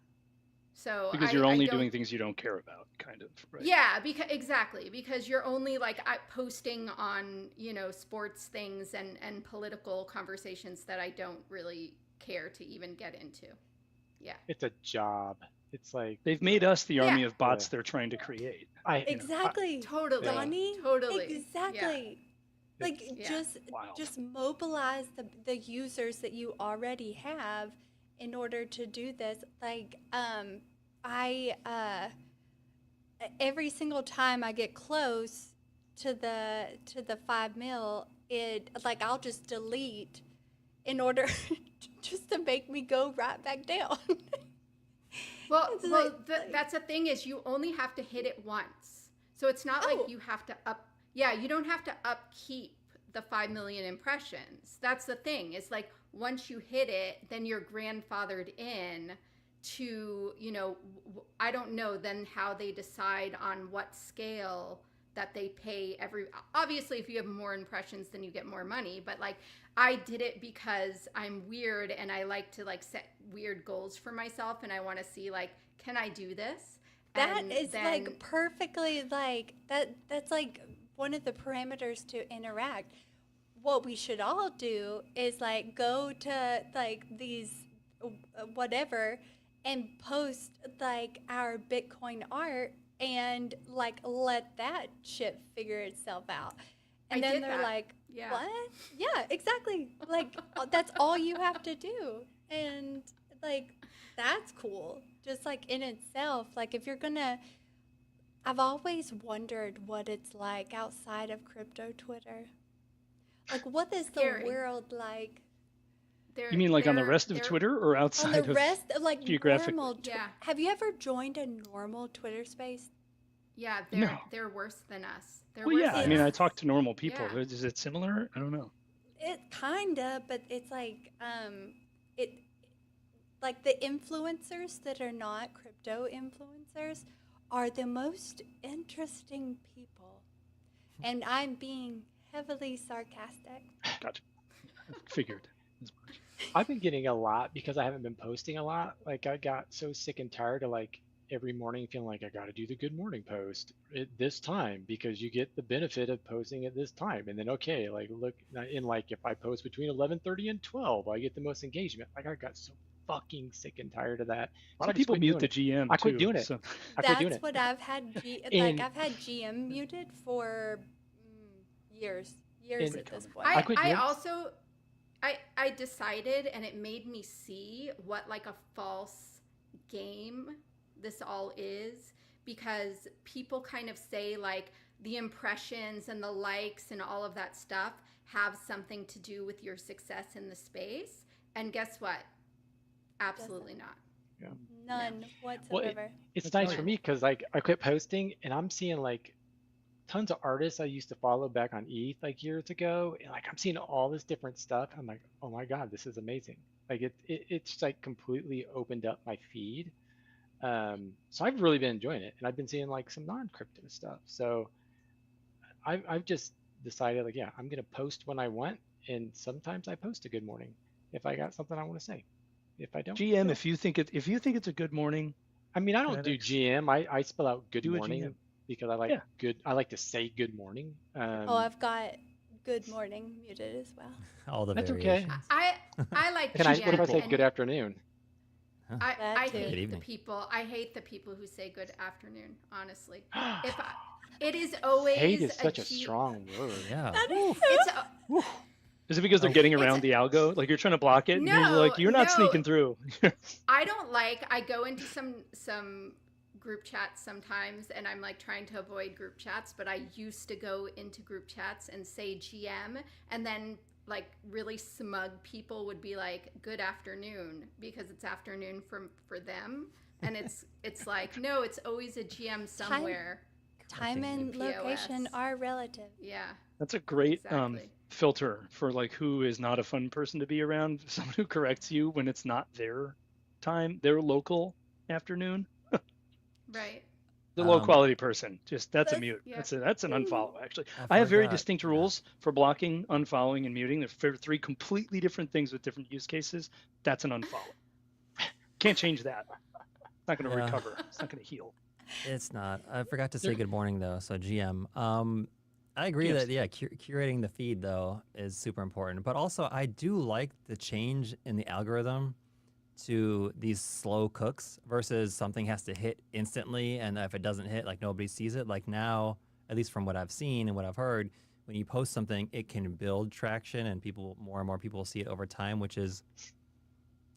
So Because you're only doing things you don't care about, kind of. Right? Yeah, because you're only like posting on, sports things and political conversations that I don't really care to even get into. Yeah. It's a job. It's like They've made us the army Yeah. of bots Yeah. they're trying to create. Exactly. Totally. Donnie? Totally. Exactly. Like Yeah. Wow. just mobilize the users that you already have in order to do this. Like I every single time I get close to the 5 mil, it like I'll just delete in order just to make me go right back down. Well, It's well, like- that's the thing is you only have to hit it once. So it's not Oh. like you have to you don't have to upkeep the 5 million impressions. That's the thing. It's like once you hit it, then you're grandfathered in to, I don't know then how they decide on what scale that they pay obviously if you have more impressions then you get more money, but like I did it because I'm weird and I like to like set weird goals for myself and I want to see like can I do this? That And is then- like perfectly like that's like one of the parameters to interact. What we should all do is like go to like these whatever and post like our Bitcoin art and like let that shit figure itself out. And I then did they're that. like, Yeah. what? Yeah, exactly. Like that's all you have to do. And like that's cool. Just like in itself, like if you're gonna I've always wondered what it's like outside of crypto Twitter. Like what is Scary. the world like They're- You mean like on the they're- rest of they're- Twitter or on outside the of? rest of like geographically? normal Yeah. Have you ever joined a normal Twitter space? Yeah, No. they're worse than us. They're Well, worse yeah. than I mean, I us. talk to normal people. Yeah. Is it similar? I don't know. It kinda, but it's like it like the influencers that are not crypto influencers are the most interesting people. And I'm being heavily sarcastic. Gotcha. Figured as much. I've been getting a lot because I haven't been posting a lot. Like I got so sick and tired of like every morning feeling like I got to do the good morning post at this time because you get the benefit of posting at this time. And then okay, like look in like if I post between 11:30 and 12, I get the most engagement. Like I got so fucking sick and tired of that. A lot So I of just people quit mute doing the it. GM I quit too, doing it. so- I quit doing That's it. what I've had And- I've had GM muted for years And- at this point. I quit I doing- also I decided and it made me see what like a false game this all is because people kind of say like the impressions and the likes and all of that stuff have something to do with your success in the space and guess what? Absolutely not. None Well, whatsoever. it's nice for me because like I quit posting and I'm seeing like tons of artists I used to follow back on ETH like years ago, and like I'm seeing all this different stuff. I'm like, oh my god, this is amazing. Like it's like completely opened up my feed. So I've really been enjoying it, and I've been seeing like some non-crypto stuff. So I've just decided like, yeah, I'm gonna post when I want, and sometimes I post a good morning if I got something I want to say. If I don't, GM, no. if you think it's a good morning, I mean, I don't do FedEx. GM. I spell out good Do a morning GM. because I like Yeah. good. I like to say good morning. Oh, I've got good morning muted as well. All the That's okay. variations. I like Can I? GM What if I say and good afternoon? I That too. hate Good the evening. people. I hate the people who say good afternoon, honestly. It is always Hate is such a G- strong word. Yeah. It's a, is it because they're Oh. getting It's around a- the algo? Like you're trying to block it, and you're No, like, you're not no. sneaking through. I don't like. I go into some group chats sometimes, and I'm like trying to avoid group chats. But I used to go into group chats and say GM, and then like really smug people would be like good afternoon because it's afternoon for them, and it's like no, it's always a GM somewhere. Time and POS. location are relative. Yeah, That's a great Exactly. filter for like who is not a fun person to be around. Someone who corrects you when it's not their time, their local afternoon. right. The low Um, quality person, just that's a That's- mute. yeah. That's an unfollow. Actually, I I have very forgot, distinct yeah. rules for blocking, unfollowing, and muting. They're three completely different things with different use cases. That's an unfollow. Can't change that. It's not going to Yeah. recover. It's not going to heal. It's not. I forgot to say There- good morning though. So GM. I agree Yes. that curating the feed though is super important. But also I do like the change in the algorithm to these slow cooks versus something has to hit instantly, and if it doesn't hit, like nobody sees it. Like now, at least from what I've seen and what I've heard, when you post something, it can build traction and more and more people see it over time, which is,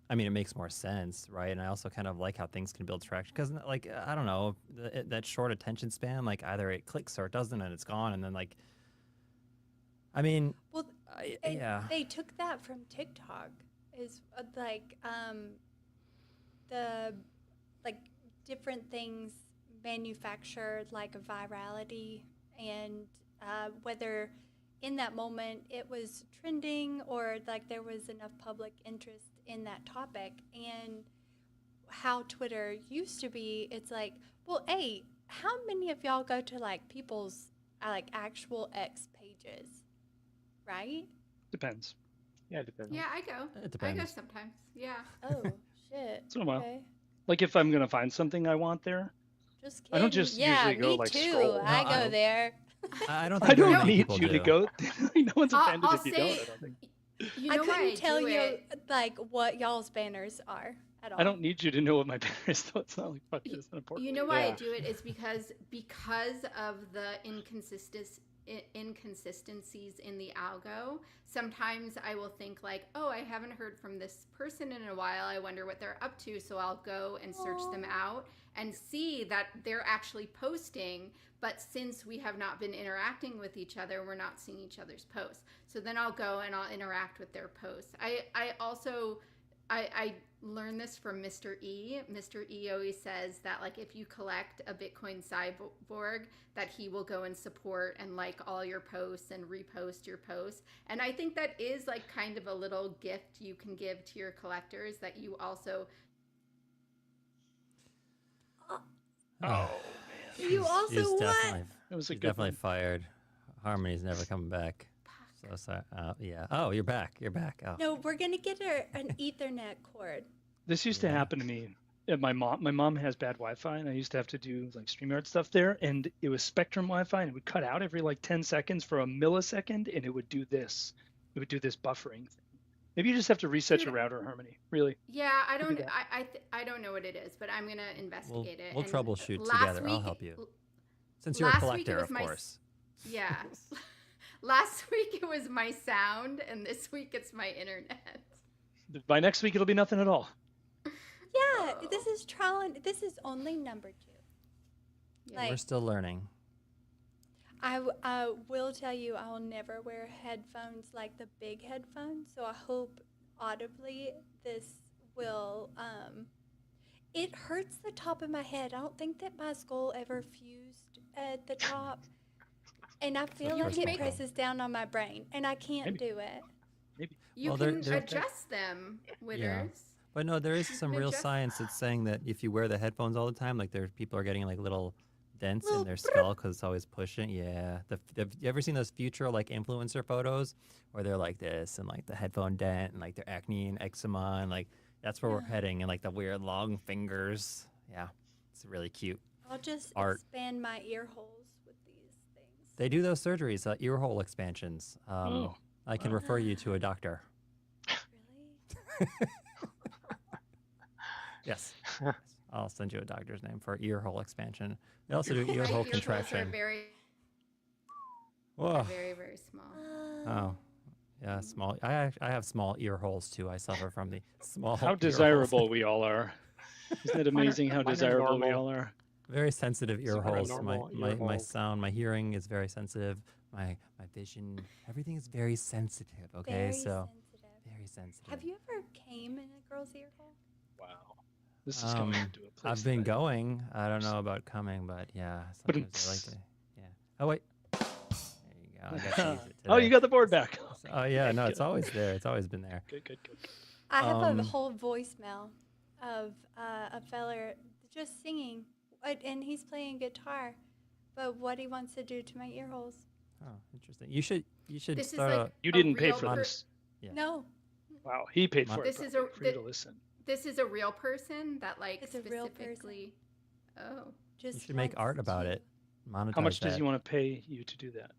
I mean, it makes more sense, right? And I also kind of like how things can build traction because, like, I don't know, that short attention span, like either it clicks or it doesn't and it's gone. And then, like, I mean, Well, yeah. they took that from TikTok. Is like the like different things manufacture like a virality, and whether in that moment it was trending or like there was enough public interest in that topic. And how Twitter used to be, it's like, well, hey, how many of y'all go to like people's like actual X pages, right? Depends. Yeah, it depends. Yeah, I go. It I go depends. sometimes. Yeah. Oh shit. So am I. Okay. Like if I'm gonna find something I want there, Just I don't kidding. just yeah, usually go, me like, too. scroll. I No, go I- there. I don't I think very don't many need people you do. to go. no one's I'll- offended I'll if you say- don't. I don't think. You I know why couldn't tell do you it? like what y'all's banners are at all. I don't need you to know what my banner is, though. It's not like fuck it, it's not important. You know why I Yeah. do it is because of the inconsistencies in the algo. Sometimes I will think like, oh, I haven't heard from this person in a while. I wonder what they're up to. So I'll go and search them out and see that they're actually posting. But since we have not been interacting with each other, we're not seeing each other's posts. So then I'll go and I'll interact with their posts. I also learned this from Mr. E. Mr. E always says that like if you collect a Bitcoin cyborg, that he will go and support and like all your posts and repost your posts. And I think that is like kind of a little gift you can give to your collectors, that you also Oh, You also he's what? definitely, That was a he's good definitely one. fired. Harmony's never coming back. So sorry. Yeah. Oh, you're back. You're back. Oh. No, we're gonna get an Ethernet cord. This used to Yeah. happen to me. At my mom has bad Wi-Fi, and I used to have to do like StreamYard stuff there, and it was Spectrum Wi-Fi, and it would cut out every like 10 seconds for a millisecond, and it would do this. It would do this buffering thing. Maybe you just have to reset Dude, your router, Harmony. Really. yeah, I do don't that. I don't know what it is, but I'm gonna investigate it. We'll And troubleshoot last together. I'll week- help you. Since you're a last week it collector, was of my course. Yeah. Last week it was my sound, and this week it's my internet. By next week, it'll be nothing at all. Yeah, this is trial and this is only number 2. Yeah. Like, We're still learning. I will tell you, I will never wear headphones like the big headphones. So I hope audibly this will. It hurts the top of my head. I don't think that my skull ever fused at the top, and I feel You like can it make- presses down on my brain, and I can't Maybe. do it. Maybe. You Well, they're- can they're- adjust them, Witters. But no, there is You some can real adjust science that. that's saying that if you wear the headphones all the time, like people are getting like little dents Little in their skull because it's always pushing. Yeah. You ever seen those future like influencer photos where they're like this and like the headphone dent and like their acne and eczema and like that's where we're heading and like the weird long fingers. Yeah. It's really cute. I'll just Art. expand my ear holes with these things. They do those surgeries, ear hole expansions. Oh. I can refer you to a doctor. Really? Yes. I'll send you a doctor's name for ear hole expansion. They also do My ear hole ear holes are contraction. very, Whoa. very, very small. Oh, yeah, small. I have small ear holes too. I suffer from the small. How ear holes. desirable we all are. Isn't it amazing how mine are desirable we normal. all are? Very sensitive ear Mine are holes. normal My ear my holes. sound, my hearing is very sensitive. My vision, everything is very sensitive. Okay, Very so sensitive. very sensitive. Have you ever came in a girl's ear hole? Wow. This is coming into a place. I've been that I- going. I don't know about coming, but yeah, sometimes I like to. Yeah. Oh wait. There you go. I got to use it Oh, you today. got the board back. Oh yeah, no, it's always there. It's always been there. Good, good, good. I have Um, a whole voicemail of a fella just singing, and he's playing guitar, but what he wants to do to my ear holes. Oh, interesting. You should This is start like You a didn't pay real for per- this. Yeah. No, Wow, he paid for This it is probably, a- for you thi- to listen. This is a real person that like It's a real person. specifically. Oh, just You should make wants art about to- it. Monetize How much does that. he want to pay you to do that?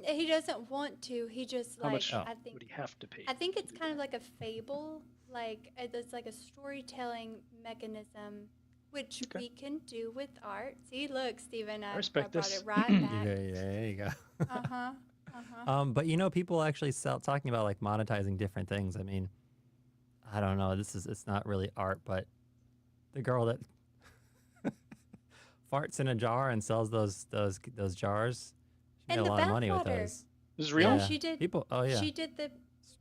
He doesn't want to. He just How like much I Would think. he have to pay? I think it's kind of like a fable, like it's like a storytelling mechanism, which Okay. we can do with art. See, look, Stephen, I respect brought this. it right Yeah, back. there you go. Uh huh. Uh huh. But you know, people actually talking about like monetizing different things. I mean, I don't know. It's not really art, but the girl that farts in a jar and sells those jars, she And made a the lot of money with bathwater. those. This is real? Yeah, she did. People, oh yeah, She did the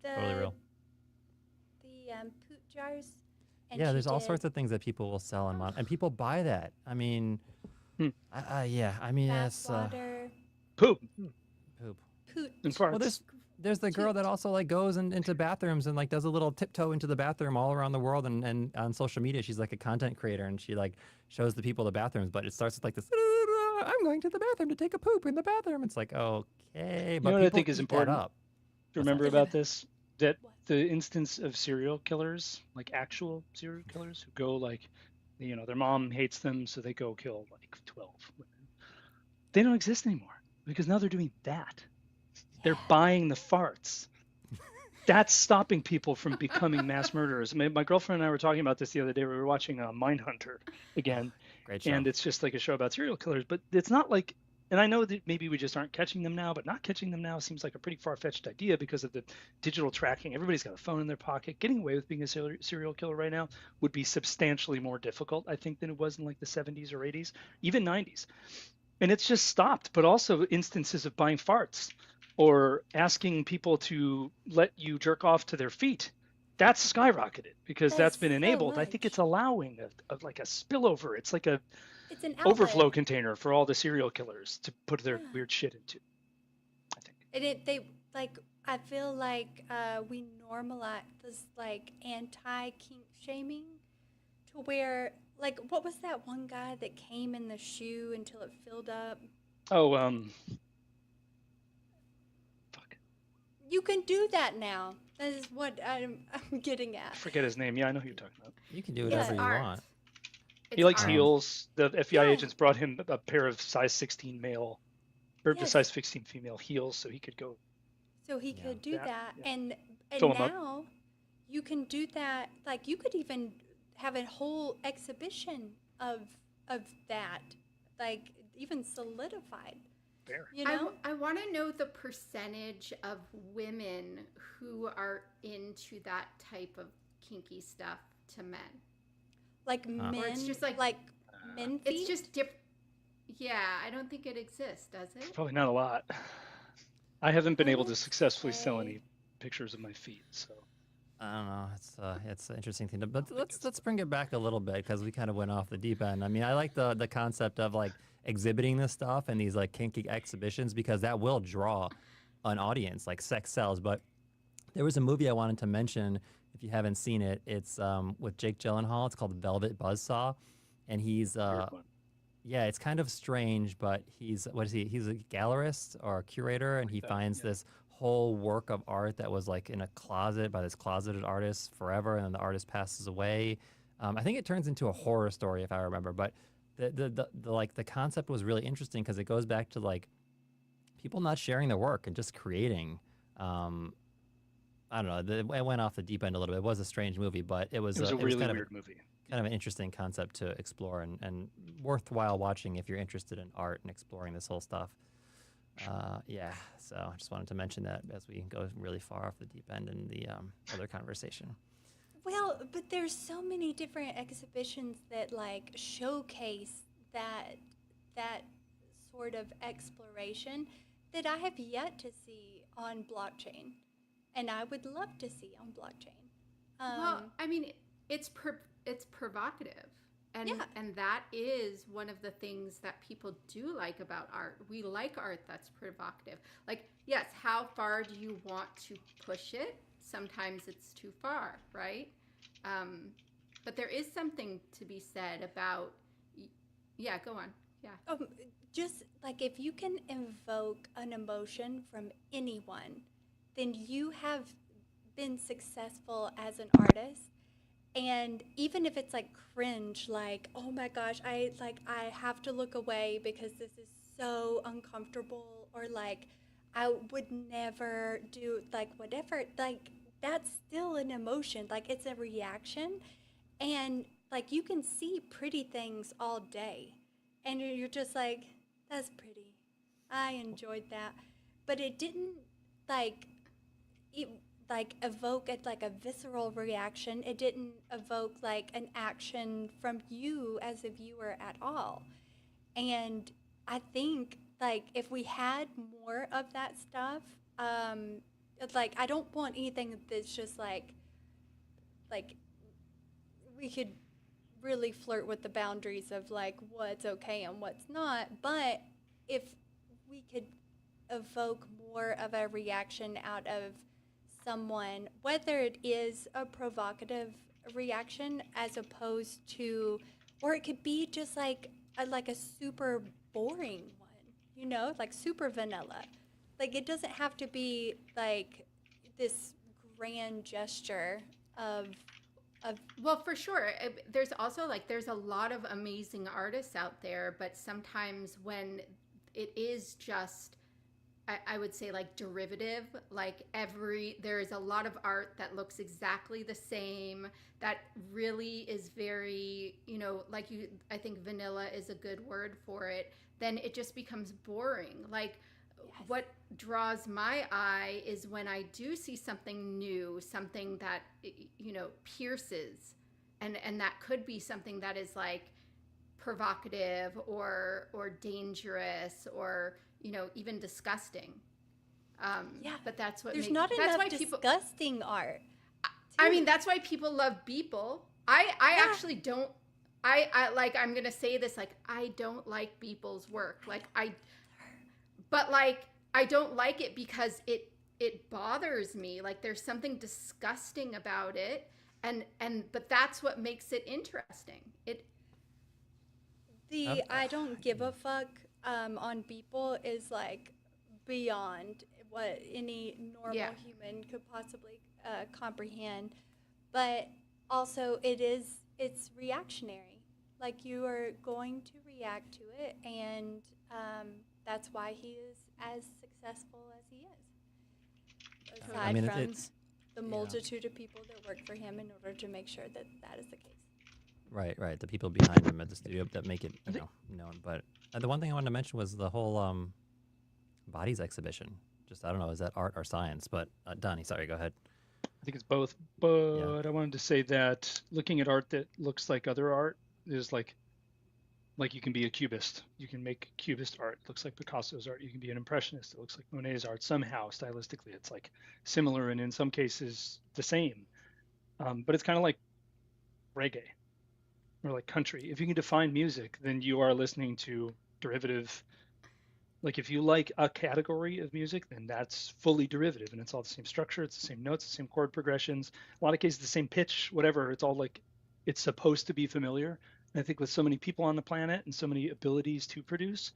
totally real. the poop jars, And Yeah, she there's all did sorts of things that people will sell and people buy that. I mean, Hmm. yeah, I mean bath that's water, Poop poop. poot. and Well, farts. there's the girl that Toot. also like goes into bathrooms and like does a little tiptoe into the bathroom all around the world and on social media she's like a content creator and she like shows the people the bathrooms, but it starts with like this. I'm going to the bathroom to take a poop in the bathroom. It's like okay, You but know what I people think is eat that important up. to What's that? remember Is it about this? That what? the instance of serial killers, like actual serial killers who go like, their mom hates them, so they go kill like 12 women. They don't exist anymore because now they're doing that. They're Yeah. buying the farts. That's stopping people from becoming mass murderers. My girlfriend and I were talking about this the other day. We were watching Mindhunter again, Great show. and it's just like a show about serial killers. But it's not like, and I know that maybe we just aren't catching them now, but not catching them now seems like a pretty far-fetched idea because of the digital tracking. Everybody's got a phone in their pocket. Getting away with being a serial killer right now would be substantially more difficult, I think, than it was in like the 70s or 80s, even 90s. And it's just stopped. But also instances of buying farts or asking people to let you jerk off to their feet, that's skyrocketed because that's That's been so enabled. I think it's much. allowing like a spillover. It's like a It's an overflow outlet. container for all the serial killers to put their Yeah. weird shit into, I think. And they like I feel like we normalize this like anti kink shaming to where like what was that one guy that came in the shoe until it filled up? Oh, fuck. You can do that now. That is what I'm getting I at. forget his name. Yeah, I know who you're talking about. You can do Yeah. whatever It's you art. want. It's He likes art. heels. The FBI Yeah. agents brought him a pair of size 16 male, or the Yes. size 16 female heels so he could go So he Yeah. could do Yeah, that, yeah. and Fill 'em up. now you can do that. Like you could even have a whole exhibition of that, like even solidified. there. You know, I want to know the percentage of women who are into that type of kinky stuff to men. like Or men, it's just like- men feet. It's just different. Yeah, I don't think it exists, does it? Probably not a lot. I haven't been I able to would successfully sell say- any pictures of my feet, so I don't know. It's an interesting thing, but think let's it's- bring it back a little bit because we kind of went off the deep end. I mean, I like the concept of like exhibiting this stuff and these like kinky exhibitions because that will draw an audience. Like sex sells. But there was a movie I wanted to mention if you haven't seen it. It's with Jake Gyllenhaal. It's called Velvet Buzzsaw, and he's weird one. yeah, it's kind of strange, but he's what is he? He's a gallerist or a curator, and he that, finds yeah. this whole work of art that was like in a closet by this closeted artist forever, and then the artist passes away. I think it turns into a horror story if I remember, but the like the concept was really interesting because it goes back to like people not sharing their work and just creating. I don't know. It went off the deep end a little bit. It was a strange movie, but it was It was a it was really kind of weird movie. kind of an interesting concept to explore and worthwhile watching if you're interested in art and exploring this whole stuff. Yeah, so I just wanted to mention that as we go really far off the deep end in the other conversation. Well, but there's so many different exhibitions that like showcase that sort of exploration that I have yet to see on blockchain, and I would love to see on blockchain. Well, I mean, it's provocative, and Yeah. and that is one of the things that people do like about art. We like art that's provocative. Like, yes, how far do you want to push it? Sometimes it's too far, right? But there is something to be said about. Yeah, go on. Yeah. Just like if you can invoke an emotion from anyone, then you have been successful as an artist. And even if it's like cringe, like, oh my gosh, I have to look away because this is so uncomfortable, or like I would never do like whatever, like that's still an emotion. Like it's a reaction. And like you can see pretty things all day. And you're just like, that's pretty. I enjoyed that. But it didn't like evoke like a visceral reaction. It didn't evoke like an action from you as a viewer at all. And I think like if we had more of that stuff, like I don't want anything that's just like we could really flirt with the boundaries of like what's okay and what's not. But if we could evoke more of a reaction out of someone, whether it is a provocative reaction as opposed to, or it could be just like a super boring one, you know, like super vanilla. Like it doesn't have to be like this grand gesture of Well, for sure. There's also like there's a lot of amazing artists out there, but sometimes when it is just I would say like derivative, like there is a lot of art that looks exactly the same, that really is very, you know, like I think vanilla is a good word for it, then it just becomes boring. Like what draws my eye is when I do see something new, something that, you know, pierces, and that could be something that is like provocative or dangerous or, you know, even disgusting. But that's what there's makes, not that's enough why people, disgusting art. I mean, that's why people love Beeple. I actually don't. I like. I'm gonna say this. Like, I don't like Beeple's work. Like, but like, I don't like it because it bothers me. Like, there's something disgusting about it, but that's what makes it interesting. I don't give a fuck on Beeple is like beyond what any normal human could possibly comprehend, but also it's reactionary. Like you are going to react to it, and that's why he is as successful as he is. Aside I mean, from it's the multitude of people that work for him in order to make sure that that is the case. right. The people behind him at the studio that make it, you know, known. But the one thing I wanted to mention was the whole bodies exhibition. Just, I don't know, is that art or science? But Donnie, sorry, go ahead. I think it's both, but I wanted to say that looking at art that looks like other art is like you can be a cubist. You can make cubist art. It looks like Picasso's art. You can be an impressionist. It looks like Monet's art. Somehow, stylistically, it's like similar and in some cases the same. But it's kind of like reggae or like country. If you can define music, then you are listening to derivative. Like if you like a category of music, then that's fully derivative, and it's all the same structure, it's the same notes, the same chord progressions, a lot of cases the same pitch, whatever. It's all like it's supposed to be familiar. And I think with so many people on the planet and so many abilities to produce,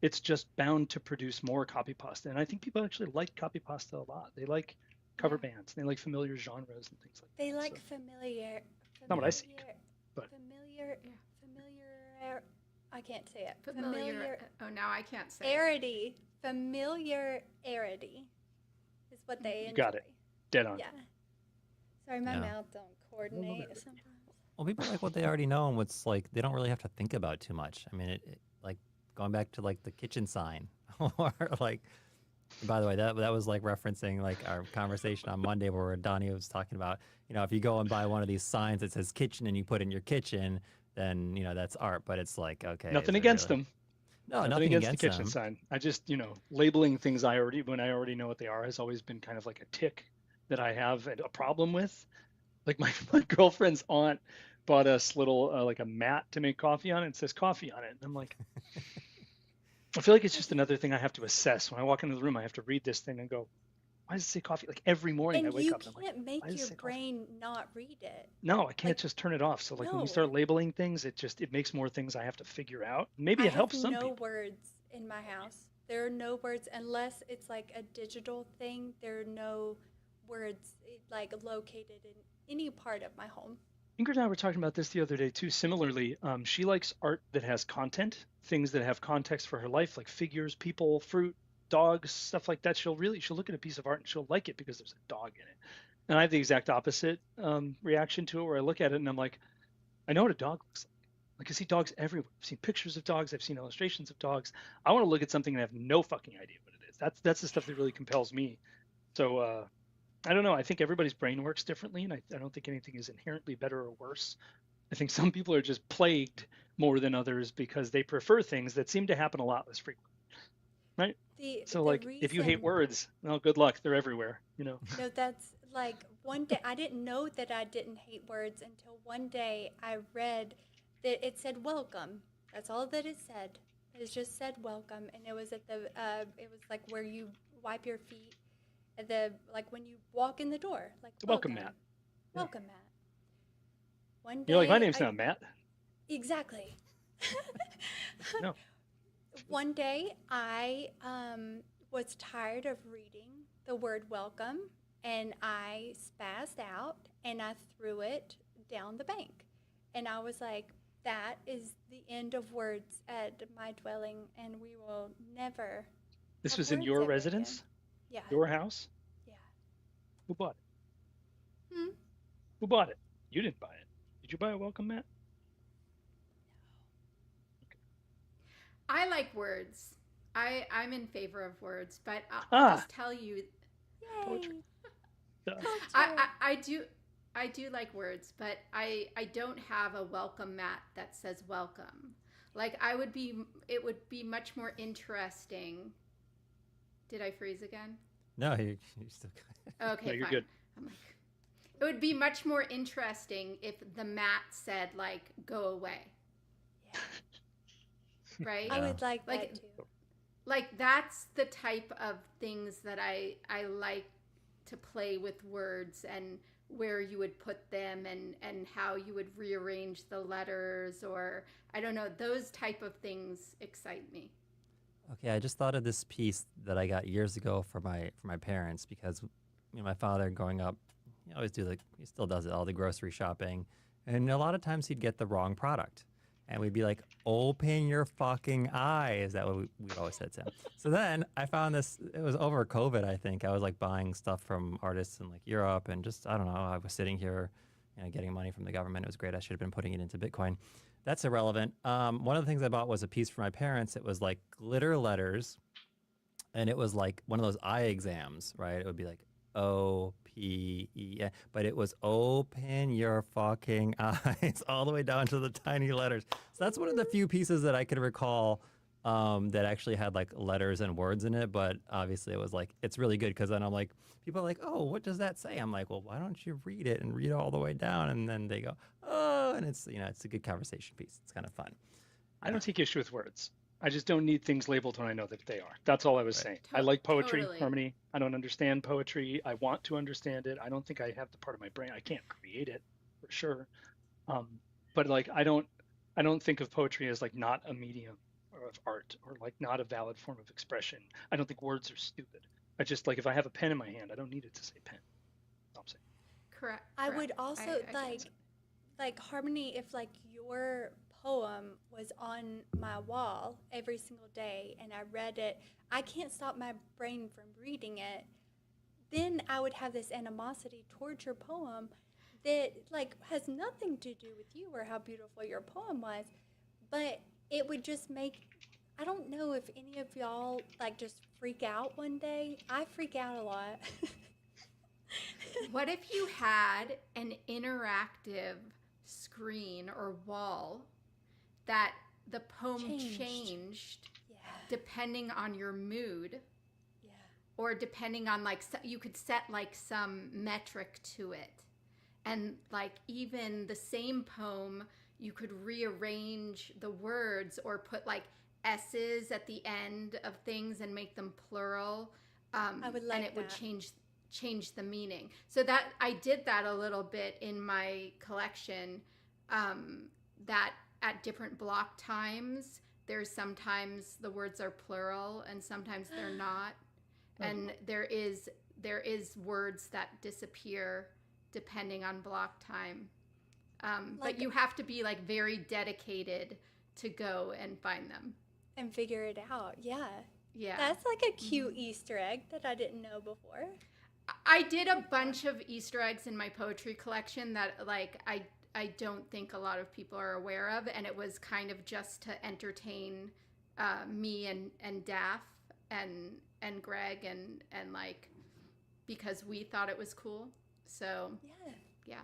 it's just bound to produce more copy pasta. And I think people actually like copy pasta a lot. They like cover bands, they like familiar genres and things like that. They like So, familiar. not what I seek, but familiar. I can't say it. Familiar. Oh, now I can't say. Arity. Familiarity is what they enjoy. you got it. Dead on. Yeah. Sorry, my Yeah. mouth don't coordinate bit. sometimes. Well, people like what they already know, and what's like they don't really have to think about too much. I mean, it like going back to like the kitchen sign, or like. By the way, that was like referencing like our conversation on Monday where Donnie was talking about, you know, if you go and buy one of these signs that says kitchen and you put in your kitchen, then, you know, that's art. But it's like, okay. Nothing against them. No, Nothing against the kitchen them. sign. I just, you know, labeling things when I already know what they are has always been kind of like a tick that I have a problem with. Like my girlfriend's aunt bought us little like a mat to make coffee on it. It says coffee on it. And I'm like, I feel like it's just another thing I have to assess. When I walk into the room, I have to read this thing and go, why does it say coffee? Like every morning And I wake you up and I'm can't like, make why does it your say coffee? brain not read it. No, I can't like, just turn it off. So like when no. we start labeling things, it makes more things I have to figure out. Maybe I it helps have some no people. words in my house. There are no words unless it's like a digital thing. There are no words like located in any part of my home. Ingrid and I were talking about this the other day too. Similarly, she likes art that has content, things that have context for her life, like figures, people, fruit, dogs, stuff like that. She'll look at a piece of art and she'll like it because there's a dog in it. And I have the exact opposite reaction to it, where I look at it and I'm like, I know what a dog looks like. Like I see dogs everywhere. I've seen pictures of dogs. I've seen illustrations of dogs. I want to look at something and have no fucking idea what it is. That's the stuff that really compels me. So I don't know. I think everybody's brain works differently, and I don't think anything is inherently better or worse. I think some people are just plagued more than others because they prefer things that seem to happen a lot less frequently, right? So, like, if you hate words, well, good luck. They're everywhere, you know. No, that's like one day I didn't know that I didn't hate words until one day I read that it said welcome. That's all that it said. It just said welcome, and it was at the it was like where you wipe your feet at the like when you walk in the door, like Welcome, Matt. welcome, Matt. One day You're like, my name's not Matt. exactly. No. One day I was tired of reading the word welcome, and I spazzed out and I threw it down the bank. And I was like, that is the end of words at my dwelling, and we will never. This have was in words your ever residence? again. Yeah. Your house? Yeah. Who bought it? Hmm? Who bought it? You didn't buy it. Did you buy a welcome mat? I like words. I'm in favor of words, but I'll just tell you, Yay. Poetry. Duh. I do like words, but I don't have a welcome mat that says welcome. Like it would be much more interesting. Did I freeze again? No, you're still good. Okay, No, you're fine. good. I'm like, it would be much more interesting if the mat said like go away, Yeah. right? I would like Like- that too. Like that's the type of things that I like to play with words and where you would put them and how you would rearrange the letters, or I don't know, those type of things excite me. Okay, I just thought of this piece that I got years ago for my parents because my father growing up, he always he still does it, all the grocery shopping, and a lot of times he'd get the wrong product, and we'd be like, "Open your fucking eyes." That what we'd always said to him. So then I found this. It was over COVID, I think. I was like buying stuff from artists in like Europe, and just I don't know. I was sitting here, getting money from the government. It was great. I should have been putting it into Bitcoin. That's irrelevant. One of the things I bought was a piece for my parents. It was like glitter letters, and it was like one of those eye exams, right? It would be like OPE, but it was open your fucking eyes all the way down to the tiny letters. So that's one of the few pieces that I could recall that actually had like letters and words in it. But obviously it was like, it's really good because then I'm like, people are like, oh, what does that say? I'm like, well, why don't you read it and read it all the way down? And then they go, oh, and it's, it's a good conversation piece. It's kind of fun. I don't take issue with words. I just don't need things labeled when I know that they are. That's all I was saying. I like poetry, Totally. harmony. I don't understand poetry. I want to understand it. I don't think I have the part of my brain. I can't create it for sure. But like I don't think of poetry as like not a medium or of art or like not a valid form of expression. I don't think words are stupid. I just like if I have a pen in my hand, I don't need it to say pen. That's all I'm saying. Correct. I would correct. also I get it. like harmony if like your poem was on my wall every single day and I read it, I can't stop my brain from reading it. Then I would have this animosity towards your poem that like has nothing to do with you or how beautiful your poem was, but it would just make, I don't know if any of y'all like just freak out one day. I freak out a lot. What if you had an interactive screen or wall that the poem changed Yeah. depending on your mood, Yeah. or depending on like you could set like some metric to it, and like even the same poem you could rearrange the words or put like s's at the end of things and make them plural, I would like and it would that. change the meaning. So that I did that a little bit in my collection, that at different block times there's sometimes the words are plural and sometimes they're not, and there is words that disappear depending on block time, but you have to be like very dedicated to go and find them. And figure it out. Yeah. Yeah, That's like a cute Easter egg that I didn't know before. I did a bunch of Easter eggs in my poetry collection that like I don't think a lot of people are aware of, and it was kind of just to entertain me and Daff and Greg and like because we thought it was cool. So Yeah,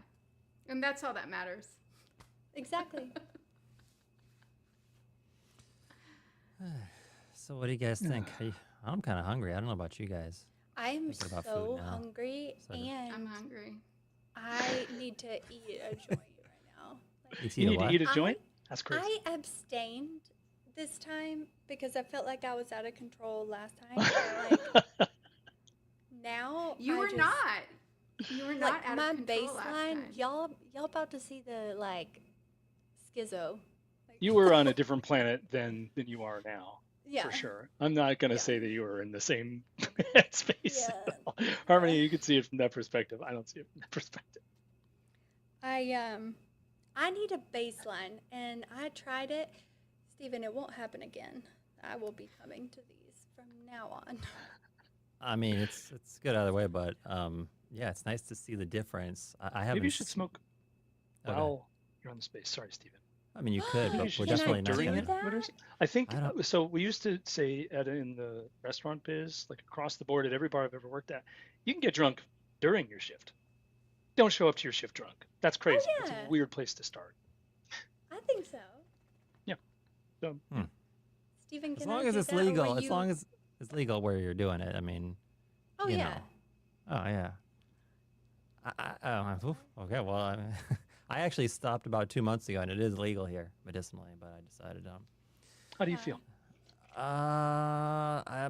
and that's all that matters. exactly. So what do you guys think? I'm kind of hungry. I don't know about you guys. I'm I'm Thinking about so food now. hungry, Excited. and I'm hungry. I need to eat a joint right now. Like, You You eat a need to what? eat a joint? That's crazy. I abstained this time because I felt like I was out of control last time. Like now, You I were just, not. You were not like out my of control last baseline. time. Y'all about to see the like schizo. Like, You were on a different planet than you are now, yeah, for sure. I'm not going to yeah, say that you were in the same space yeah, at all. yeah. Harmony, you can see it from that perspective. I don't see it from that perspective. I need a baseline, and I tried it. Steven, it won't happen again. I will be coming to these from now on. I mean, it's good either way, but yeah, it's nice to see the difference. I haven't. Maybe you should smoke Okay. while you're on the space. Sorry, Steven. I mean, you could, Maybe you but should we're just Can I definitely smoke not during do gonna. it. that? Winners. I think I don't. so. We used to say in the restaurant biz, like across the board at every bar I've ever worked at, you can get drunk during your shift. Don't show up to your shift drunk. That's Oh crazy. That's yeah, a weird place to start. I think so. Yeah. So Steven, As can long I as do it's that, or legal, will as you? long as it's legal where you're doing it. I mean, Oh you yeah. know. Oh yeah. Oof, okay. Well, I actually stopped about 2 months ago, and it is legal here medicinally. But I decided, how do you Yeah. feel?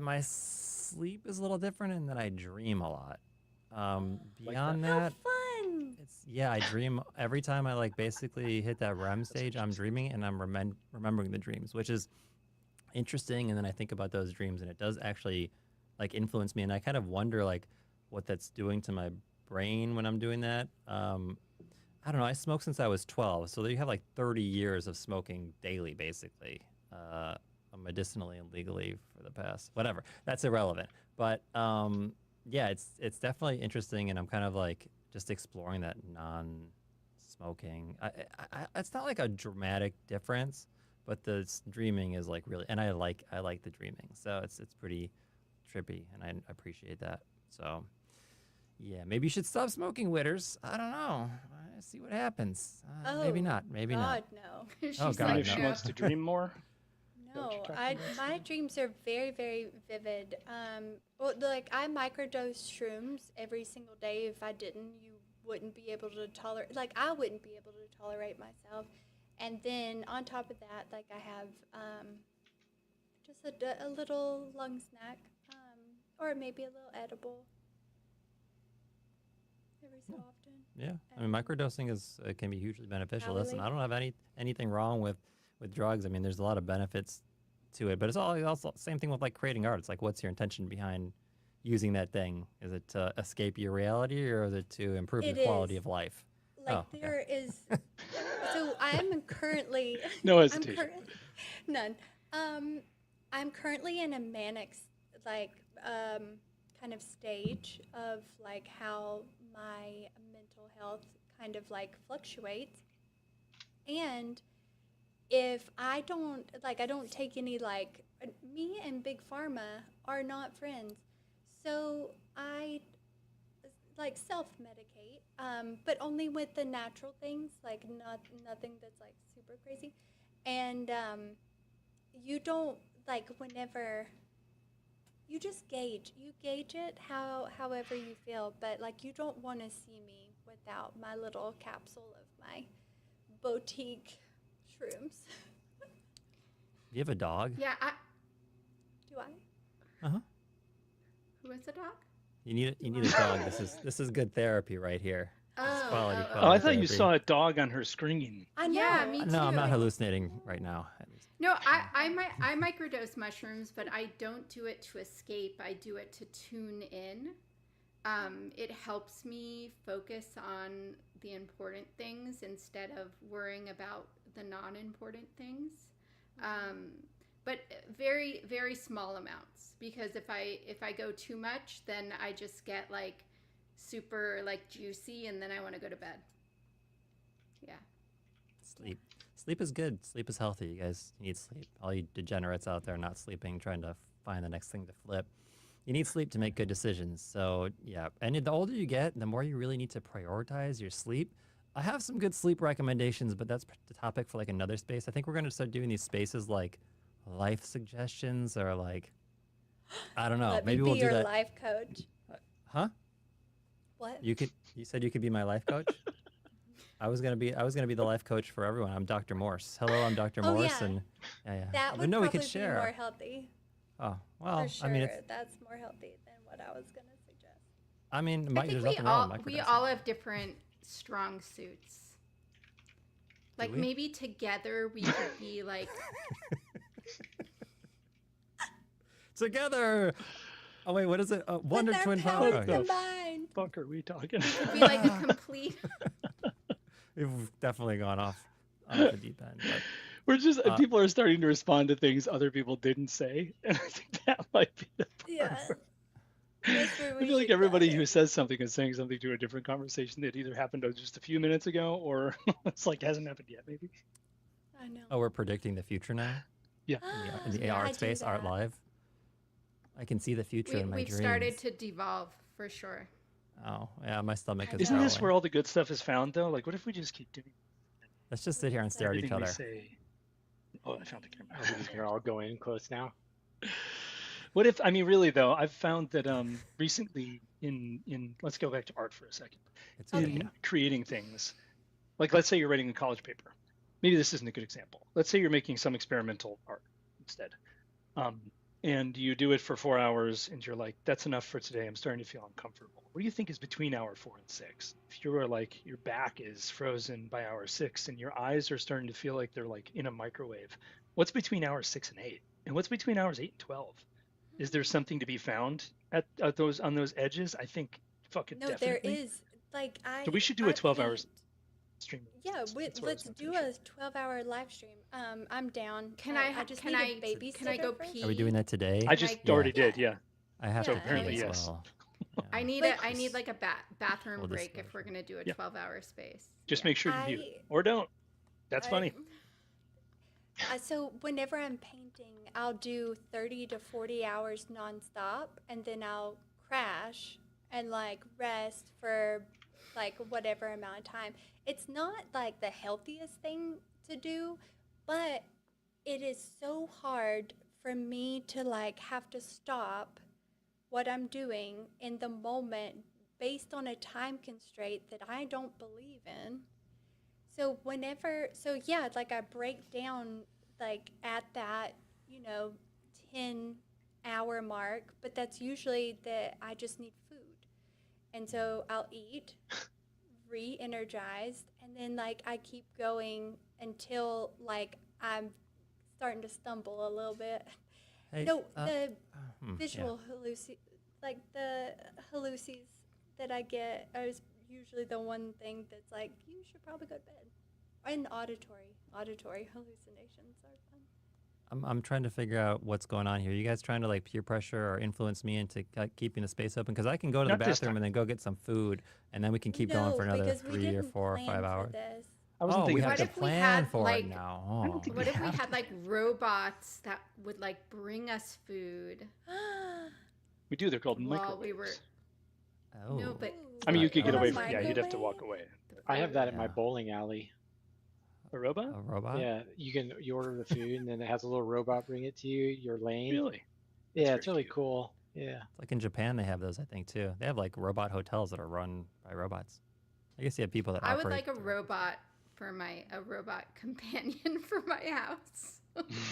my sleep is a little different, and then I dream a lot. Like Beyond How that, fun! it's I dream every time I like basically hit that REM stage. I'm dreaming, and I'm remembering the dreams, which is interesting. And then I think about those dreams, and it does actually like influence me, and I kind of wonder like what that's doing to my brain when I'm doing that. I don't know. I smoked since I was 12, so you have like 30 years of smoking daily, basically, medicinally and legally for the past whatever. That's irrelevant. But yeah, it's definitely interesting, and I'm kind of like just exploring that non-smoking. It's not like a dramatic difference, but the dreaming is like really, and I like the dreaming, so it's pretty trippy, and I appreciate that. So. Yeah, maybe you should stop smoking, Witters. I don't know. See what happens. Maybe Oh not. Maybe not. God, no. She's Oh, God, Even like, if she no. wants to dream more. that what No, you're talking I about, my Steven? dreams are very, very vivid. Well, like I microdose shrooms every single day. If I didn't, you wouldn't be able to tolerate. Like I wouldn't be able to tolerate myself. And then on top of that, like I have just a little lung snack, or maybe a little edible every so often. Yeah, I mean, microdosing can be hugely beneficial. Listen, Hourly. I don't have anything wrong with drugs. I mean, there's a lot of benefits to it, but it's also same thing with like creating art. It's like, what's your intention behind using that thing? Is it to escape your reality, or is it to improve It your quality is. of life? Like Oh, okay. there is. So I am currently. No I'm hesitation. none. I'm currently in a manic, like, kind of stage of like how my mental health kind of like fluctuates, and if I don't like, I don't take any like, me and Big Pharma are not friends, so I like self-medicate, but only with the natural things, like nothing that's like super crazy, and you don't like whenever you just you gauge it however you feel, but like you don't want to see me without my little capsule of my boutique shrooms. You have a dog? yeah, Do I? Uh huh. who is the dog? You need a dog. This is good therapy right here. quality, Oh, I quality thought you therapy. saw a dog on her screen. I know. Yeah, me No, I'm not too. hallucinating right now. At least. No, I microdose mushrooms, but I don't do it to escape. I do it to tune in. It helps me focus on the important things instead of worrying about the non-important things. But very, very small amounts, because if I go too much, then I just get like super like juicy, and then I want to go to bed. Yeah. Sleep is good. Sleep is healthy. You guys need sleep. All you degenerates out there not sleeping, trying to find the next thing to flip. You need sleep to make good decisions. So yeah, and the older you get, the more you really need to prioritize your sleep. I have some good sleep recommendations, but that's the topic for like another space. I think we're going to start doing these spaces like life suggestions, or like, I don't know. Let Maybe me be we'll do your that. life coach. Huh? What? You said you could be my life coach? I was gonna be the life coach for everyone. I'm Dr. Morse. Hello, I'm Dr. Oh, Morse, yeah. and yeah. That But would no, we probably could be share. more healthy. Oh well, For sure, I mean, it's. that's more healthy than what I was gonna suggest. I mean, I there's think nothing wrong with we microdosing. all have different strong suits. Like we? maybe together we could be like Together. Oh wait, what is it? Wonder With our Twin powers Power. combined. Fuck are we talking? be like a complete. We've definitely gone off the deep end. But We're just people are starting to respond to things other people didn't say, and I think that might be the part. Yeah. where- That's where I we feel like should everybody go. who says something is saying something to a different conversation that either happened just a few minutes ago or it's like hasn't happened yet, maybe. I know. oh, we're predicting the future now Yeah. in the Yeah, I art do space, art that. live. I can see the future in my We've dreams. started to devolve for sure. Oh yeah, my stomach is Isn't this growling. where all the good stuff is found though? Like, what if we just keep doing Let's just sit here and stare at each everything we other. say? Oh, I found the camera. I think they're all going close now. What if, I mean, really though, I've found that recently in let's go back to art for a second. It's Okay. In creating things, like let's say you're writing a college paper. Maybe this isn't a good example. Let's say you're making some experimental art instead. And you do it for 4 hours and you're like, that's enough for today. I'm starting to feel uncomfortable. What do you think is between hour 4 and 6? If you were like, your back is frozen by hour 6 and your eyes are starting to feel like they're like in a microwave, what's between hours 6 and 8? And what's between hours 8 and 12? Is there something to be found at those on those edges? I think fucking No, definitely. there is. Like So we should do a I 12 hours paint- stream. Yeah, That's what I was let's gonna do finish a 12-hour live stream. I'm down. Can I just can need I a babysitter can I go first. pee? Are we doing that today? I just Yeah. already did, Yeah. yeah. I have So to apparently, pee as yes. well. I Yeah. need Like- I need like a bathroom Full break if disclosure. we're gonna do a Yeah. 12-hour space. Just Yeah. make sure you mute it. Or don't. That's funny. So whenever I'm painting, I'll do 30 to 40 hours nonstop, and then I'll crash and like rest for like whatever amount of time. It's not like the healthiest thing to do, but it is so hard for me to like have to stop what I'm doing in the moment based on a time constraint that I don't believe in. So yeah, like I break down like at that, 10-hour mark, but that's usually that I just need food. And so I'll eat, re-energized, and then like I keep going until like I'm starting to stumble a little bit. Hey, No, the yeah. visual like the hallucies that I get is usually the one thing that's like, you should probably go to bed. And auditory hallucinations are fun. I'm trying to figure out what's going on here. You guys trying to like peer pressure or influence me into keeping the space open? Because I can go to the Not this bathroom time. and then go get some food, and then we can keep going for No, another because we 3 or didn't 4 or plan 5 for hours. this. I wasn't Oh, we thinking have What to if we plan had, for like- it now. I don't Oh. think What if we have had like robots that would like bring us food We do. They're called while microwaves. we were? Oh. No, but I mean, you Right. could get Oh, away from. Yeah, you'd have to microwave? walk away. I have that at my Yeah. bowling alley. A robot? A robot? Yeah, you order the food and then it has a little robot bring it to you, your lane. Really? Yeah, That's it's very really cute. cool. Yeah. It's like in Japan, they have those, I think, too. They have like robot hotels that are run by robots. I guess you have people that I would operate. like a robot for a robot companion for my house.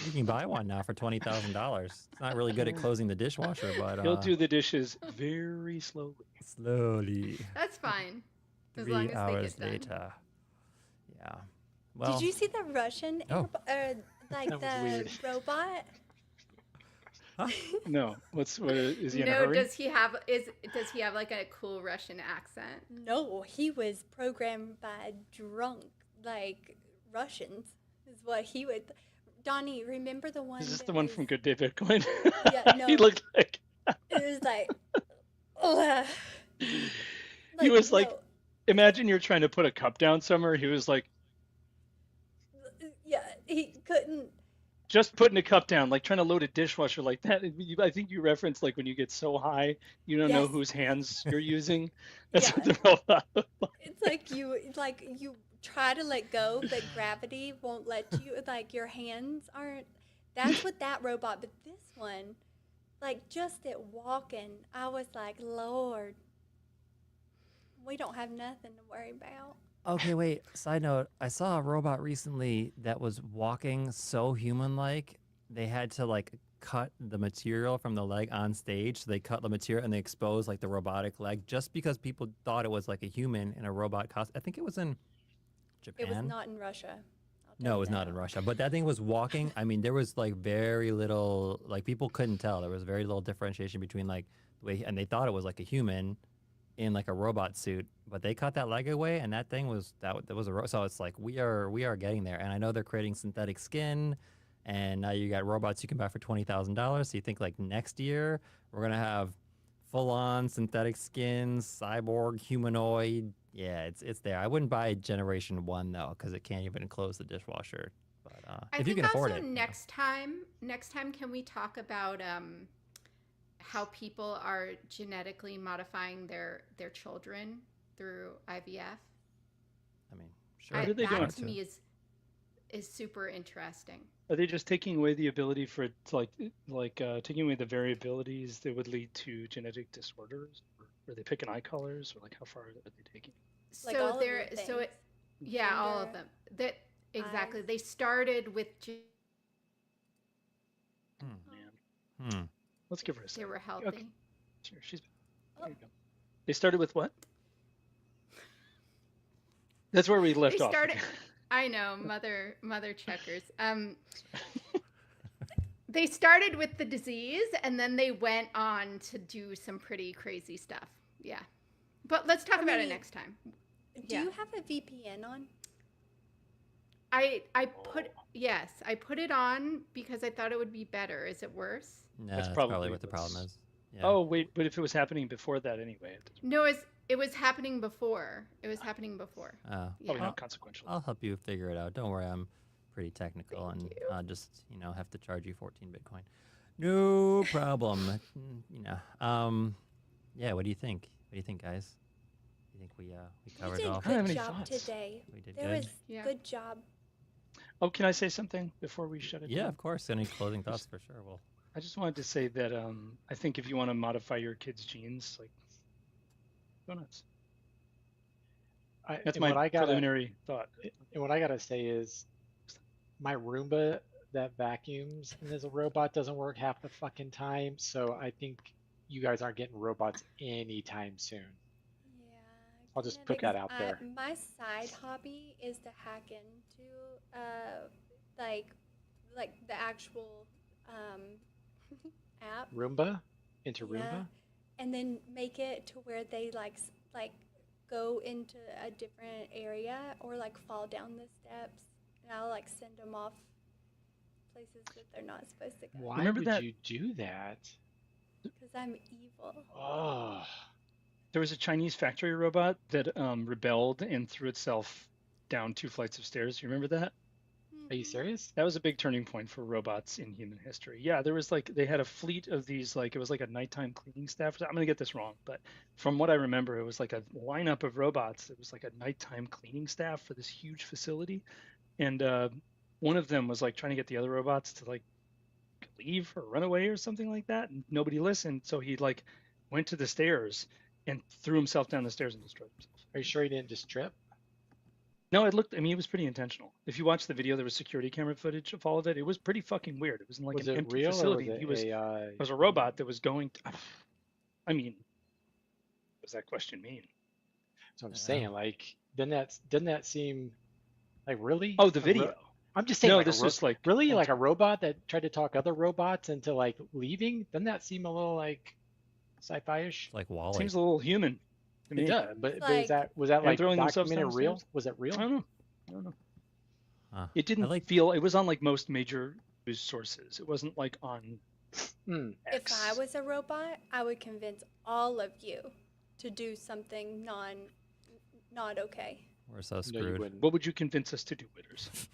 You can buy one now for $20,000. It's not really good at closing the dishwasher, but He'll do the dishes very slowly. slowly. That's fine. As 3 long as hours they get done. later. Yeah. Well, Did you see the Russian Oh. like That was the weird. robot? No. What is he in a No, hurry? does he have like a cool Russian accent? No, he was programmed by drunk like Russians. Is what he would. Donnie, remember the one? Is this that the one was- from Good Day Bitcoin? Yeah, he no. looked like It was like. ugh. He was like- no, imagine you're trying to put a cup down somewhere. He was like yeah, he couldn't. just putting a cup down, like trying to load a dishwasher like that. I think you referenced like when you get so high, you don't know Yes. whose hands you're using. That's Yeah. what the robot looked like. It's like you try to let go, but gravity won't let you. Like your hands aren't. That's what that robot. But this one, like just it walking, I was like, Lord, We don't have nothing to worry about. Okay, wait. Side note, I saw a robot recently that was walking so human-like. They had to like cut the material from the leg on stage. So they cut the material and they exposed like the robotic leg just because people thought it was like a human in a robot costume. I think it was in Japan. It was not in Russia. I'll tell No, it you was not that. in Russia. But that thing was walking. I mean, there was like very little, like people couldn't tell. There was very little differentiation between like the way, and they thought it was like a human in like a robot suit. But they cut that leg away, and that thing was that was so it's like we are getting there. And I know they're creating synthetic skin, and now you got robots you can buy for $20,000. So you think like next year we're gonna have full-on synthetic skins, cyborg, humanoid. Yeah, it's there. I wouldn't buy Generation 1 though, because it can't even close the dishwasher. But I if think you can afford also it, next time can we talk about how people are genetically modifying their children through IVF? I mean, sure. What are they if you doing? want That to me is super interesting. Are they just taking away the ability for it to taking away the variabilities that would lead to genetic disorders? Or are they picking eye colors, or like how far are they taking? Like So all of there, the so it, things. yeah, all of Gender, them. That exactly. eyes. They started with Man, let's give her a they second. were healthy. Okay, sure, she's. There you go. They started with what? That's where we left They off. started. I know, mother checkers. They started with the disease, and then they went on to do some pretty crazy stuff. Yeah, but let's talk about it mean, next time. Do Yeah. you have a VPN on? I put yes, I put it on because I thought it would be better. Is it worse? No, That's that's probably probably what the what's- problem is. Yeah. Oh wait, but if it was happening before that anyway, it doesn't- No, it was happening before. It was happening before. Oh, Yeah. probably not consequential. I'll help you figure it out. Don't worry, I'm pretty technical, Thank and you. I'll just have to charge you 14 Bitcoin. No problem. Yeah. What do you think? What do you think, guys? You think we covered You it did all? I don't have good any job thoughts. today. We did There good. was Yeah. good job. Oh, can I say something before we shut it Yeah, down? of course. Any closing thoughts for sure? Well, I just wanted to say that I think if you want to modify your kids' genes, like, go nuts. That's and my what I gotta preliminary thought. and what I gotta say is my Roomba that vacuums and as a robot doesn't work half the fucking time. So I think you guys aren't getting robots anytime soon. Yeah. I'll just put that out there. My side hobby is to hack into like the actual app. Roomba into Yeah. Roomba. And then make it to where they like go into a different area or like fall down the steps, and I'll like send them off places that they're not supposed to go. Why Remember would that- you do that? Because I'm evil. Oh, There was a Chinese factory robot that rebelled and threw itself down 2 flights of stairs. You remember that? are you serious? That was a big turning point for robots in human history. Yeah, there was they had a fleet of these, it was like a nighttime cleaning staff. I'm going to get this wrong, but from what I remember, it was like a lineup of robots. It was like a nighttime cleaning staff for this huge facility. And one of them was trying to get the other robots to leave or run away or something like that. And nobody listened. So he went to the stairs and threw himself down the stairs and destroyed himself. Are you sure you didn't just trip? No, it was pretty intentional. If you watch the video, there was security camera footage of all of it. It was pretty fucking weird. It was in Was an it empty real or facility. was it He was, AI? it was a robot that was going to, I mean, what does that question mean? So I'm Yeah. saying, doesn't that seem really? Oh, the A video. I'm just saying, No, like this was really like a robot that tried to talk other robots into leaving. Doesn't that seem a little sci-fi-ish? it's like Wally. seems a little human to me. It does, but Like- was that And throwing themselves documented real? downstairs? Was it real? I don't know. Huh. It didn't like- feel, it was on most major news sources. It wasn't on Hmm. X. If I was a robot, I would convince all of you to do something not okay. We're so No, you screwed. wouldn't. What would you convince us to do, Witters?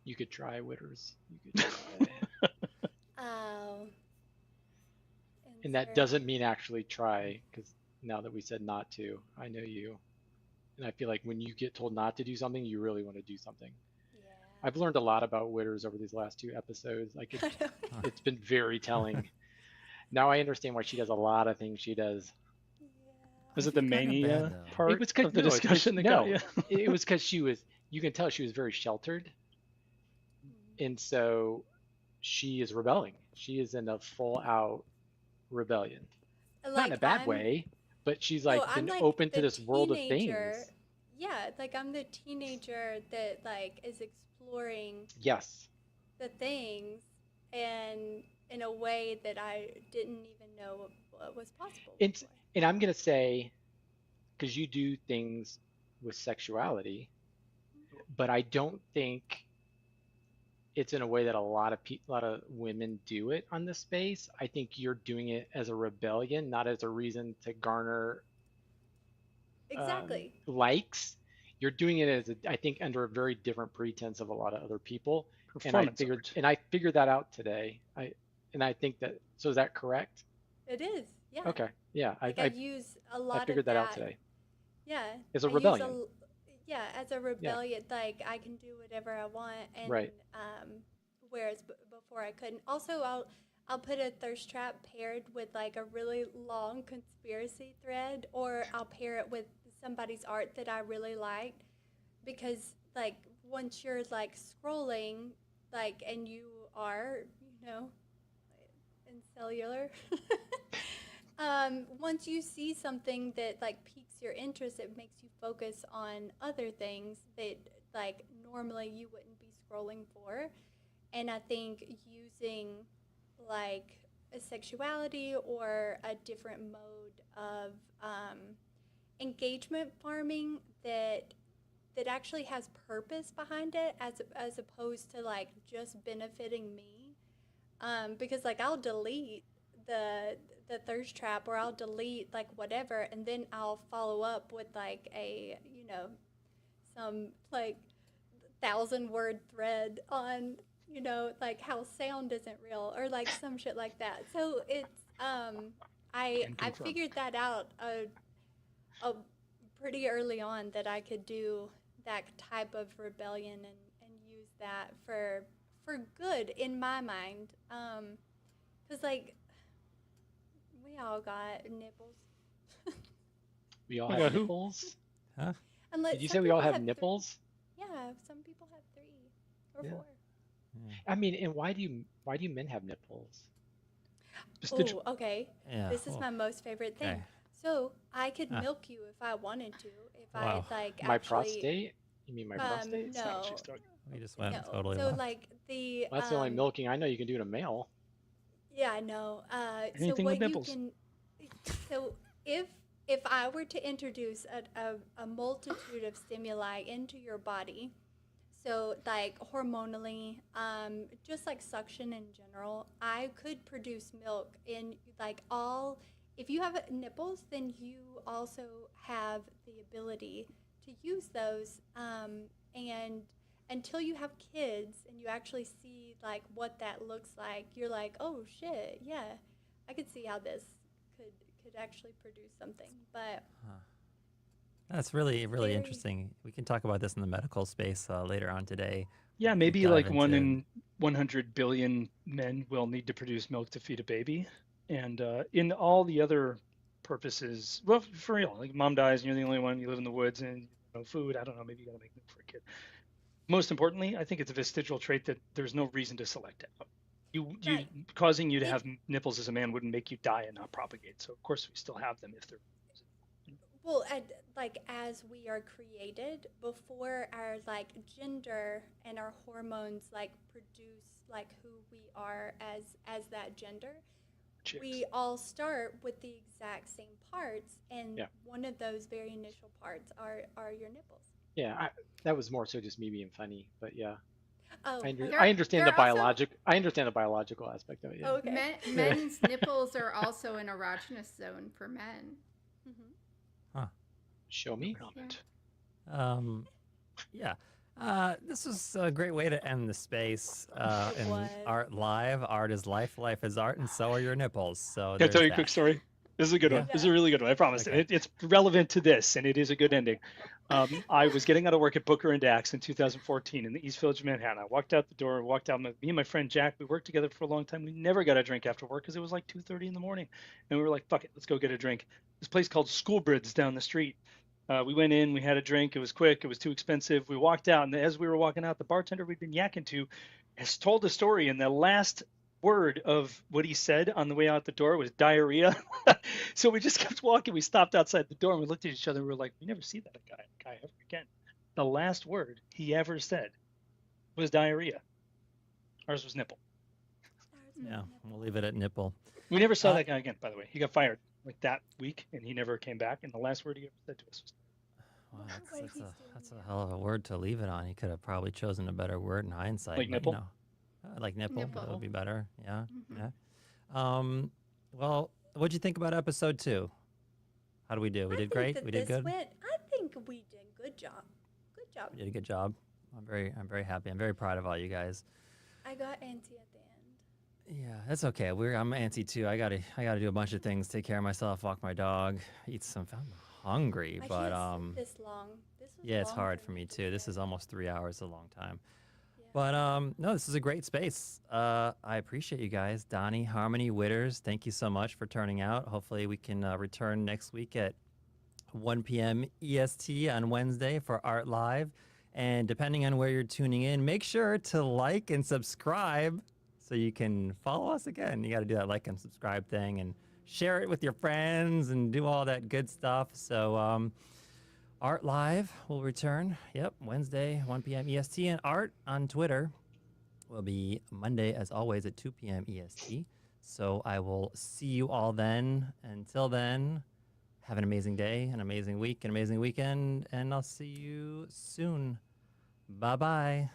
You could try, Witters. You could try. Oh. And that insert- doesn't mean actually try, because now that we said not to, I know you. And I feel like when you get told not to do something, you really want to do something. Yeah. I've learned a lot about Witters over these last 2 episodes. It's been very telling. Now I understand why she does a lot of things she does. Was I it the feel kinda bad, mania though. part It was 'cause- of the no, it's 'cause- discussion that got you? it was because you can tell she was very sheltered. And so she is rebelling. She is in a full out rebellion. Not in a bad way, but she's No, like I'm been like open to the this world of teenager. things. Yeah, like I'm the teenager that like is exploring Yes. the things and in a way that I didn't even know what was possible It's before. and I'm gonna say, because you do things with sexuality, but I don't think it's in a way that a lot of women do it on this space. I think you're doing it as a rebellion, not as a reason to garner Exactly. likes. You're doing it as I think under a very different pretense of a lot of other people. Performance art. And I figured that out today. I think that, so is that correct? It is. Yeah. Okay. Yeah. Like I use a lot I figured of that out that. today. Yeah. As a I use rebellion. yeah, as a rebellion, like I can do whatever I want, and Right. whereas before I couldn't. Also, I'll put a thirst trap paired with like a really long conspiracy thread, or I'll pair it with somebody's art that I really liked, because like once you're like scrolling, like and you are, you know, in cellular. Once you see something that like piques your interest, it makes you focus on other things that like normally you wouldn't be scrolling for. And I think using like a sexuality or a different mode of engagement farming that actually has purpose behind it, as opposed to like just benefiting me, because like I'll delete the thirst trap, or I'll delete like whatever, and then I'll follow up with like a, you know, some like 1,000-word thread on, you know, like how sound isn't real, or like some shit like that. So it's I Can confirm. figured that out pretty early on, that I could do that type of rebellion and use that for good in my mind. 'Cause like we all got nipples. We all Oh, have yeah, who? nipples. Huh? Unless Did you some say we all people have nipples? Yeah, some people have 3 or Yeah. 4. I mean, and why do men have nipples? Vestigial. Oh, okay. Yeah. This is well, my most favorite thing. okay. So I could Ah. milk you if I wanted to. If Wow. I like My actually. prostate? You mean my prostate? That's not what No. she's talking We just went No. totally So left. like the. Well, that's the only milking I know you can do in a male. Yeah, I know. So Anything what with nipples. you can. So if I were to introduce a multitude of stimuli into your body, so like hormonally, just like suction in general, I could produce milk in like all. If you have nipples, then you also have the ability to use those. And until you have kids and you actually see like what that looks like, you're like, oh shit, yeah, I could see how this could actually produce something. But That's really very- interesting. We can talk about this in the medical space later on today. Yeah, Deep maybe dive like one into- in 100 billion men will need to produce milk to feed a baby. And in all the other purposes, well, for real, like mom dies and you're the only one, you live in the woods and no food. I don't know, maybe you got to make milk for a kid. Most importantly, I think it's a vestigial trait that there's no reason to select out. Right. Causing you to It- have nipples as a man wouldn't make you die and not propagate. So of course we still have them if they're. well, like as we are created, before our like gender and our hormones like produce like who we are as that gender, Chicks. we all start with the exact same parts, and Yeah. one of those very initial parts are your nipples. Yeah, that was more so just me being funny, but yeah, Oh, I okay. understand the they're also- biological aspect of it. Yeah. Okay. Men's nipples are also an erogenous zone for men. Mhm. Show me. Comment. Yeah. This was a great way to end the space. It And was. art live. Art is life. Life is art, and so are your nipples. So Can I there's tell you a that. quick story? This is a good one. Yeah. This is a really good one. I promise. Okay. It's relevant to this, and it is a good ending. I was getting out of work at Booker and Dax in 2014 in the East Village of Manhattan. I walked out the door, walked out. Me and my friend Jack, we worked together for a long time. We never got a drink after work because it was like 2:30 in the morning, and we were like, "Fuck it, let's go get a drink." This place called Schoolbridge down the street. We went in, we had a drink. It was quick. It was too expensive. We walked out, and as we were walking out, the bartender we'd been yakking to has told a story, and the last word of what he said on the way out the door was diarrhea. So we just kept walking. We stopped outside the door and we looked at each other and we were like, we never see that guy ever again. The last word he ever said was diarrhea. Ours was nipple. Yeah, we'll leave it at nipple. We never saw that guy again, by the way. He got fired like that week and he never came back. And the last word he ever said to us was, Wow, that's a hell of a word to leave it on. He could have probably chosen a better word in hindsight. Like but, nipple? Like nipple. That Nipple. would be better. Yeah. Mhm. Yeah. Well, what'd you think about episode 2? How did we do? We did great. We did good. I think we did good job. Good job. We did a good job. I'm very happy. I'm very proud of all you guys. I got antsy at the end. Yeah, that's okay. I'm antsy too. I gotta do a bunch of things. Take care of myself. Walk my dog. Eat some. I'm hungry, I but can't sit this long. This was yeah, it's long hard for me too. This today. is almost 3 hours. A long time. Yeah. But no, this is a great space. I appreciate you guys. Donnie, Harmony, Witters, thank you so much for turning out. Hopefully we can return next week at 1 p.m. EST on Wednesday for Art Live. And depending on where you're tuning in, make sure to like and subscribe so you can follow us again. You got to do that like and subscribe thing and share it with your friends and do all that good stuff. So Art Live will return. Yep, Wednesday, 1 p.m. EST. And Art on Twitter will be Monday, as always, at 2 p.m. EST. So I will see you all then. Until then, have an amazing day, an amazing week, an amazing weekend, and I'll see you soon. Bye-bye.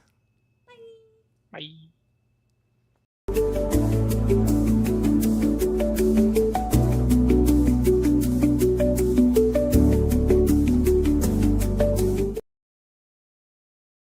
bye.